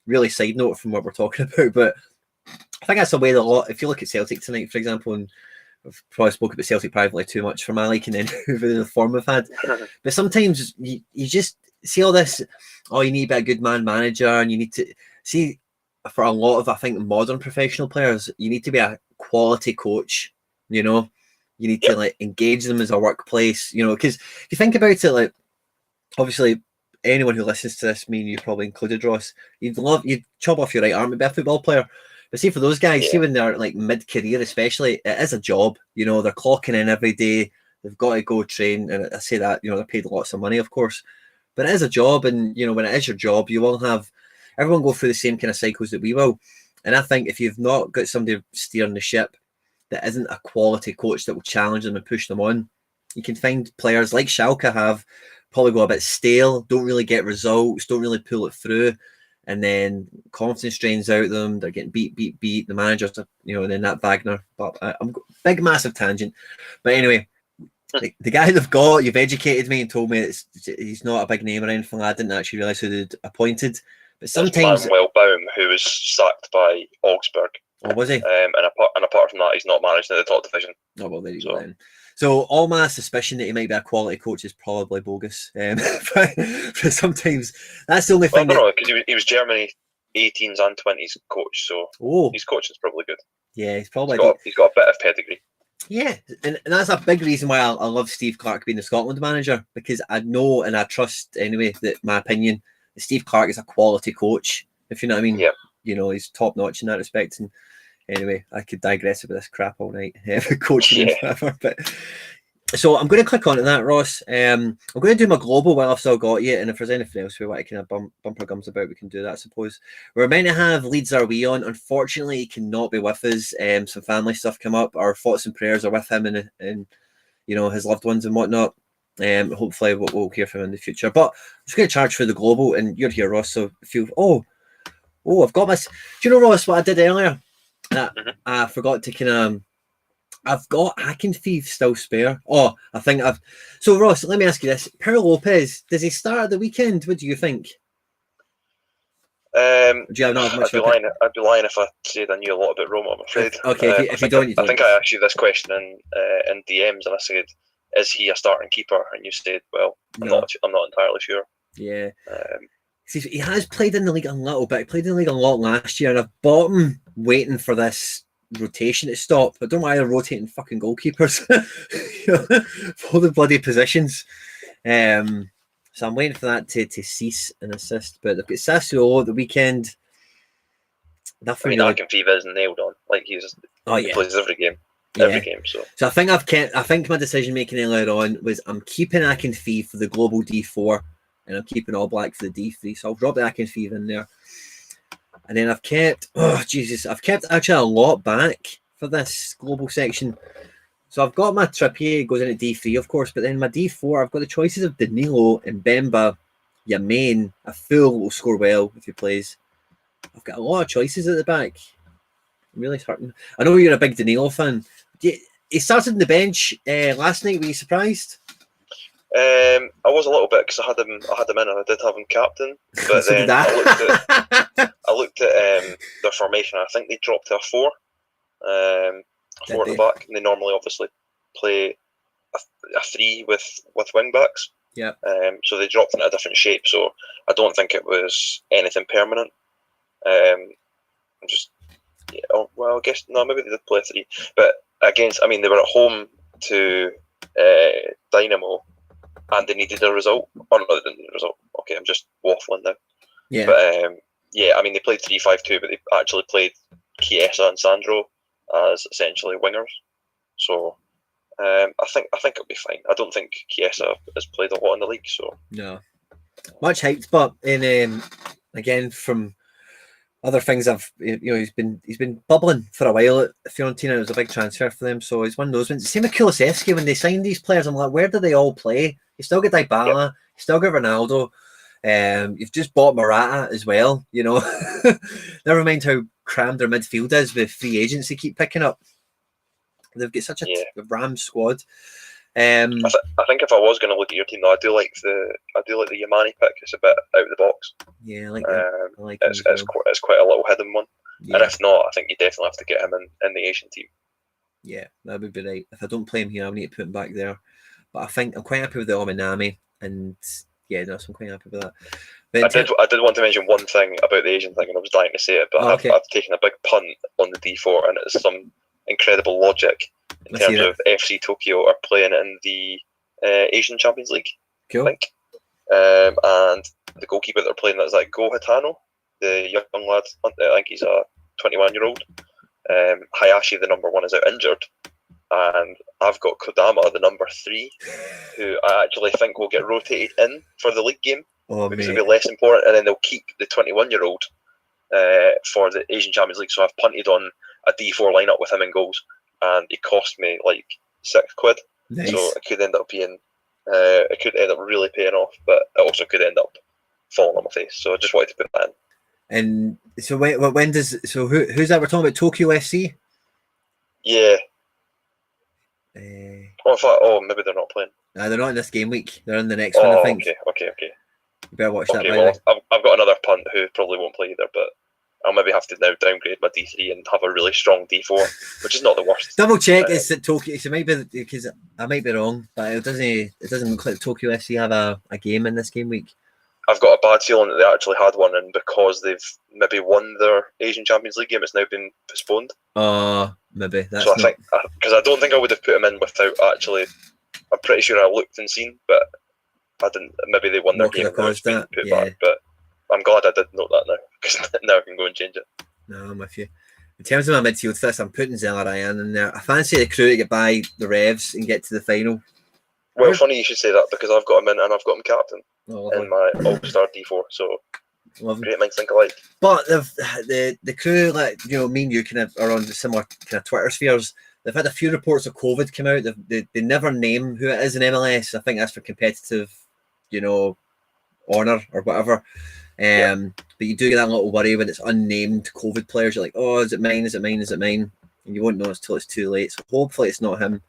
really side note from what we're talking about. But I think that's the way that a lot. If you look at Celtic tonight, for example, and I've probably spoken about Celtic privately too much for my liking, and the form we've had. But sometimes you just see all this. Oh, you need to be a good man manager, and you need to see. For a lot of, I think, modern professional players, you need to be a quality coach. You know. You need to like engage them as a workplace, you know, because if you think about it, like obviously anyone who listens to this, me and you probably included, Ross, you'd chop off your right arm to be a football player. But see, for those guys, see when they're like mid-career, especially, it is a job. You know, they're clocking in every day. They've got to go train, and I say that, you know, they're paid lots of money, of course. But it is a job, and you know, when it is your job, you will have everyone go through the same kind of cycles that we will. And I think if you've not got somebody steering the ship that isn't a quality coach that will challenge them and push them on, you can find players like Schalke have probably go a bit stale, don't really get results, don't really pull it through, and then confidence drains out of them. They're getting beat. The managers, you know, and then that Wagner. But I'm big, massive tangent. But anyway, the guy they've got, you've educated me and told me he's not a big name or anything. I didn't actually realise who they'd appointed. But sometimes Manuel Baum, who was sacked by Augsburg. Oh, was he? And apart from that, he's not managed in the top division. Oh, well, there you go then. So all my suspicion that he might be a quality coach is probably bogus. But sometimes that's the only thing. Well, no, because he was Germany 18s and 20s coach, so his coaching's probably good. Yeah, he's probably he's got a bit of pedigree. Yeah, and that's a big reason why I love Steve Clarke being the Scotland manager, because I know and I trust anyway that my opinion that Steve Clarke is a quality coach, if you know what I mean. Yeah. You know, he's top notch in that respect. And anyway, I could digress about this crap all night, coaching and whatever. But so I'm going to click onto that, Ross. I'm going to do my global while I've still got you, and if there's anything else we want to kind of bump our gums about, we can do that, I suppose. We're meant to have Leeds Arwee on. Unfortunately, he cannot be with us. Some family stuff come up. Our thoughts and prayers are with him and you know, his loved ones and whatnot. Hopefully we'll hear from him in the future. But I'm just going to charge for the global, and you're here, Ross. So if you I've got this. Do you know, Ross, what I did earlier? I forgot to kind of. I've got Akinfeev still spare. Oh, I think I've. So, Ross, let me ask you this: Pau Lopez, does he start at the weekend? What do you think? Do you not have much I'd be lying if I said I knew a lot about Roma, I'm afraid. Okay, if you don't, you don't. I think I asked you this question in DMs, and I said, "Is he a starting keeper?" And you said, "Well, I'm not entirely sure." Yeah. See, he has played in the league a little bit. He played in the league a lot last year, and I've bought him waiting for this rotation to stop. I don't know why they're rotating fucking goalkeepers for the bloody positions. So I'm waiting for that to cease and assist. But they've got Sassuolo at the weekend. Nothing. I mean, Akinfeev is nailed on. Like he plays every game. Every game. So I think my decision making earlier on was I'm keeping Akinfeev for the global D4. And I'm keeping All Black for the D3, so I'll drop the Akinfeev in there. And then I've kept actually a lot back for this global section. So I've got my Trippier goes into D3, of course, but then my D4, I've got the choices of Danilo and Bemba, Yamain. A fool will score well if he plays. I've got a lot of choices at the back. I'm really hurting. I know you're a big Danilo fan. He started on the bench last night. Were you surprised? I was a little bit because I had him in and I did have him captain, but then I looked at their formation. I think they dropped to a 4 at the back, and they normally obviously play a 3 with wing backs. Yeah. So they dropped into a different shape. So I don't think it was anything permanent. I guess no, maybe they did play a 3, but against, I mean, they were at home to Dynamo. And they needed a result. Oh no, they didn't need a result. Okay, I'm just waffling now. Yeah. But I mean, they played 3-5-2, but they actually played Chiesa and Sandro as essentially wingers. So I think it'll be fine. I don't think Chiesa has played a lot in the league. So no, much hyped, but in again from other things he's been bubbling for a while at Fiorentina. It was a big transfer for them, so he's one of those ones. Same with Kulusevski, when they signed these players, I'm like, where do they all play? You still get Dybala, you still get Ronaldo. You've just bought Morata as well, you know. Never mind how crammed their midfield is with free agents they keep picking up. They've got such a Ram squad. I think if I was going to look at your team, though, I do like the Yamani pick. It's a bit out of the box. Yeah, I like that. I like it's quite a little hidden one. Yeah. And if not, I think you definitely have to get him in the Asian team. Yeah, that would be right. If I don't play him here, I'll need to put him back there. But I think I'm quite happy with the Ominami, and I'm quite happy with that. But I did want to mention one thing about the Asian thing, and I was dying to say it, but I've taken a big punt on the D4, and it's some incredible logic in terms of FC Tokyo are playing in the Asian Champions League. Cool. I think. And the goalkeeper they're playing is like Go Hitano, the young lad. I think he's a 21-year-old. Hayashi, the number 1, is out injured. And I've got Kodama, the number 3, who I actually think will get rotated in for the league game because it'll be less important, and then they'll keep the 21-year-old for the Asian Champions League. So I've punted on a D4 lineup with him in goals, and it cost me like £6. Nice. So it could end up being, it could end up really paying off, but it also could end up falling on my face. So I just wanted to put that in. And so when does who's that we're talking about? Tokyo FC? Yeah. In fact, maybe they're not playing. They're not in this game week. They're in the next one, I think. Okay. You better watch that. Well, I've got another punt who probably won't play either, but I'll maybe have to now downgrade my D3 and have a really strong D4, which is not the worst. Double check it's at Tokyo. So it might be because I might be wrong, but it doesn't look like Tokyo FC have a game in this game week. I've got a bad feeling that they actually had one, and because they've maybe won their Asian Champions League game, it's now been postponed. Maybe. That's so I think, because I don't think I would have put him in without actually, I'm pretty sure I looked and seen, but I didn't. Maybe they won their game and it's been put back, but I'm glad I did note that now, because now I can go and change it. No, I'm with you. In terms of my midfield fist, I'm putting Zelarayan in there. I fancy the Crew to get by the Revs and get to the final. Well, funny you should say that, because I've got him in and I've got him captain in my All-Star D4, so great minds think alike. But the Crew, like, you know, me and you kind of are on similar kind of Twitter spheres. They've had a few reports of COVID come out. They never name who it is in MLS. I think that's for competitive, you know, honour or whatever. But you do get that little worry when it's unnamed COVID players. You're like, oh, is it mine? Is it mine? Is it mine? And you won't know until it's too late. So hopefully it's not him.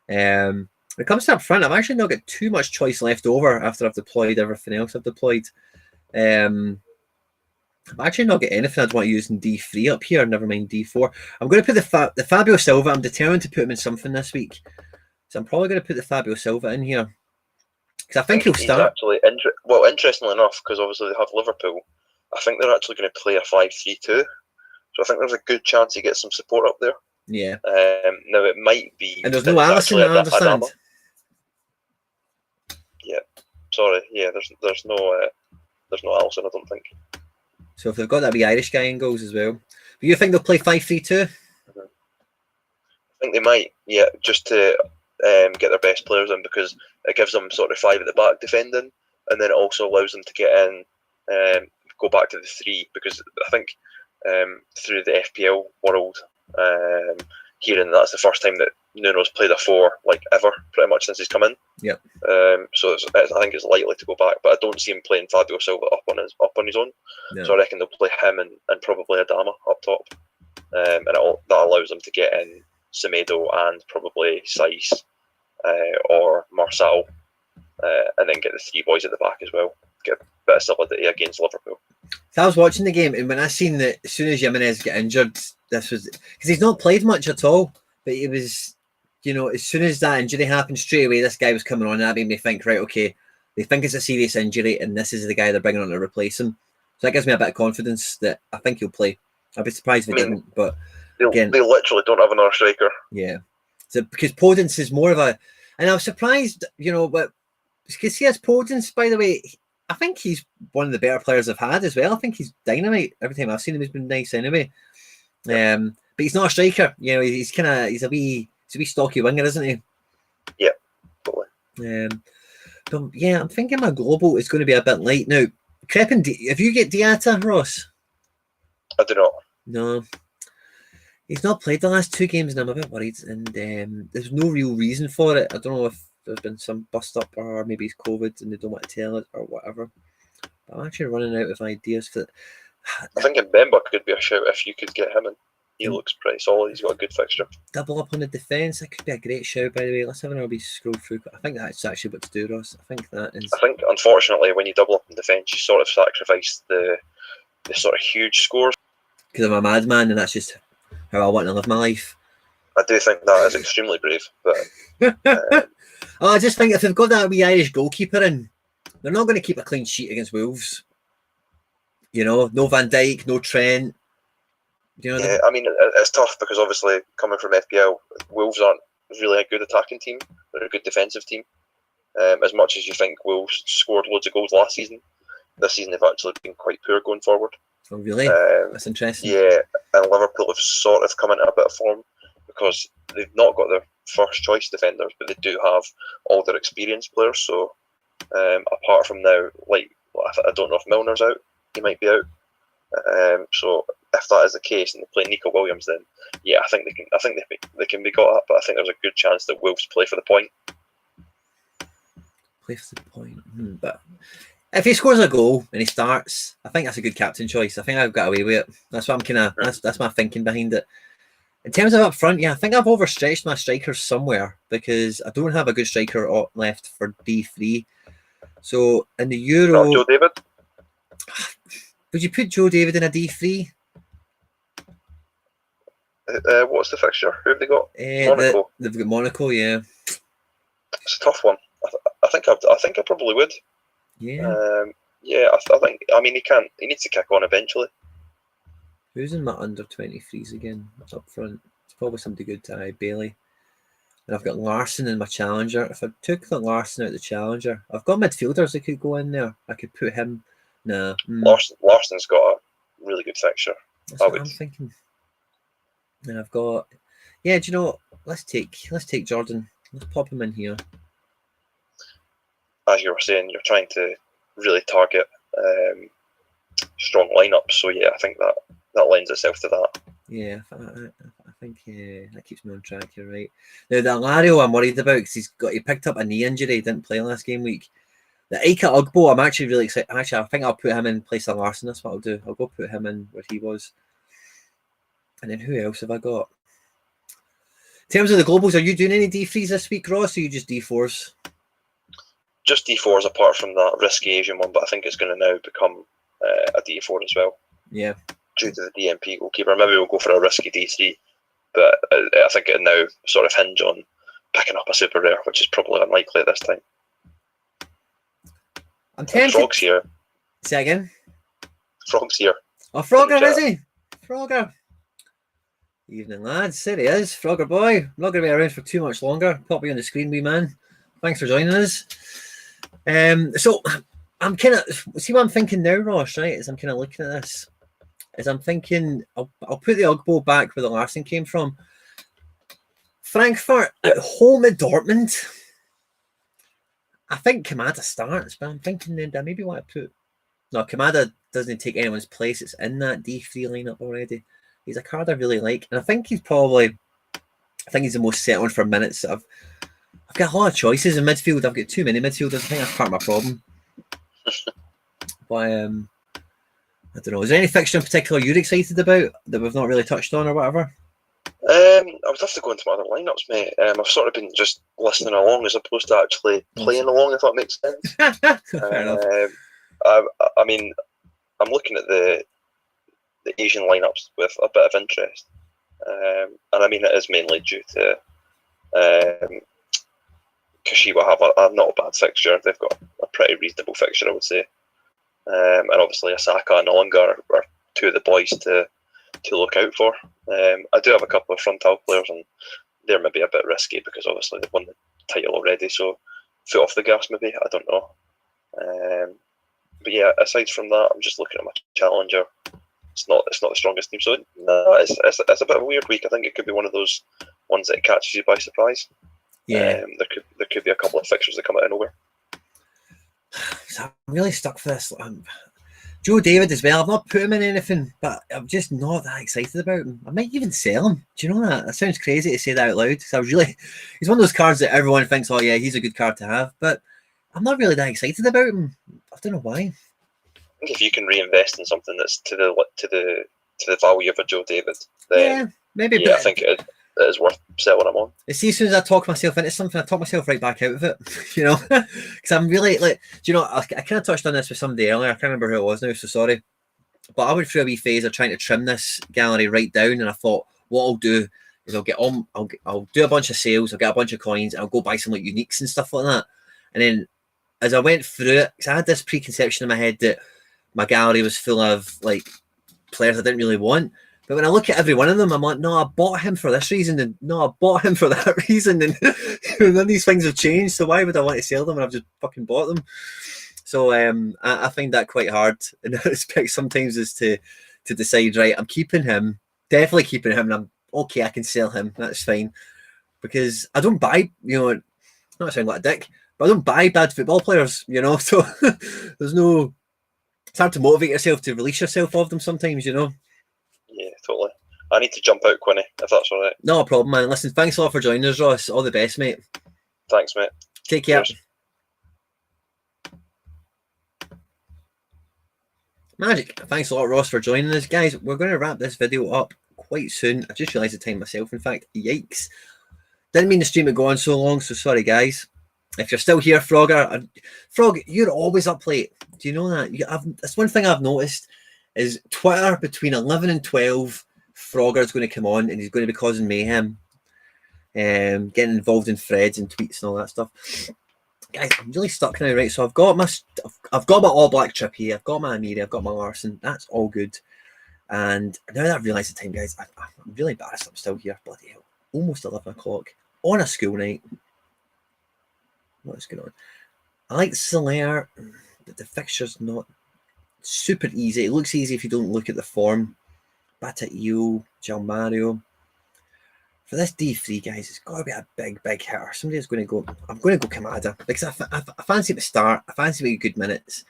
When it comes to up front, I've actually not got too much choice left over after I've deployed everything else I've deployed. I've actually not got anything I'd want to use in D3 up here, never mind D4. I'm going to put the Fabio Silva. I'm determined to put him in something this week. So I'm probably going to put the Fabio Silva in here. Because I think he'll start. Actually, interestingly enough, because obviously they have Liverpool, I think they're actually going to play a 5-3-2. So I think there's a good chance he gets some support up there. Yeah. Now it might be. And there's no Alisson, I understand. Yeah. Sorry. Yeah. There's no Alisson, I don't think. So if they've got that wee Irish guy in goals as well, do you think they'll play 5-3-2? I think they might. Yeah, just to get their best players in, because it gives them sort of 5 at the back defending, and then it also allows them to get in, go back to the 3, because I think through the FPL world, hearing that's the first time that Nuno's played a 4 like ever, pretty much since he's come in. Yep. So I think it's likely to go back, but I don't see him playing Fabio Silva up on his own. No. So I reckon they'll play him and probably Adama up top, and that allows them to get in Semedo and probably Saiss or Marçal, and then get the 3 boys at the back as well. Get a bit of solidity against Liverpool. So I was watching the game, and when I seen that as soon as Jimenez got injured, this was because he's not played much at all, but he was, you know, as soon as that injury happened, straight away this guy was coming on. That made me think, right, okay, they think it's a serious injury, and this is the guy they're bringing on to replace him. So that gives me a bit of confidence that I think he'll play. I'd be surprised if he didn't, but again, they literally don't have another striker. Yeah, so because Podence is more of a, and I was surprised, you know, but because he has Podence, by the way. I think he's one of the better players I've had as well. I think he's dynamite. Every time I've seen him, he's been nice anyway. But he's not a striker. You know, he's a wee stocky winger, isn't he? Yeah, totally. But yeah, I'm thinking my global is going to be a bit light now. Crepin, if you get Diatta, Ross? I do not. No. He's not played the last 2 games, and I'm a bit worried. And there's no real reason for it. I don't know if there's been some bust up, or maybe it's COVID and they don't want to tell it, or whatever. But I'm actually running out of ideas for it. I think Mbemba could be a shout if you could get him in. He looks pretty solid. He's got a good fixture. Double up on the defence. That could be a great shout, by the way. Let's have another wee scroll through. I think that's actually what to do, Ross. I think that is. I think, unfortunately, when you double up in defence, you sort of sacrifice the sort of huge scores. Because I'm a madman, and that's just how I want to live my life. I do think that is extremely brave, but. I just think if they've got that wee Irish goalkeeper in, they're not going to keep a clean sheet against Wolves. You know, no Van Dijk, no Trent. You know, yeah, I mean, it's tough because obviously coming from FPL, Wolves aren't really a good attacking team. They're a good defensive team. As much as you think Wolves scored loads of goals last season, this season they've actually been quite poor going forward. Oh, really? That's interesting. Yeah, and Liverpool have sort of come into a bit of form because they've not got their first choice defenders, but they do have all their experienced players. So apart from now, like I don't know if Milner's out, he might be out. So if that is the case and they play Nico Williams, then yeah, I think they can be got at. But I think there's a good chance that Wolves play for the point. Play for the point, but if he scores a goal and he starts, I think that's a good captain choice. I think I've got away with it. That's what I'm kind of. That's my thinking behind it. In terms of up front, yeah, I think I've overstretched my strikers somewhere because I don't have a good striker left for D3. So in the Euro, Not Joe David. Would you put Joe David in a D3? What's the fixture? Who have they got? Monaco. They've got Monaco, yeah. It's a tough one. I think I probably would. Yeah. Yeah. I think. I mean, he needs to kick on eventually. Who's in my under 23s again up front? It's probably somebody good. Bailey. And I've got Larson in my challenger. If I took the Larson out the challenger, I've got midfielders that could go in there. I could put him. Nah. Larson's got a really good fixture. That's what I'm thinking. And I've got. Yeah, do you know what? Let's take Jordan. Let's pop him in here. As you were saying, you're trying to really target strong lineups. So yeah, I think that lends itself to that. Yeah, I think that keeps me on track. You're right. Now the Alario I'm worried about because he picked up a knee injury. He didn't play last game week. The Ika Ugbo, I'm actually really excited. Actually, I think I'll put him in place of Larson. That's what I'll do. I'll go put him in where he was. And then who else have I got? In terms of the globals, are you doing any D3s this week, Ross, or are you just D4s? Just D4s apart from that risky Asian one, but I think it's going to now become a D4 as well. Yeah. Due to the DMP goalkeeper. Maybe we'll go for a risky D3, but I think it'll now sort of hinge on picking up a super rare, which is probably unlikely at this time. I'm tempted. Frog's here. Say again? Frog's here. Oh, Frogger, is he? Frogger. Evening, lads. There he is. Frogger boy. I'm not going to be around for too much longer. Pop you on the screen, wee man. Thanks for joining us. So I'm kind of see what I'm thinking now, Ross. Right, as I'm kind of looking at this, as I'm thinking, I'll put the Ugbo back where the Larson came from. Frankfurt at home at Dortmund. I think Kamada starts, but I'm thinking then I maybe want to put. No, Kamada doesn't take anyone's place. It's in that D3 lineup already. He's a card I really like, and I think he's the most set on for minutes. I've got a lot of choices in midfield. I've got too many midfielders. I think that's part of my problem. But I don't know. Is there any fixture in particular you're excited about that we've not really touched on or whatever? I would have to go into my other lineups, mate. I've sort of been just listening along as opposed to actually playing along, if that makes sense. Fair enough. I mean, I'm looking at the Asian lineups with a bit of interest, and I mean it is mainly due to Kashiwa have not a bad fixture. They've got a pretty reasonable fixture, I would say, and obviously Osaka and Olanga are two of the boys to look out for. I do have a couple of frontal players, and they're maybe a bit risky because obviously they've won the title already. So foot off the gas, maybe, I don't know. But yeah, aside from that, I'm just looking at my challenger. It's not the strongest team, so no, it's a bit of a weird week. I think it could be one of those ones that catches you by surprise. Yeah, there could be a couple of fixtures that come out of nowhere. So I'm really stuck for this. Joe David as well. I've not put him in anything, but I'm just not that excited about him. I might even sell him. Do you know that? That sounds crazy to say that out loud. Because he's one of those cards that everyone thinks, oh yeah, he's a good card to have, but I'm not really that excited about him. I don't know why. I think if you can reinvest in something that's to the value of a Joe David, then yeah, maybe. Yeah, I think it is worth selling him on. See, as soon as I talk myself into something, I talk myself right back out of it. You know, because I'm really like, do you know? I kind of touched on this with somebody earlier. I can't remember who it was now, so sorry. But I went through a wee phase of trying to trim this gallery right down, and I thought what I'll do is I'll do a bunch of sales, I'll get a bunch of coins, and I'll go buy some like uniques and stuff like that. And then as I went through it, because I had this preconception in my head that my gallery was full of like players I didn't really want. But when I look at every one of them, I'm like, no, I bought him for this reason, and no, I bought him for that reason, and none of these things have changed. So why would I want to sell them when I've just fucking bought them? So I find that quite hard in that respect sometimes, is to decide, right, I'm keeping him, definitely keeping him, and I'm okay, I can sell him, that's fine, because I don't buy, not sound like a dick, but I don't buy bad football players, so there's no, it's hard to motivate yourself to release yourself of them sometimes, Yeah, totally. I need to jump out, Quinny, if that's all right. No problem, man. Listen, thanks a lot for joining us, Ross. All the best, mate. Thanks, mate. Take care. Cheers. Magic. Thanks a lot, Ross, for joining us. Guys, we're going to wrap this video up quite soon. I just realised the time myself, in fact. Yikes. Didn't mean the stream would go on so long, so sorry, guys. If you're still here, Frogger, Frog, you're always up late. Do you know that? That's one thing I've noticed, is Twitter between 11 and 12, Frogger's going to come on and he's going to be causing mayhem, getting involved in threads and tweets and all that stuff. Guys, I'm really stuck now, right? So I've got my all black trip here, I've got my Amiri, I've got my Larson. That's all good. And now that I've realised the time, guys, I'm really embarrassed I'm still here. Bloody hell, almost 11 o'clock on a school night. What is going on? I like SoRare, but the fixture's not super easy. It looks easy if you don't look at the form. Bataille, Gel Mario. For this D3, guys, it's got to be a big hitter. Somebody's going to go. I'm going to go Kamada, because I fancy him to start. I fancy him to good minutes.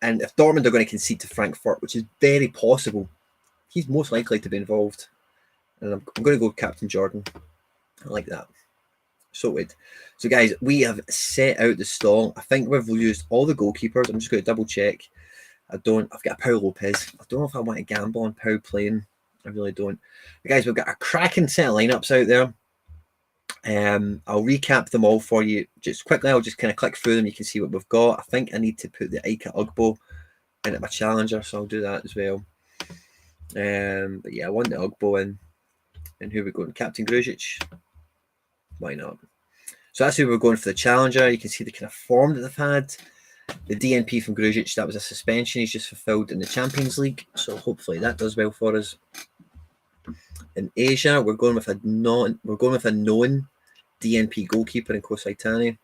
And if Dortmund are going to concede to Frankfurt, which is very possible, he's most likely to be involved. And I'm going to go Captain Jordan. I like that. Sorted. So, guys, we have set out the stall. I think we've used all the goalkeepers. I'm just going to double check. I've got a Pau Lopez. I don't know if I want to gamble on Pau playing. I really don't. But guys, we've got a cracking set of lineups out there. I'll recap them all for you just quickly. I'll just kind of click through them. You can see what we've got. I think I need to put the Ica Ugbo in at my challenger, so I'll do that as well. But yeah, I want the Ugbo in. And who we're going? Captain Grujic. Why not? So that's who we're going for the challenger. You can see the kind of form that they've had. The DNP from Grujic, that was a suspension he's just fulfilled in the Champions League, so hopefully that does well for us. In Asia, we're going with a known DNP goalkeeper in Kosaitani.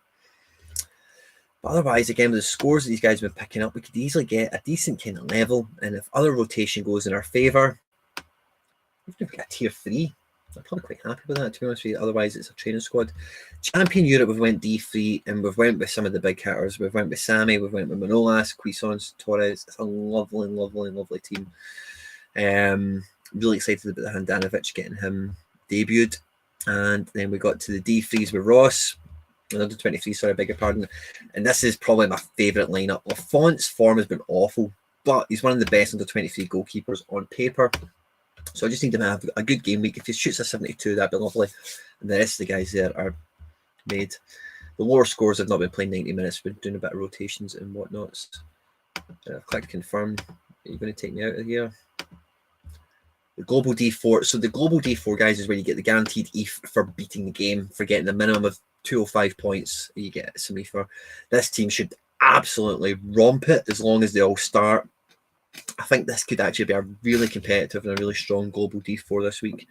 But otherwise, again, with the scores that these guys have been picking up, we could easily get a decent kind of level. And if other rotation goes in our favour, even if we get a tier 3, I'm probably quite happy with that, to be honest with you. Otherwise, it's a training squad. Champion Europe, we've went D3, and we've went with some of the big hitters. We've went with Sammy, we've went with Manolas, Cuisance, Torres. It's a lovely team. Really excited about the Handanovic, getting him debuted. And then we got to the D3s with Ross. Another 23, sorry, I beg your pardon. And this is probably my favourite lineup. Lafont's form has been awful, but he's one of the best under 23 goalkeepers on paper. So I just need him to have a good game week. If he shoots a 72, that'd be lovely. And the rest of the guys there are made. The lower scores have not been playing 90 minutes. We've been doing a bit of rotations and whatnot. I've clicked confirm. Are you going to take me out of here? The global D4. So the global D4, guys, is where you get the guaranteed ETH for beating the game, for getting the minimum of 205 points. You get some ETH for. This team should absolutely romp it as long as they all start. I think this could actually be a really competitive and a really strong global D4 this week.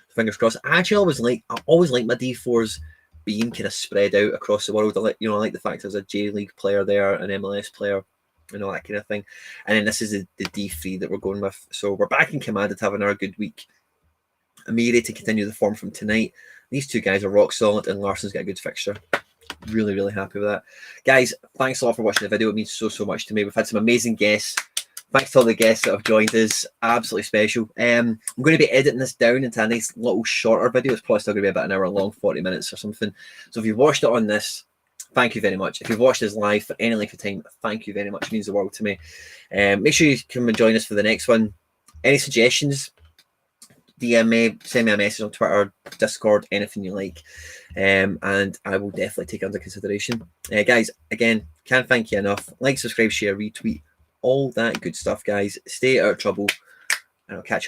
Fingers crossed. I always like my D4s being kind of spread out across the world. I like the fact there's a J League player there, an MLS player, and all that kind of thing. And then this is the D3 that we're going with. So we're back in Kamada to have another good week. Amiri to continue the form from tonight. These two guys are rock solid, and Larson's got a good fixture. Really happy with that. Guys, thanks a lot for watching the video. It means so much to me. We've had some amazing guests. Thanks to all the guests that have joined us. Absolutely special. I'm going to be editing this down into a nice little shorter video. It's probably still going to be about an hour long, 40 minutes or something. So if you've watched it on this, thank you very much. If you've watched this live for any length of time, thank you very much. It means the world to me. Make sure you come and join us for the next one. Any suggestions? DM me, send me a message on Twitter, Discord, anything you like. And I will definitely take it under consideration. Guys, again, can't thank you enough. Like, subscribe, share, retweet. All that good stuff, guys. Stay out of trouble, and I'll catch you on